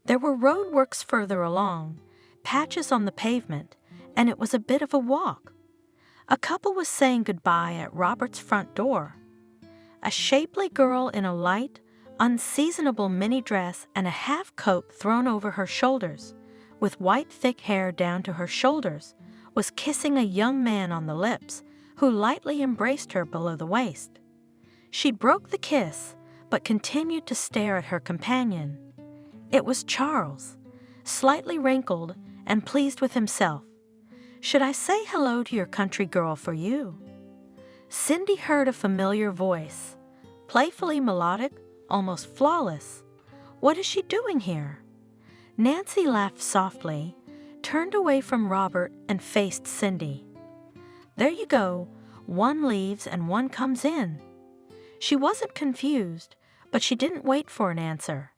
S2: There were roadworks further along, patches on the pavement, and it was a bit of a walk. A couple was saying goodbye at Robert's front door. A shapely girl in a light, unseasonable mini dress and a half coat thrown over her shoulders, with white thick hair down to her shoulders, was kissing a young man on the lips who lightly embraced her below the waist. She broke the kiss, but continued to stare at her companion. It was Charles, slightly wrinkled and pleased with himself. Should I say hello to your country girl for you? Cindy heard a familiar voice, playfully melodic, almost flawless. What is she doing here? Nancy laughed softly, turned away from Robert and faced Cindy. There you go, one leaves and one comes in. She wasn't confused, but she didn't wait for an answer.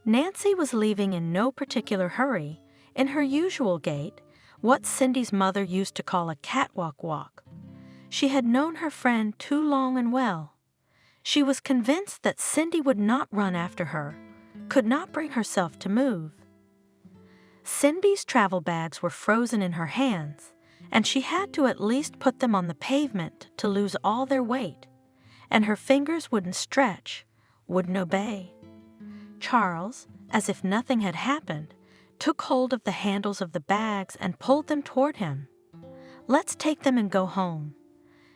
S2: Nancy was leaving in no particular hurry, in her usual gait, what Cindy's mother used to call a catwalk walk. She had known her friend too long and well. She was convinced that Cindy would not run after her, could not bring herself to move. Cindy's travel bags were frozen in her hands, and she had to at least put them on the pavement to lose all their weight, and her fingers wouldn't stretch, wouldn't obey. Charles, as if nothing had happened, took hold of the handles of the bags and pulled them toward him. Let's take them and go home.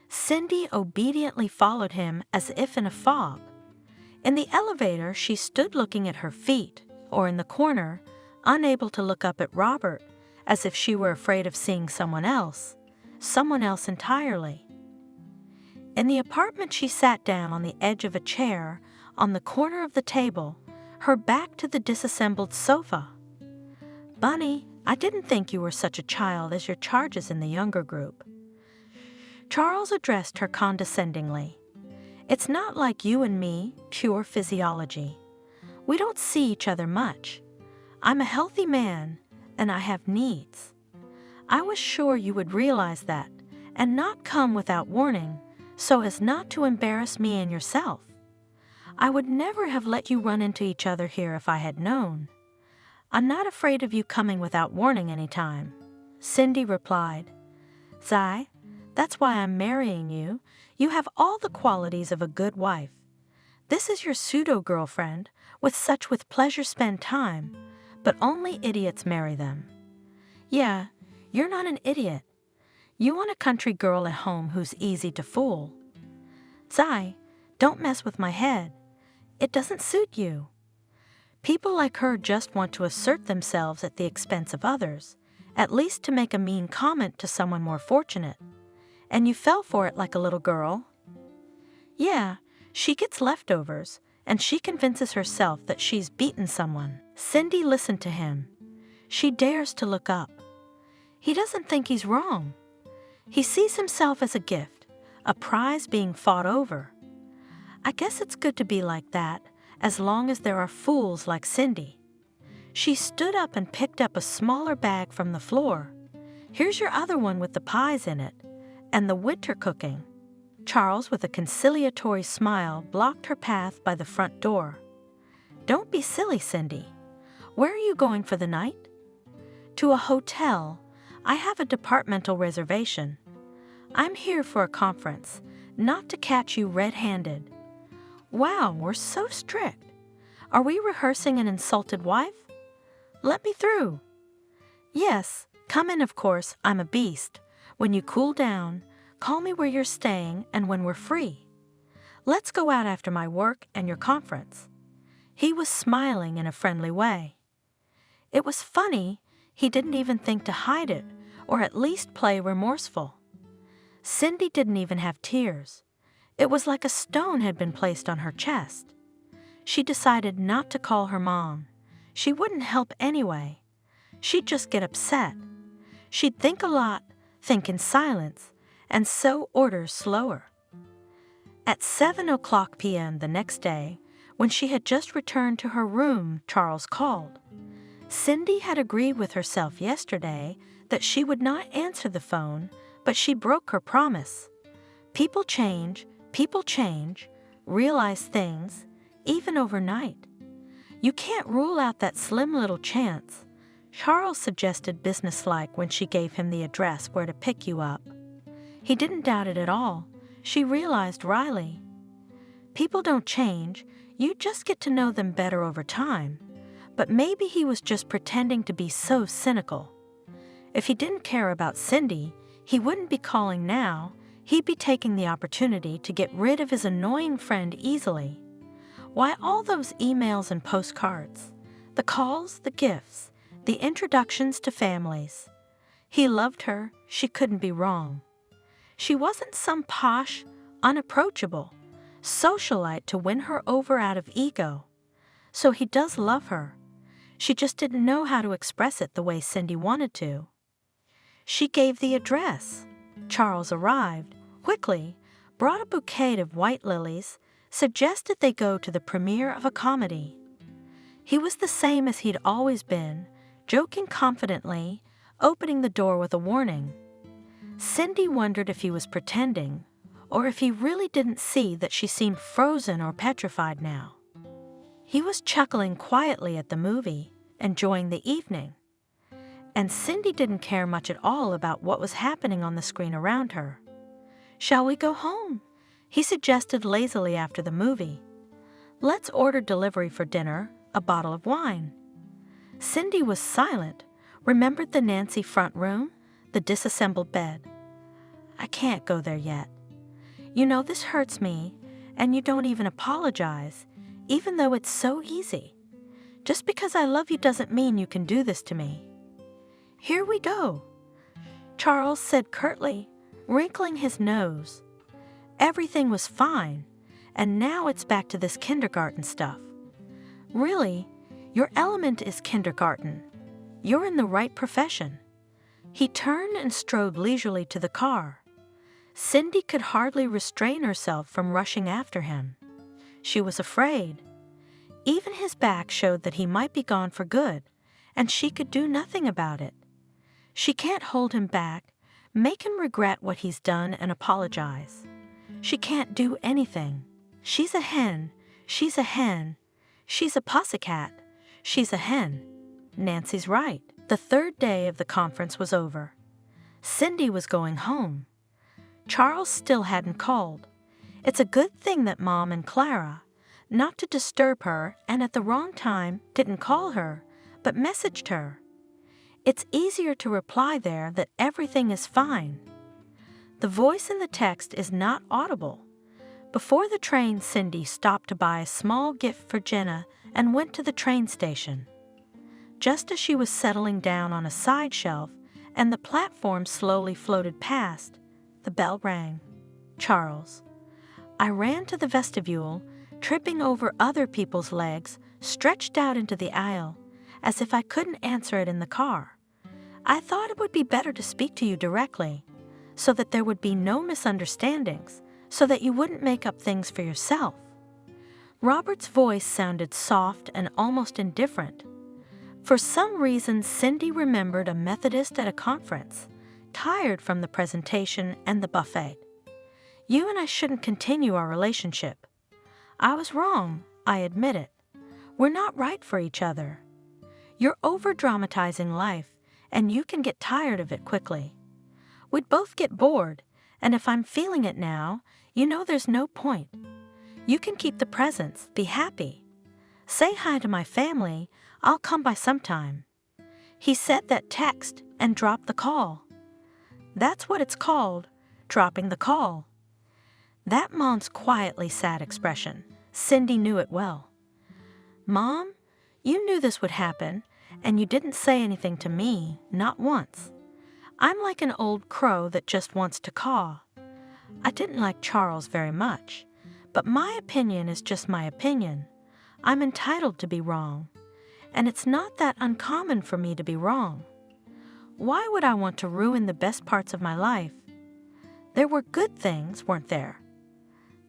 S2: Cindy obediently followed him as if in a fog. In the elevator, she stood looking at her feet, or in the corner, unable to look up at Robert, as if she were afraid of seeing someone else entirely. In the apartment, she sat down on the edge of a chair on the corner of the table, her back to the disassembled sofa. Bunny, I didn't think you were such a child as your charges in the younger group. Charles addressed her condescendingly. It's not like you and me, pure physiology. We don't see each other much. I'm a healthy man, and I have needs. I was sure you would realize that, and not come without warning, so as not to embarrass me and yourself. I would never have let you run into each other here if I had known. I'm not afraid of you coming without warning any time, Cindy replied. Zai, that's why I'm marrying you. You have all the qualities of a good wife. This is your pseudo-girlfriend, with pleasure spend time, but only idiots marry them. Yeah, you're not an idiot. You want a country girl at home who's easy to fool. Zai, don't mess with my head. It doesn't suit you. People like her just want to assert themselves at the expense of others, at least to make a mean comment to someone more fortunate. And you fell for it like a little girl. Yeah, she gets leftovers, and she convinces herself that she's beaten someone. Cindy listened to him. She dares to look up. He doesn't think he's wrong. He sees himself as a gift, a prize being fought over. I guess it's good to be like that, as long as there are fools like Cindy. She stood up and picked up a smaller bag from the floor. Here's your other one with the pies in it, and the winter cooking. Charles, with a conciliatory smile, blocked her path by the front door. Don't be silly, Cindy. Where are you going for the night? To a hotel. I have a departmental reservation. I'm here for a conference, not to catch you red-handed. Wow, we're so strict. Are we rehearsing an insulted wife? Let me through. Yes, come in, of course, I'm a beast. When you cool down, call me where you're staying and when we're free. Let's go out after my work and your conference. He was smiling in a friendly way. It was funny, he didn't even think to hide it, or at least play remorseful. Cindy didn't even have tears. It was like a stone had been placed on her chest. She decided not to call her mom. She wouldn't help anyway. She'd just get upset. She'd think a lot, think in silence, and so order slower. At 7:00 p.m. the next day, when she had just returned to her room, Charles called. Cindy had agreed with herself yesterday that she would not answer the phone, but she broke her promise. People change, realize things, even overnight. You can't rule out that slim little chance. Charles suggested businesslike when she gave him the address where to pick you up. He didn't doubt it at all. She realized wryly. People don't change, you just get to know them better over time. But maybe he was just pretending to be so cynical. If he didn't care about Cindy, he wouldn't be calling now. He'd be taking the opportunity to get rid of his annoying friend easily. Why all those emails and postcards? The calls, the gifts, the introductions to families. He loved her, she couldn't be wrong. She wasn't some posh, unapproachable socialite to win her over out of ego. So he does love her. She just didn't know how to express it the way Cindy wanted to. She gave the address. Charles arrived, quickly, brought a bouquet of white lilies, suggested they go to the premiere of a comedy. He was the same as he'd always been, joking confidently, opening the door with a warning. Cindy wondered if he was pretending, or if he really didn't see that she seemed frozen or petrified now. He was chuckling quietly at the movie, enjoying the evening. And Cindy didn't care much at all about what was happening on the screen around her. "Shall we go home?" he suggested lazily after the movie. "Let's order delivery for dinner, a bottle of wine." Cindy was silent, remembered the Nancy front room, the disassembled bed. "I can't go there yet. You know, this hurts me, and you don't even apologize, even though it's so easy. Just because I love you doesn't mean you can do this to me." "Here we go," Charles said curtly, wrinkling his nose. Everything was fine, and now it's back to this kindergarten stuff. Really, your element is kindergarten. You're in the right profession. He turned and strode leisurely to the car. Cindy could hardly restrain herself from rushing after him. She was afraid. Even his back showed that he might be gone for good, and she could do nothing about it. She can't hold him back, make him regret what he's done and apologize. She can't do anything. She's a hen, she's a hen, she's a pussycat, she's a hen. Nancy's right. The third day of the conference was over. Cindy was going home. Charles still hadn't called. It's a good thing that Mom and Clara, not to disturb her and at the wrong time, didn't call her, but messaged her. It's easier to reply there that everything is fine. The voice in the text is not audible. Before the train, Cindy stopped to buy a small gift for Jenna and went to the train station. Just as she was settling down on a side shelf and the platform slowly floated past, the bell rang. Charles. I ran to the vestibule, tripping over other people's legs, stretched out into the aisle, as if I couldn't answer it in the car. I thought it would be better to speak to you directly, so that there would be no misunderstandings, so that you wouldn't make up things for yourself. Robert's voice sounded soft and almost indifferent. For some reason, Cindy remembered a Methodist at a conference, tired from the presentation and the buffet. You and I shouldn't continue our relationship. I was wrong, I admit it. We're not right for each other. You're over-dramatizing life, and you can get tired of it quickly. We'd both get bored, and if I'm feeling it now, you know there's no point. You can keep the presents, be happy. Say hi to my family, I'll come by sometime. He sent that text and dropped the call. That's what it's called, dropping the call. That Mom's quietly sad expression, Cindy knew it well. Mom, you knew this would happen, and you didn't say anything to me, not once. I'm like an old crow that just wants to caw. I didn't like Charles very much, but my opinion is just my opinion. I'm entitled to be wrong, and it's not that uncommon for me to be wrong. Why would I want to ruin the best parts of my life? There were good things, weren't there?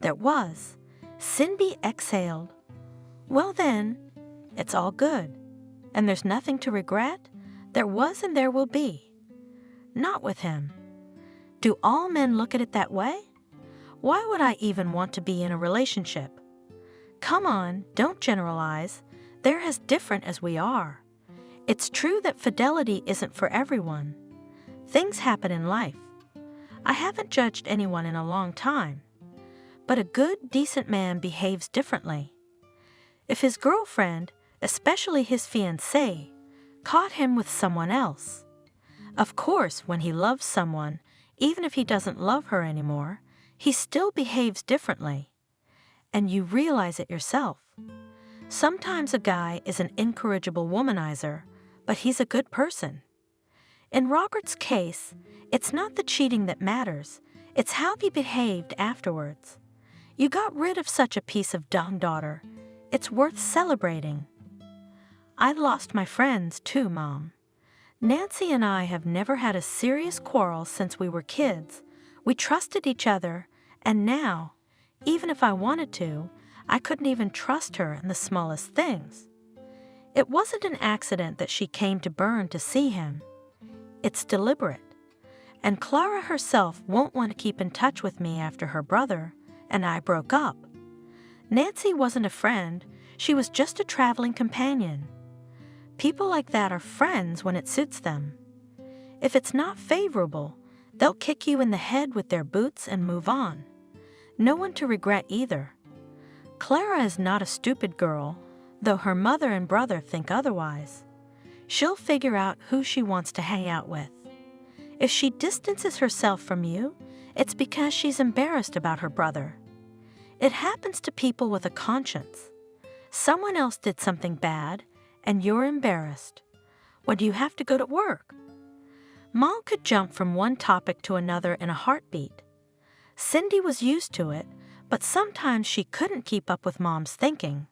S2: There was. Cindy exhaled. Well then, it's all good. And there's nothing to regret? There was and there will be. Not with him. Do all men look at it that way? Why would I even want to be in a relationship? Come on, don't generalize. They're as different as we are. It's true that fidelity isn't for everyone. Things happen in life. I haven't judged anyone in a long time. But a good, decent man behaves differently. If his girlfriend, especially his fiancée, caught him with someone else. Of course, when he loves someone, even if he doesn't love her anymore, he still behaves differently. And you realize it yourself. Sometimes a guy is an incorrigible womanizer, but he's a good person. In Robert's case, it's not the cheating that matters, it's how he behaved afterwards. You got rid of such a piece of dumb daughter. It's worth celebrating. I lost my friends too, Mom. Nancy and I have never had a serious quarrel since we were kids. We trusted each other, and now, even if I wanted to, I couldn't even trust her in the smallest things. It wasn't an accident that she came to Bern to see him. It's deliberate. And Clara herself won't want to keep in touch with me after her brother and I broke up. Nancy wasn't a friend, she was just a traveling companion. People like that are friends when it suits them. If it's not favorable, they'll kick you in the head with their boots and move on. No one to regret either. Clara is not a stupid girl, though her mother and brother think otherwise. She'll figure out who she wants to hang out with. If she distances herself from you, it's because she's embarrassed about her brother. It happens to people with a conscience. Someone else did something bad, and you're embarrassed. When you have to go to work. Mom could jump from one topic to another in a heartbeat. Cindy was used to it, but sometimes she couldn't keep up with Mom's thinking.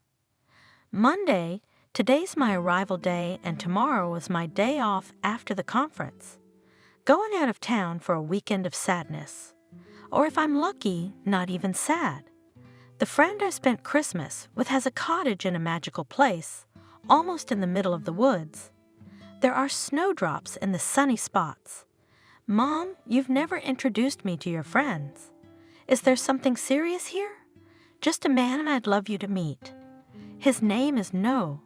S2: Monday, today's my arrival day, and tomorrow is my day off after the conference. Going out of town for a weekend of sadness. Or if I'm lucky, not even sad. The friend I spent Christmas with has a cottage in a magical place, almost in the middle of the woods. There are snowdrops in the sunny spots. Mom, you've never introduced me to your friends. Is there something serious here? Just a man I'd love you to meet. His name is No.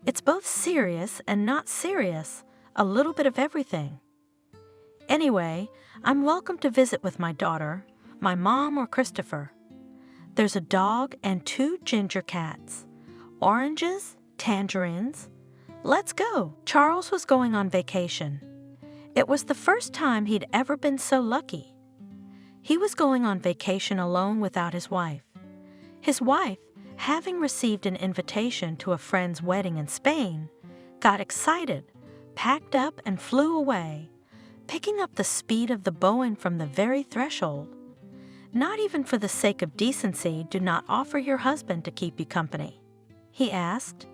S2: It's both serious and not serious, a little bit of everything. Anyway, I'm welcome to visit with my daughter, my mom or Christopher. There's a dog and 2 ginger cats. Oranges, tangerines. Let's go. Charles was going on vacation. It was the first time he'd ever been so lucky. He was going on vacation alone without his wife. His wife, having received an invitation to a friend's wedding in Spain, got excited, packed up and flew away, picking up the speed of the Boeing from the very threshold. Not even for the sake of decency do not offer your husband to keep you company. He asked.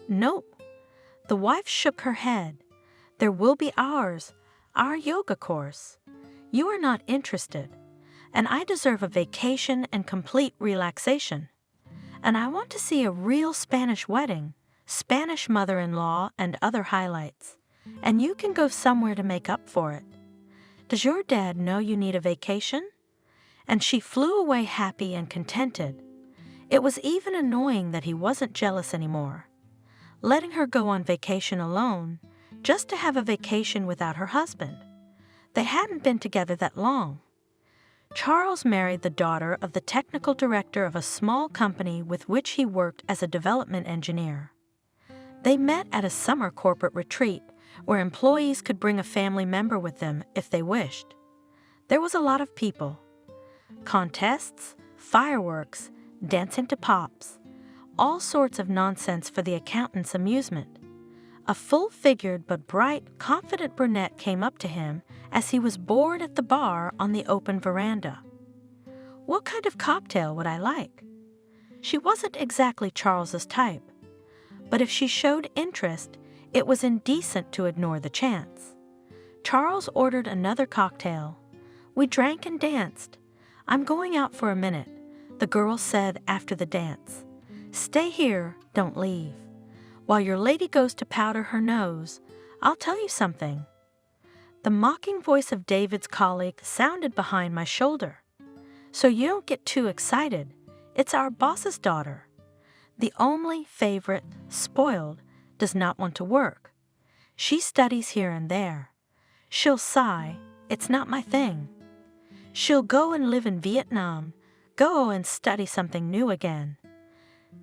S2: Nope. The wife shook her head. There will be ours, our yoga course. You are not interested, and I deserve a vacation and complete relaxation. And I want to see a real Spanish wedding, Spanish mother-in-law, and other highlights. And you can go somewhere to make up for it. Does your dad know you need a vacation? And she flew away happy and contented. It was even annoying that he wasn't jealous anymore. Letting her go on vacation alone, just to have a vacation without her husband. They hadn't been together that long. Charles married the daughter of the technical director of a small company with which he worked as a development engineer. They met at a summer corporate retreat where employees could bring a family member with them if they wished. There was a lot of people. Contests, fireworks, dancing to pops, all sorts of nonsense for the accountant's amusement. A full-figured but bright, confident brunette came up to him as he was bored at the bar on the open veranda. What kind of cocktail would I like? She wasn't exactly Charles's type, but if she showed interest, it was indecent to ignore the chance. Charles ordered another cocktail. We drank and danced. "I'm going out for a minute," the girl said after the dance. "Stay here, don't leave. While your lady goes to powder her nose, I'll tell you something." The mocking voice of David's colleague sounded behind my shoulder. "So you don't get too excited. It's our boss's daughter. The only favorite, spoiled, does not want to work. She studies here and there. She'll sigh, 'It's not my thing.' She'll go and live in Vietnam, go and study something new again.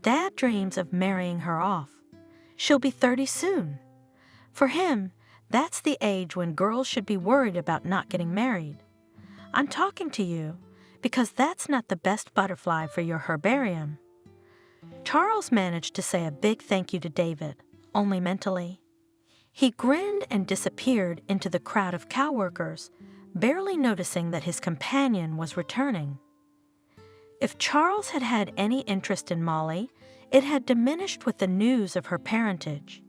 S2: Dad dreams of marrying her off. She'll be 30 soon. For him, that's the age when girls should be worried about not getting married. I'm talking to you because that's not the best butterfly for your herbarium." Charles managed to say a big thank you to David, only mentally. He grinned and disappeared into the crowd of cowworkers, barely noticing that his companion was returning. If Charles had had any interest in Molly, it had diminished with the news of her parentage.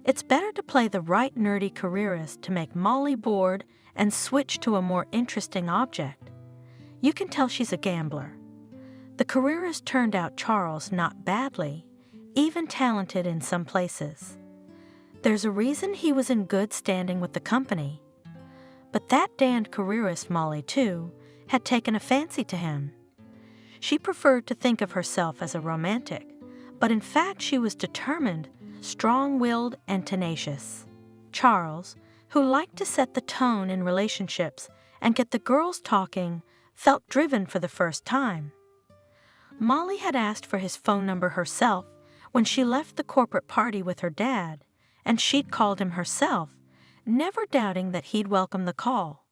S2: It's better to play the right nerdy careerist to make Molly bored and switch to a more interesting object. You can tell she's a gambler. The careerist turned out Charles not badly, even talented in some places. There's a reason he was in good standing with the company. But that damned careerist Molly, too, had taken a fancy to him. She preferred to think of herself as a romantic, but in fact she was determined, strong-willed, and tenacious. Charles, who liked to set the tone in relationships and get the girls talking, felt driven for the first time. Molly had asked for his phone number herself when she left the corporate party with her dad, and she'd called him herself, never doubting that he'd welcome the call.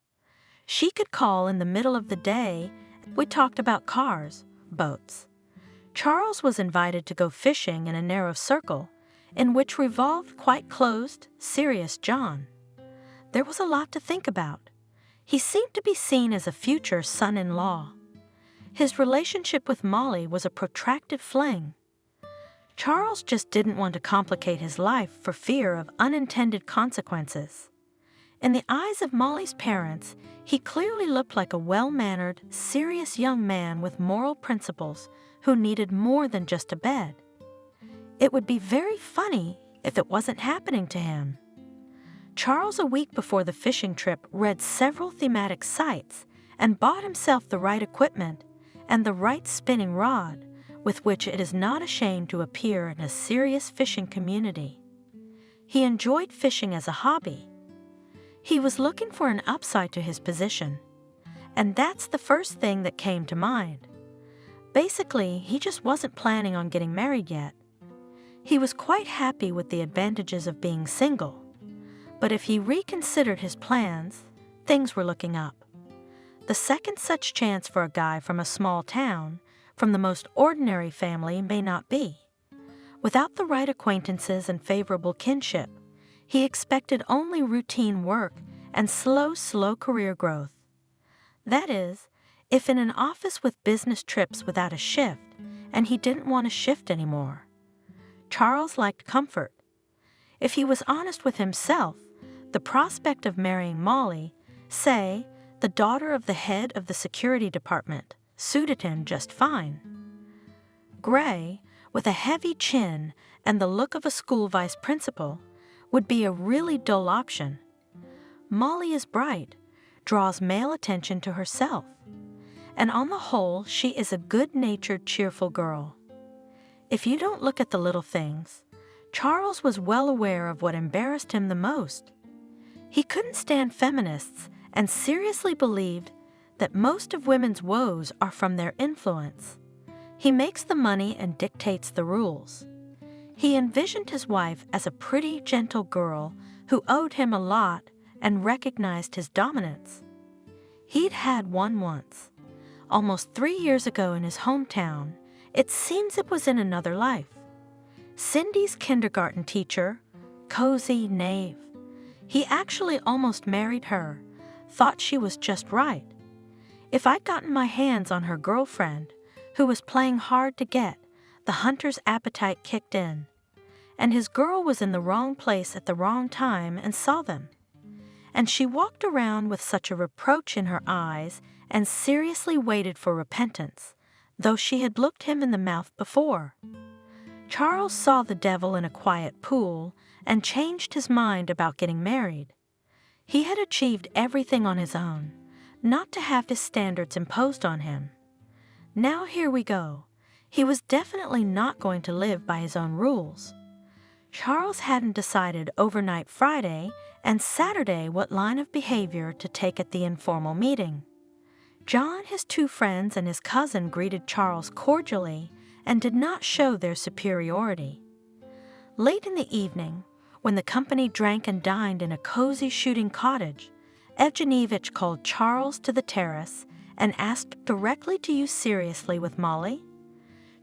S2: She could call in the middle of the day. We talked about cars, boats. Charles was invited to go fishing in a narrow circle, in which revolved quite closed, serious John. There was a lot to think about. He seemed to be seen as a future son-in-law. His relationship with Molly was a protracted fling. Charles just didn't want to complicate his life for fear of unintended consequences. In the eyes of Molly's parents, he clearly looked like a well-mannered, serious young man with moral principles who needed more than just a bed. It would be very funny if it wasn't happening to him. Charles, a week before the fishing trip, read several thematic sites and bought himself the right equipment and the right spinning rod with which it is not ashamed to appear in a serious fishing community. He enjoyed fishing as a hobby. He was looking for an upside to his position, and that's the first thing that came to mind. Basically, he just wasn't planning on getting married yet. He was quite happy with the advantages of being single, but if he reconsidered his plans, things were looking up. The second such chance for a guy from a small town, from the most ordinary family, may not be. Without the right acquaintances and favorable kinship, he expected only routine work and slow career growth. That is, if in an office with business trips without a shift, and he didn't want to shift anymore. Charles liked comfort. If he was honest with himself, the prospect of marrying Molly, say, the daughter of the head of the security department, suited him just fine. Gray, with a heavy chin and the look of a school vice principal, would be a really dull option. Molly is bright, draws male attention to herself, and on the whole, she is a good-natured, cheerful girl. If you don't look at the little things, Charles was well aware of what embarrassed him the most. He couldn't stand feminists and seriously believed that most of women's woes are from their influence. He makes the money and dictates the rules. He envisioned his wife as a pretty, gentle girl who owed him a lot and recognized his dominance. He'd had one once, almost 3 years ago in his hometown. It seems it was in another life. Cindy's kindergarten teacher, cozy knave. He actually almost married her, thought she was just right. If I'd gotten my hands on her girlfriend, who was playing hard to get, the hunter's appetite kicked in. And his girl was in the wrong place at the wrong time and saw them. And she walked around with such a reproach in her eyes and seriously waited for repentance, though she had looked him in the mouth before. Charles saw the devil in a quiet pool and changed his mind about getting married. He had achieved everything on his own, not to have his standards imposed on him. Now here we go. He was definitely not going to live by his own rules. Charles hadn't decided overnight Friday and Saturday what line of behavior to take at the informal meeting. John, his two friends, and his cousin greeted Charles cordially and did not show their superiority. Late in the evening, when the company drank and dined in a cozy shooting cottage, Evgenievich called Charles to the terrace and asked directly to you seriously with Molly.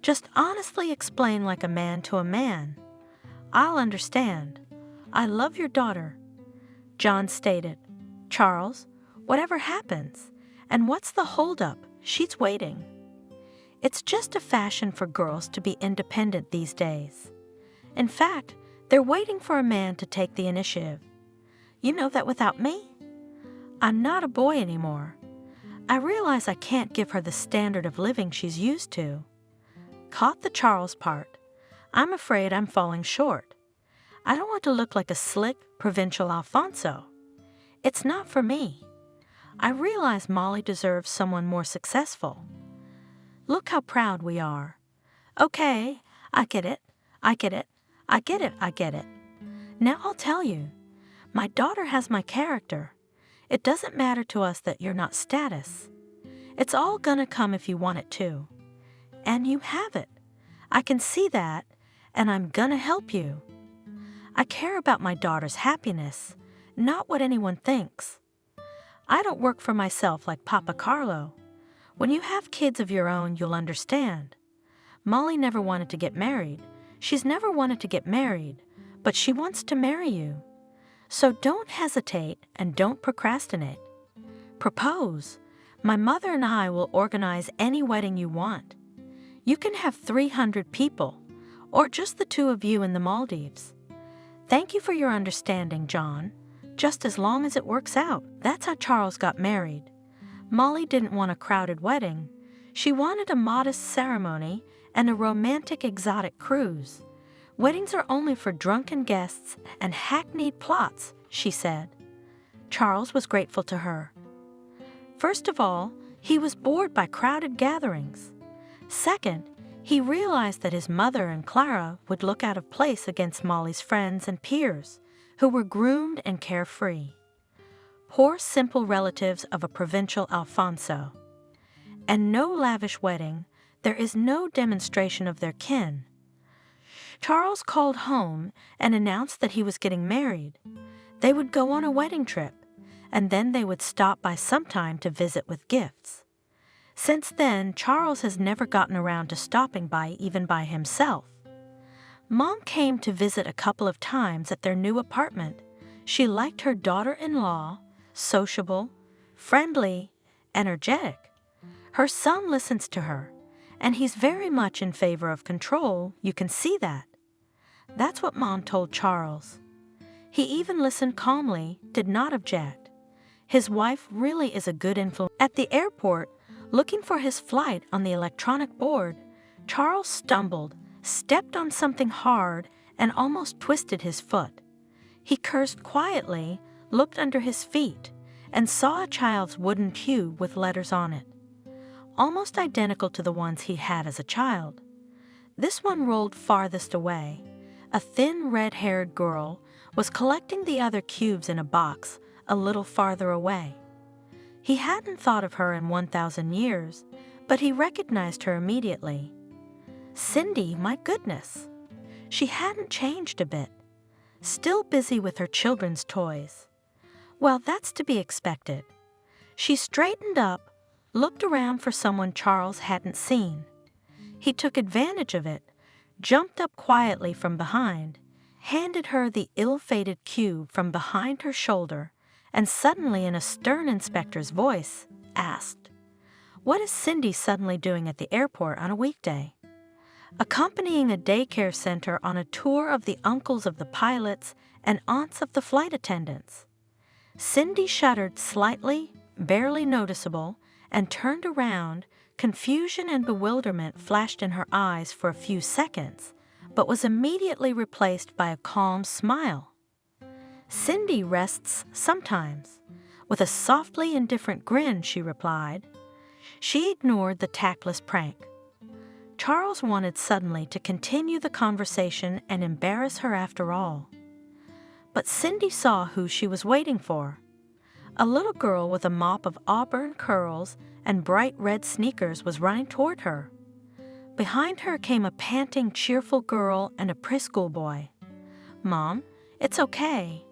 S2: Just honestly explain like a man to a man. I'll understand. I love your daughter. John stated, Charles, whatever happens, and what's the holdup? She's waiting. It's just a fashion for girls to be independent these days. In fact, they're waiting for a man to take the initiative. You know that without me? I'm not a boy anymore. I realize I can't give her the standard of living she's used to. Caught the Charles part. I'm afraid I'm falling short. I don't want to look like a slick, provincial Alfonso. It's not for me. I realize Molly deserves someone more successful. Look how proud we are. Okay, I get it. I get it. I get it. I get it. Now I'll tell you. My daughter has my character. It doesn't matter to us that you're not status. It's all gonna come if you want it to. And you have it. I can see that, and I'm gonna help you. I care about my daughter's happiness, not what anyone thinks. I don't work for myself like Papa Carlo. When you have kids of your own, you'll understand. Molly never wanted to get married. She's never wanted to get married, but she wants to marry you. So don't hesitate and don't procrastinate. Propose. My mother and I will organize any wedding you want. You can have 300 people, or just the two of you in the Maldives. Thank you for your understanding, John. Just as long as it works out. That's how Charles got married. Molly didn't want a crowded wedding. She wanted a modest ceremony and a romantic exotic cruise. Weddings are only for drunken guests and hackneyed plots, she said. Charles was grateful to her. First of all, he was bored by crowded gatherings. Second, he realized that his mother and Clara would look out of place against Molly's friends and peers, who were groomed and carefree. Poor, simple relatives of a provincial Alfonso. And no lavish wedding, there is no demonstration of their kin. Charles called home and announced that he was getting married. They would go on a wedding trip, and then they would stop by sometime to visit with gifts. Since then, Charles has never gotten around to stopping by even by himself. Mom came to visit a couple of times at their new apartment. She liked her daughter-in-law, sociable, friendly, energetic. Her son listens to her, and he's very much in favor of control. You can see that. That's what Mom told Charles. He even listened calmly, did not object. His wife really is a good influence. At the airport, looking for his flight on the electronic board, Charles stumbled, stepped on something hard, and almost twisted his foot. He cursed quietly, looked under his feet, and saw a child's wooden cube with letters on it, almost identical to the ones he had as a child. This one rolled farthest away. A thin, red-haired girl was collecting the other cubes in a box a little farther away. He hadn't thought of her in 1,000 years, but he recognized her immediately. Cindy, my goodness. She hadn't changed a bit. Still busy with her children's toys. Well, that's to be expected. She straightened up, looked around for someone Charles hadn't seen. He took advantage of it, jumped up quietly from behind, handed her the ill-fated cube from behind her shoulder, and suddenly in a stern inspector's voice, asked, "What is Cindy suddenly doing at the airport on a weekday?" Accompanying a daycare center on a tour of the uncles of the pilots and aunts of the flight attendants. Cindy shuddered slightly, barely noticeable, and turned around. Confusion and bewilderment flashed in her eyes for a few seconds, but was immediately replaced by a calm smile. "Cindy rests sometimes." With a softly indifferent grin, she replied. She ignored the tactless prank. Charles wanted suddenly to continue the conversation and embarrass her after all. But Cindy saw who she was waiting for. A little girl with a mop of auburn curls and bright red sneakers was running toward her. Behind her came a panting, cheerful girl and a preschool boy. "Mom, it's okay.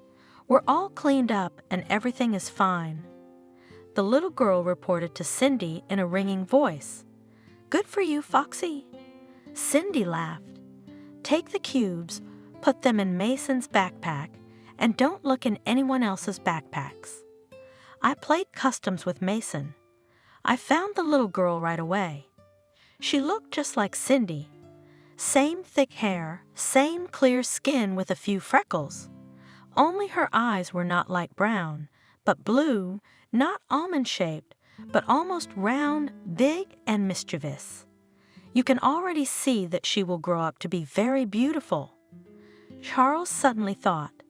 S2: We're all cleaned up and everything is fine," the little girl reported to Cindy in a ringing voice. "Good for you, Foxy." Cindy laughed. "Take the cubes, put them in Mason's backpack, and don't look in anyone else's backpacks." I played customs with Mason. I found the little girl right away. She looked just like Cindy. Same thick hair, same clear skin with a few freckles. Only her eyes were not light brown, but blue, not almond-shaped, but almost round, big, and mischievous. You can already see that she will grow up to be very beautiful. Charles suddenly thought,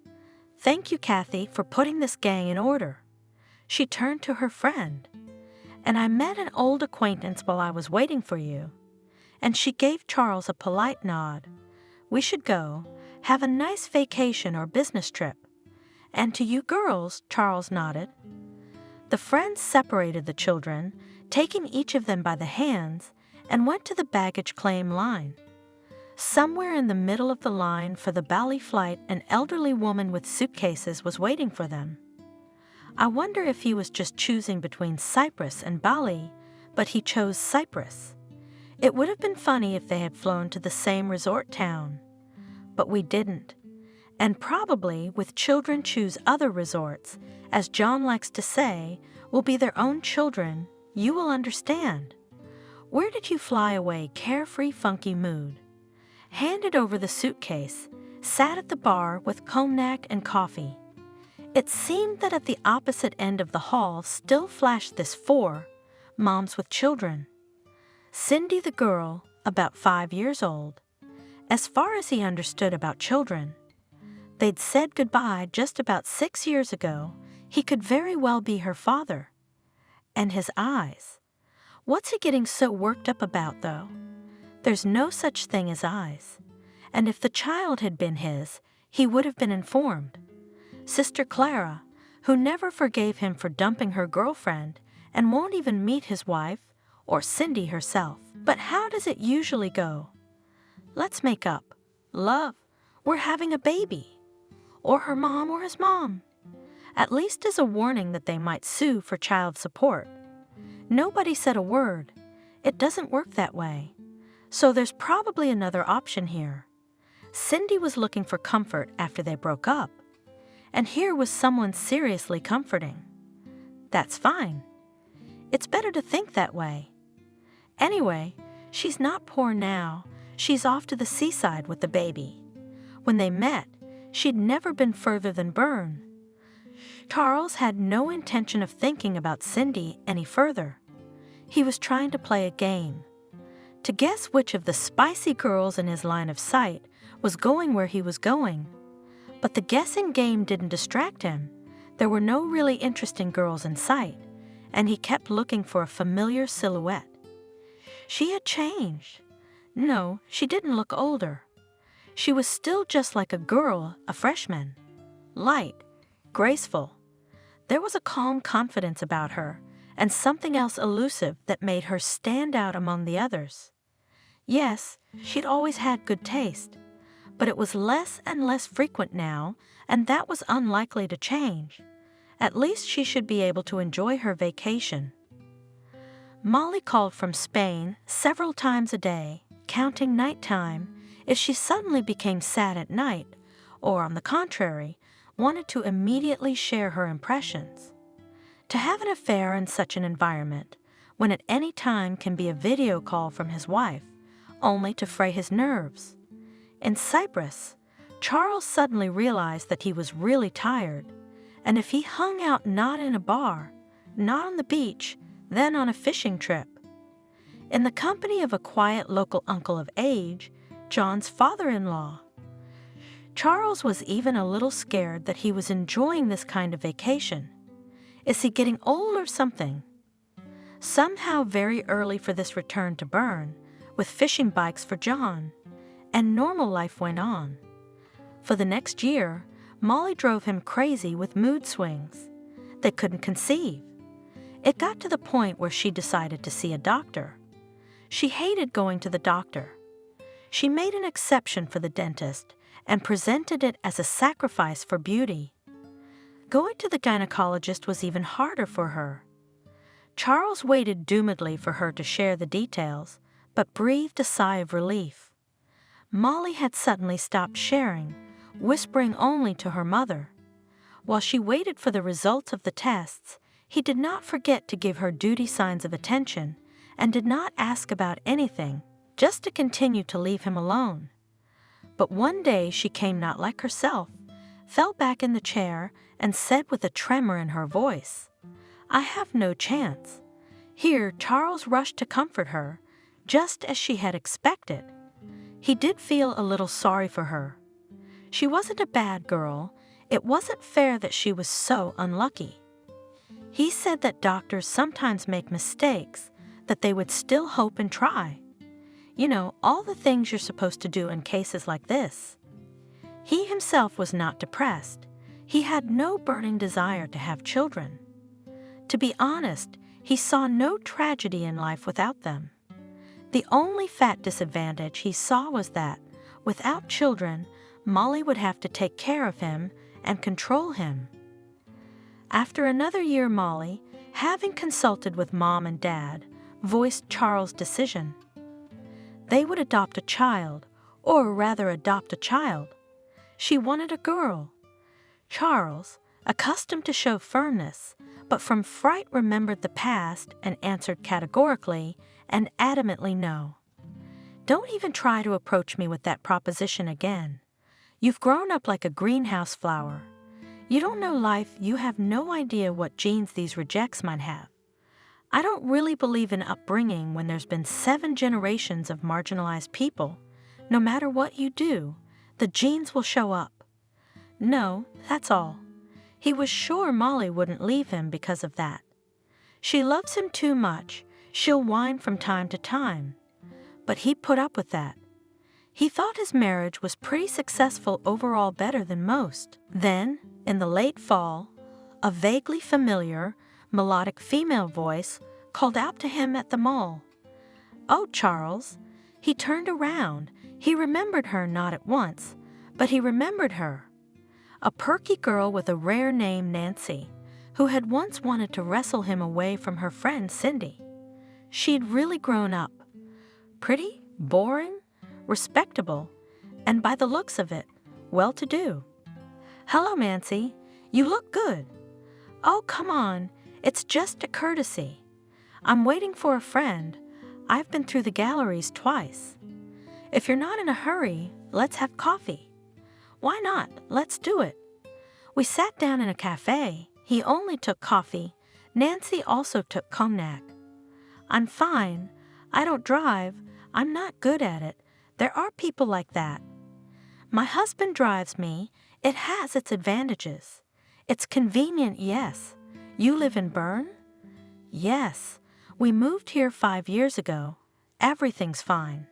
S2: "Thank you, Kathy, for putting this gang in order." She turned to her friend. "And I met an old acquaintance while I was waiting for you." And she gave Charles a polite nod. "We should go. Have a nice vacation or business trip." "And to you girls," Charles nodded. The friends separated the children, taking each of them by the hands, and went to the baggage claim line. Somewhere in the middle of the line for the Bali flight, an elderly woman with suitcases was waiting for them. I wonder if he was just choosing between Cyprus and Bali, but he chose Cyprus. It would have been funny if they had flown to the same resort town. But we didn't. And probably, with children choose other resorts, as John likes to say, will be their own children, you will understand. Where did you fly away, carefree, funky mood? Handed over the suitcase, sat at the bar with cognac and coffee. It seemed that at the opposite end of the hall still flashed this four, moms with children. Cindy the girl, about 5 years old. As far as he understood about children, they'd said goodbye just about 6 years ago. He could very well be her father. And his eyes. What's he getting so worked up about, though? There's no such thing as eyes. And if the child had been his, he would have been informed. Sister Clara, who never forgave him for dumping her girlfriend and won't even meet his wife, or Cindy herself. But how does it usually go? "Let's make up. Love, we're having a baby." Or her mom or his mom. At least as a warning that they might sue for child support. Nobody said a word. It doesn't work that way. So there's probably another option here. Cindy was looking for comfort after they broke up. And here was someone seriously comforting. That's fine. It's better to think that way. Anyway, she's not poor now. She's off to the seaside with the baby. When they met, she'd never been further than Bern. Charles had no intention of thinking about Cindy any further. He was trying to play a game. To guess which of the spicy girls in his line of sight was going where he was going. But the guessing game didn't distract him. There were no really interesting girls in sight, and he kept looking for a familiar silhouette. She had changed. No, she didn't look older. She was still just like a girl, a freshman. Light, graceful. There was a calm confidence about her, and something else elusive that made her stand out among the others. Yes, she'd always had good taste, but it was less and less frequent now, and that was unlikely to change. At least she should be able to enjoy her vacation. Molly called from Spain several times a day, counting nighttime, if she suddenly became sad at night, or on the contrary, wanted to immediately share her impressions. To have an affair in such an environment, when at any time can be a video call from his wife, only to fray his nerves. In Cyprus, Charles suddenly realized that he was really tired, and if he hung out not in a bar, not on the beach, then on a fishing trip. In the company of a quiet local uncle of age, John's father-in-law. Charles was even a little scared that he was enjoying this kind of vacation. Is he getting old or something? Somehow very early for this return to Bern, with fishing bikes for John, and normal life went on. For the next year, Molly drove him crazy with mood swings. They couldn't conceive. It got to the point where she decided to see a doctor. She hated going to the doctor. She made an exception for the dentist and presented it as a sacrifice for beauty. Going to the gynecologist was even harder for her. Charles waited doomedly for her to share the details, but breathed a sigh of relief. Molly had suddenly stopped sharing, whispering only to her mother. While she waited for the results of the tests, he did not forget to give her duty signs of attention and did not ask about anything, just to continue to leave him alone. But one day she came not like herself, fell back in the chair, and said with a tremor in her voice, "I have no chance." Here Charles rushed to comfort her, just as she had expected. He did feel a little sorry for her. She wasn't a bad girl. It wasn't fair that she was so unlucky. He said that doctors sometimes make mistakes, that they would still hope and try. You know, all the things you're supposed to do in cases like this. He himself was not depressed. He had no burning desire to have children. To be honest, he saw no tragedy in life without them. The only fat disadvantage he saw was that, without children, Molly would have to take care of him and control him. After another year, Molly, having consulted with Mom and Dad, voiced Charles' decision. They would adopt a child, or rather adopt a child. She wanted a girl. Charles, accustomed to show firmness, but from fright remembered the past and answered categorically and adamantly no. Don't even try to approach me with that proposition again. You've grown up like a greenhouse flower. You don't know life, you have no idea what genes these rejects might have. I don't really believe in upbringing when there's been 7 generations of marginalized people. No matter what you do, the genes will show up. No, that's all. He was sure Molly wouldn't leave him because of that. She loves him too much. She'll whine from time to time. But he put up with that. He thought his marriage was pretty successful overall, better than most. Then, in the late fall, a vaguely familiar, melodic female voice called out to him at the mall. "Oh, Charles." He turned around. He remembered her not at once, but he remembered her. A perky girl with a rare name, Nancy, who had once wanted to wrestle him away from her friend Cindy. She'd really grown up. Pretty, boring, respectable, and by the looks of it, well-to-do. "Hello, Nancy. You look good." "Oh, come on. It's just a courtesy. I'm waiting for a friend. I've been through the galleries twice. If you're not in a hurry, let's have coffee." "Why not? Let's do it." We sat down in a cafe. He only took coffee. Nancy also took cognac. "I'm fine. I don't drive. I'm not good at it. There are people like that." "My husband drives me. It has its advantages. It's convenient, yes. You live in Bern?" "Yes. We moved here 5 years ago. Everything's fine.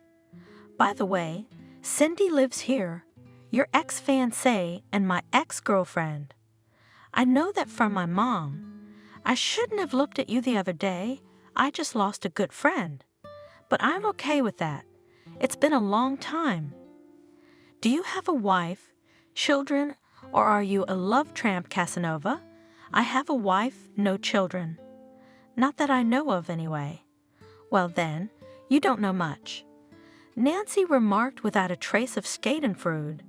S2: By the way, Cindy lives here, your ex-fiancée and my ex-girlfriend. I know that from my mom. I shouldn't have looked at you the other day. I just lost a good friend. But I'm okay with that. It's been a long time. Do you have a wife, children, or are you a love tramp, Casanova?" "I have a wife, no children. Not that I know of, anyway." "Well then, you don't know much," Nancy remarked without a trace of schadenfreude.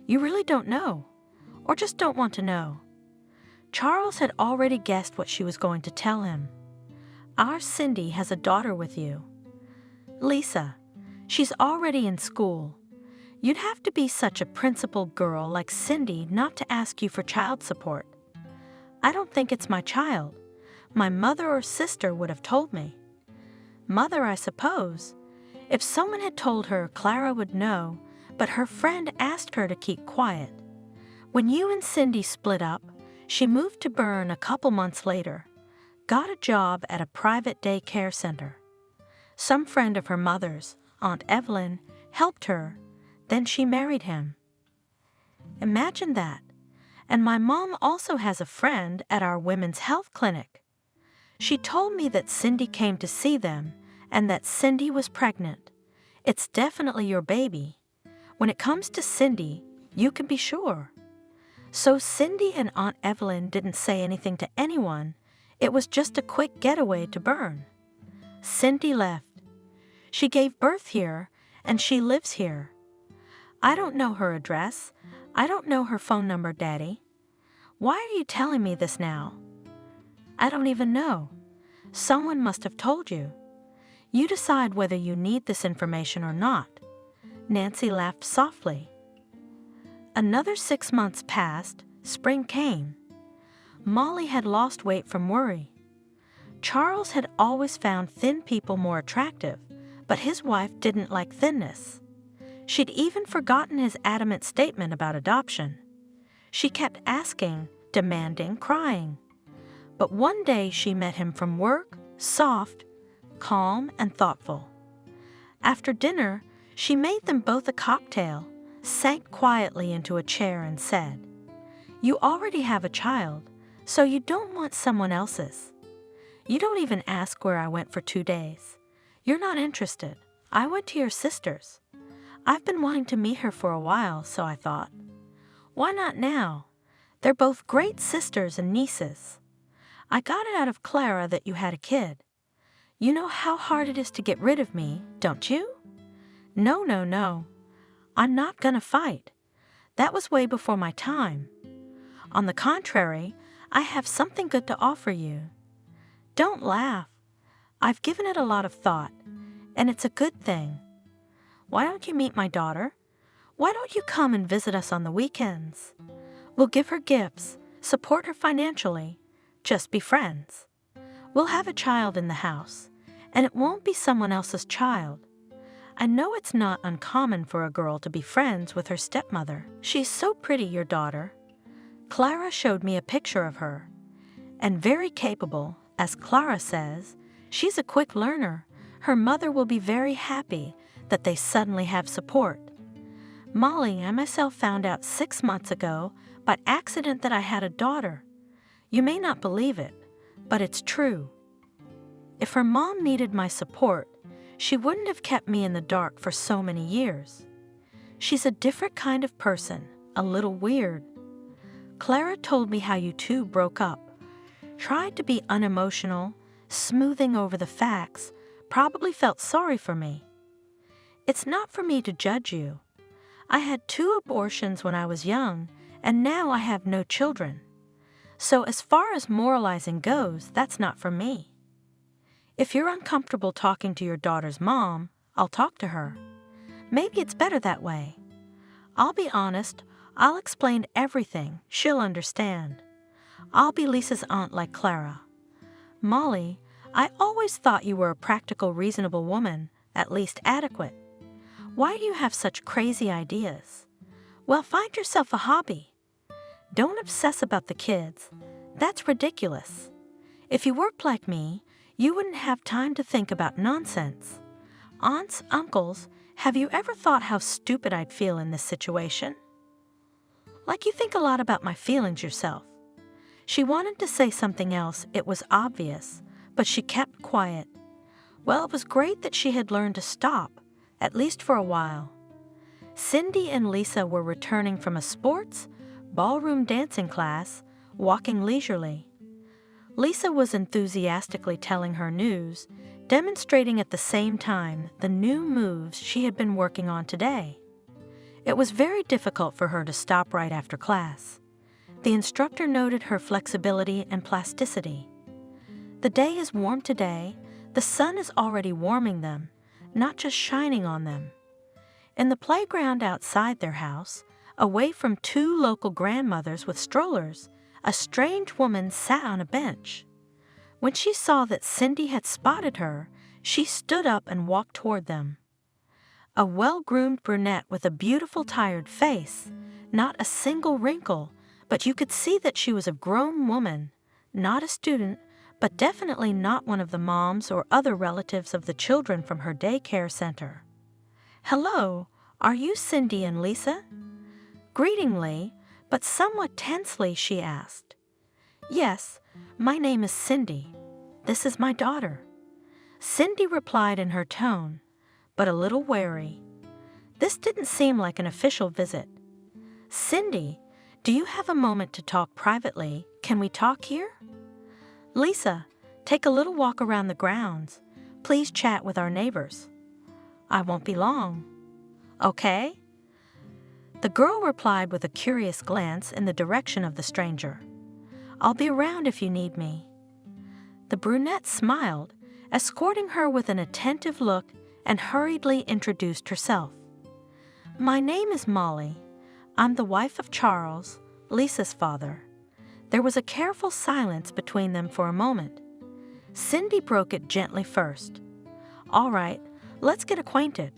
S2: You really don't know, or just don't want to know. Charles had already guessed what she was going to tell him. Our Cindy has a daughter with you. Lisa, she's already in school. You'd have to be such a principled girl like Cindy not to ask you for child support. I don't think it's my child. My mother or sister would have told me. Mother, I suppose. If someone had told her, Clara would know, but her friend asked her to keep quiet. When you and Cindy split up, she moved to Bern a couple months later, got a job at a private day care center. Some friend of her mother's, Aunt Evelyn, helped her. Then she married him. Imagine that. And my mom also has a friend at our women's health clinic. She told me that Cindy came to see them and that Cindy was pregnant. It's definitely your baby. When it comes to Cindy, you can be sure. So Cindy and Aunt Evelyn didn't say anything to anyone. It was just a quick getaway to Bern. Cindy left. She gave birth here, and she lives here. I don't know her address. I don't know her phone number, Daddy. Why are you telling me this now? I don't even know. Someone must have told you. You decide whether you need this information or not. Nancy laughed softly. Another 6 months passed. Spring came. Molly had lost weight from worry. Charles had always found thin people more attractive, but his wife didn't like thinness. She'd even forgotten his adamant statement about adoption. She kept asking, demanding, crying. But one day she met him from work, soft, calm, and thoughtful. After dinner, she made them both a cocktail, sank quietly into a chair and said, "You already have a child, so you don't want someone else's. You don't even ask where I went for 2 days. You're not interested. I went to your sister's. I've been wanting to meet her for a while, so I thought, why not now? They're both great sisters and nieces. I got it out of Clara that you had a kid. You know how hard it is to get rid of me, don't you? No, no, no. I'm not gonna fight. That was way before my time. On the contrary, I have something good to offer you. Don't laugh. I've given it a lot of thought, and it's a good thing. Why don't you meet my daughter? Why don't you come and visit us on the weekends? We'll give her gifts, support her financially, just be friends. We'll have a child in the house, and it won't be someone else's child. I know it's not uncommon for a girl to be friends with her stepmother. She's so pretty, your daughter. Clara showed me a picture of her. And very capable, as Clara says. She's a quick learner. Her mother will be very happy that they suddenly have support. Molly, I myself found out 6 months ago by accident that I had a daughter. You may not believe it, but it's true. If her mom needed my support, she wouldn't have kept me in the dark for so many years. She's a different kind of person, a little weird. Clara told me how you two broke up. Tried to be unemotional, smoothing over the facts, probably felt sorry for me. It's not for me to judge you. I had 2 abortions when I was young, and now I have no children. So as far as moralizing goes, that's not for me. If you're uncomfortable talking to your daughter's mom, I'll talk to her. Maybe it's better that way. I'll be honest, I'll explain everything, she'll understand. I'll be Lisa's aunt like Clara. Molly, I always thought you were a practical, reasonable woman, at least adequate. Why do you have such crazy ideas? Well, find yourself a hobby. Don't obsess about the kids. That's ridiculous. If you worked like me, you wouldn't have time to think about nonsense. Aunts, uncles, have you ever thought how stupid I'd feel in this situation? Like you think a lot about my feelings yourself. She wanted to say something else, it was obvious, but she kept quiet. Well, it was great that she had learned to stop, at least for a while. Cindy and Lisa were returning from a sports, ballroom dancing class, walking leisurely. Lisa was enthusiastically telling her news, demonstrating at the same time the new moves she had been working on today. It was very difficult for her to stop right after class. The instructor noted her flexibility and plasticity. The day is warm today. The sun is already warming them, not just shining on them. In the playground outside their house, away from two local grandmothers with strollers, a strange woman sat on a bench. When she saw that Cindy had spotted her, she stood up and walked toward them. A well-groomed brunette with a beautiful tired face, not a single wrinkle, but you could see that she was a grown woman, not a student, but definitely not one of the moms or other relatives of the children from her daycare center. "Hello, are you Cindy and Lisa?" Greetingly, but somewhat tensely, she asked. "Yes, my name is Cindy. This is my daughter." Cindy replied in her tone, but a little wary. This didn't seem like an official visit. "Cindy, do you have a moment to talk privately? Can we talk here?" "Lisa, take a little walk around the grounds. Please chat with our neighbors." "I won't be long." "Okay." The girl replied with a curious glance in the direction of the stranger. "I'll be around if you need me." The brunette smiled, escorting her with an attentive look, and hurriedly introduced herself. "My name is Molly. I'm the wife of Charles, Lisa's father." There was a careful silence between them for a moment. Cindy broke it gently first. "All right, let's get acquainted.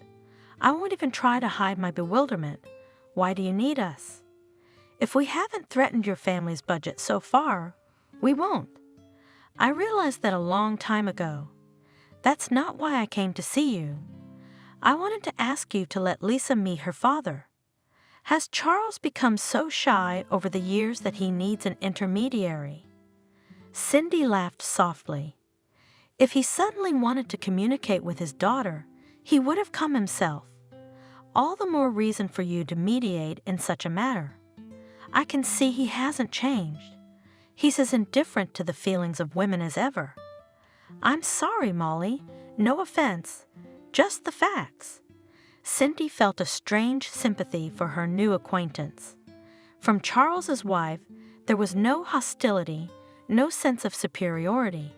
S2: I won't even try to hide my bewilderment. Why do you need us?" "If we haven't threatened your family's budget so far, we won't. I realized that a long time ago. That's not why I came to see you. I wanted to ask you to let Lisa meet her father. Has Charles become so shy over the years that he needs an intermediary?" Cindy laughed softly. "If he suddenly wanted to communicate with his daughter, he would have come himself. All the more reason for you to mediate in such a matter. I can see he hasn't changed. He's as indifferent to the feelings of women as ever." "I'm sorry, Molly. No offense. Just the facts." Cindy felt a strange sympathy for her new acquaintance. From Charles's wife, there was no hostility, no sense of superiority.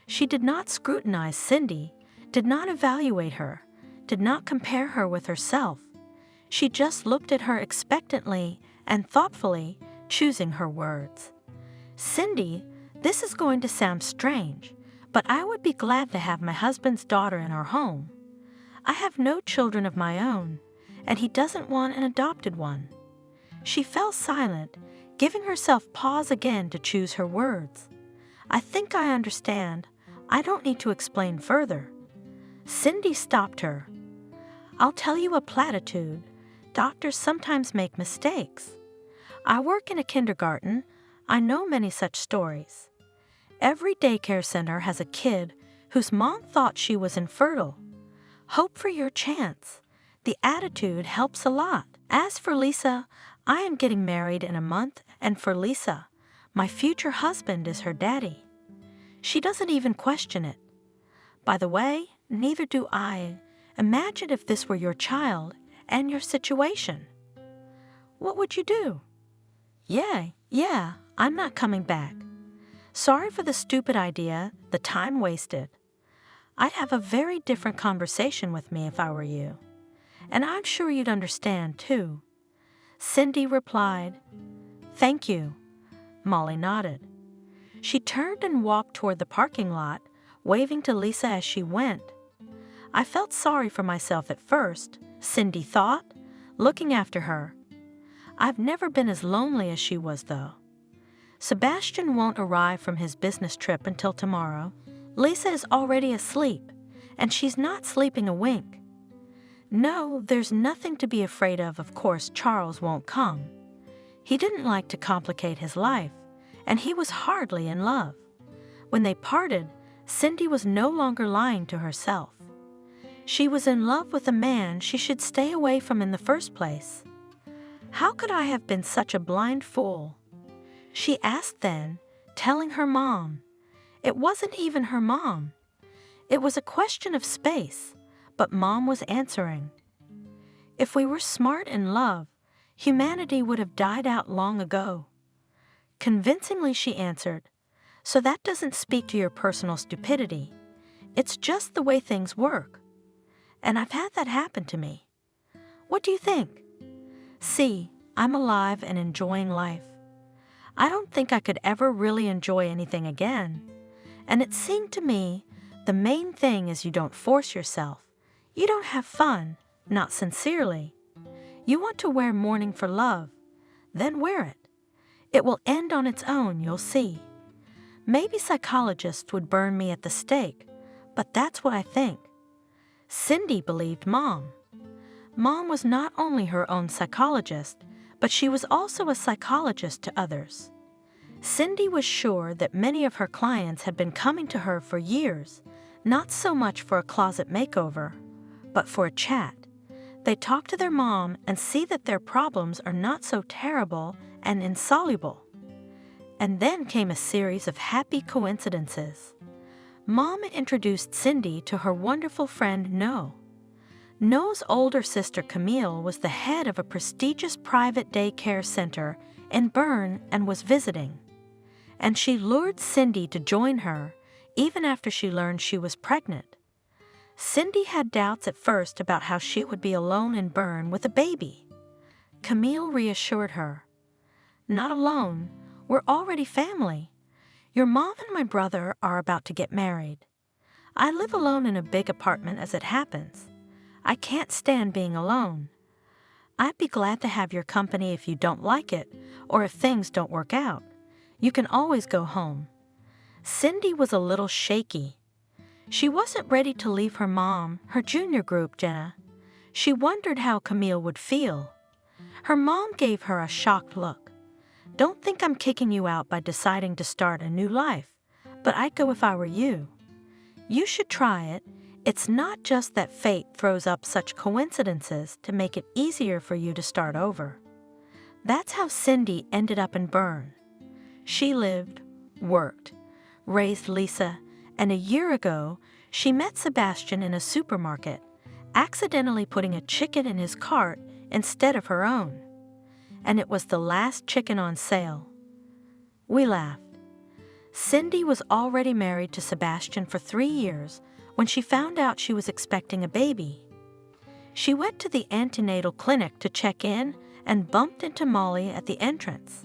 S2: She did not scrutinize Cindy, did not evaluate her, did not compare her with herself. She just looked at her expectantly and thoughtfully, choosing her words. "Cindy, this is going to sound strange, but I would be glad to have my husband's daughter in our home. I have no children of my own, and he doesn't want an adopted one." She fell silent, giving herself pause again to choose her words. "I think I understand. I don't need to explain further." Cindy stopped her. "I'll tell you a platitude. Doctors sometimes make mistakes. I work in a kindergarten. I know many such stories. Every daycare center has a kid whose mom thought she was infertile. Hope for your chance. The attitude helps a lot. As for Lisa, I am getting married in a month, and for Lisa, my future husband is her daddy. She doesn't even question it. By the way, neither do I. Imagine if this were your child and your situation. What would you do?" Yeah, I'm not coming back. Sorry for the stupid idea, the time wasted. I'd have a very different conversation with me if I were you. And I'm sure you'd understand, too." Cindy replied, "Thank you." Molly nodded. She turned and walked toward the parking lot, waving to Lisa as she went. "I felt sorry for myself at first," Cindy thought, looking after her. "I've never been as lonely as she was, though. Sebastian won't arrive from his business trip until tomorrow. Lisa is already asleep, and she's not sleeping a wink. No, there's nothing to be afraid of course Charles won't come. He didn't like to complicate his life, and he was hardly in love. When they parted, Cindy was no longer lying to herself. She was in love with a man she should stay away from in the first place. How could I have been such a blind fool? She asked then, telling her mom. It wasn't even her mom. It was a question of space, but Mom was answering. If we were smart in love, humanity would have died out long ago. Convincingly, she answered, so that doesn't speak to your personal stupidity. It's just the way things work. And I've had that happen to me. What do you think? See, I'm alive and enjoying life. I don't think I could ever really enjoy anything again. And it seemed to me the main thing is you don't force yourself. You don't have fun, not sincerely. You want to wear mourning for love, then wear it. It will end on its own, you'll see. Maybe psychologists would burn me at the stake, but that's what I think. Cindy believed Mom. Mom was not only her own psychologist, but she was also a psychologist to others. Cindy was sure that many of her clients had been coming to her for years, not so much for a closet makeover, but for a chat. They talk to their mom and see that their problems are not so terrible and insoluble. And then came a series of happy coincidences. Mom introduced Cindy to her wonderful friend No. No's older sister Camille was the head of a prestigious private daycare center in Bern and was visiting. And she lured Cindy to join her, even after she learned she was pregnant. Cindy had doubts at first about how she would be alone in Bern with a baby. Camille reassured her. Not alone, we're already family. Your mom and my brother are about to get married. I live alone in a big apartment as it happens. I can't stand being alone. I'd be glad to have your company if you don't like it, or if things don't work out. You can always go home. Cindy was a little shaky. She wasn't ready to leave her mom, her junior group, Jenna. She wondered how Camille would feel. Her mom gave her a shocked look. Don't think I'm kicking you out by deciding to start a new life, but I'd go if I were you. You should try it. It's not just that fate throws up such coincidences to make it easier for you to start over. That's how Cindy ended up in Bern. She lived, worked, raised Lisa, and a year ago, she met Sebastian in a supermarket, accidentally putting a chicken in his cart instead of her own. And it was the last chicken on sale. We laughed. Cindy was already married to Sebastian for 3 years when she found out she was expecting a baby. She went to the antenatal clinic to check in and bumped into Molly at the entrance.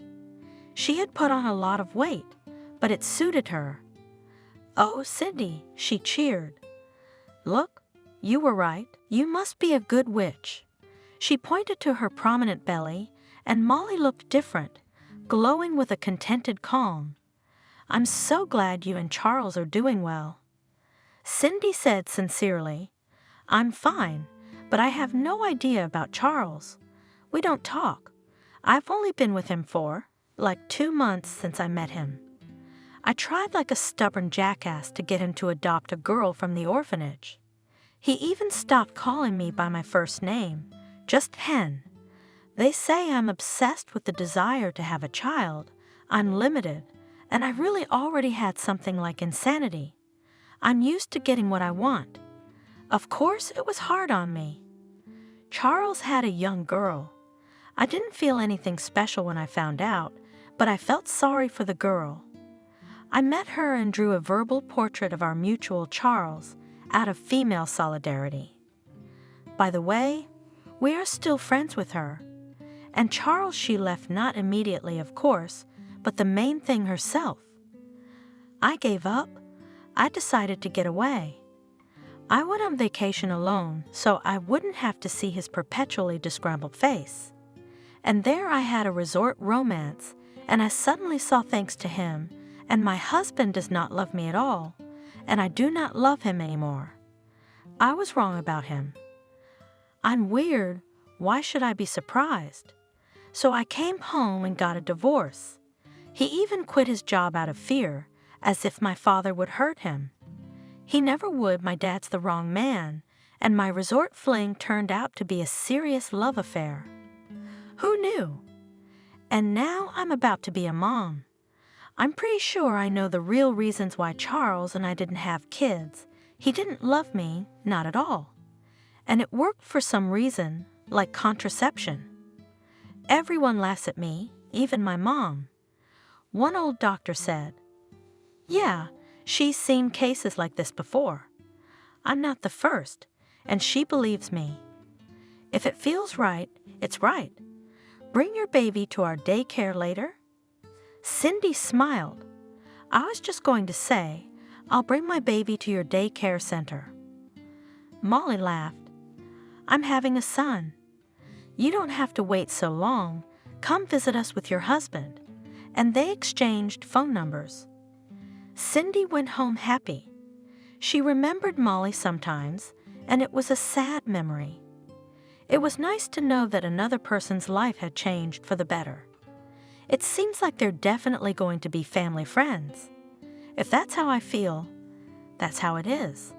S2: She had put on a lot of weight, but it suited her. "Oh, Cindy," she cheered. "Look, you were right. You must be a good witch." She pointed to her prominent belly, and Molly looked different, glowing with a contented calm. "I'm so glad you and Charles are doing well." Cindy said sincerely, "I'm fine, but I have no idea about Charles. We don't talk. I've only been with him for, 2 months since I met him. I tried like a stubborn jackass to get him to adopt a girl from the orphanage. He even stopped calling me by my first name, just Hen. They say I'm obsessed with the desire to have a child, unlimited, and I really already had something like insanity. I'm used to getting what I want. Of course, it was hard on me. Charles had a young girl. I didn't feel anything special when I found out, but I felt sorry for the girl. I met her and drew a verbal portrait of our mutual Charles out of female solidarity. By the way, we are still friends with her. And Charles she left not immediately, of course, but the main thing herself. I gave up. I decided to get away. I went on vacation alone so I wouldn't have to see his perpetually disgruntled face. And there I had a resort romance, and I suddenly saw thanks to him, and my husband does not love me at all, and I do not love him anymore. I was wrong about him. I'm weird. Why should I be surprised? So I came home and got a divorce. He even quit his job out of fear, as if my father would hurt him. He never would. My dad's the wrong man, and my resort fling turned out to be a serious love affair. Who knew? And now I'm about to be a mom. I'm pretty sure I know the real reasons why Charles and I didn't have kids. He didn't love me, not at all. And it worked for some reason, like contraception. Everyone laughs at me, even my mom. One old doctor said, "Yeah, she's seen cases like this before. I'm not the first, and she believes me. If it feels right, it's right. Bring your baby to our daycare later." Cindy smiled. "I was just going to say, I'll bring my baby to your daycare center." Molly laughed. "I'm having a son. You don't have to wait so long. Come visit us with your husband." And they exchanged phone numbers. Cindy went home happy. She remembered Molly sometimes, and it was a sad memory. It was nice to know that another person's life had changed for the better. It seems like they're definitely going to be family friends. If that's how I feel, that's how it is.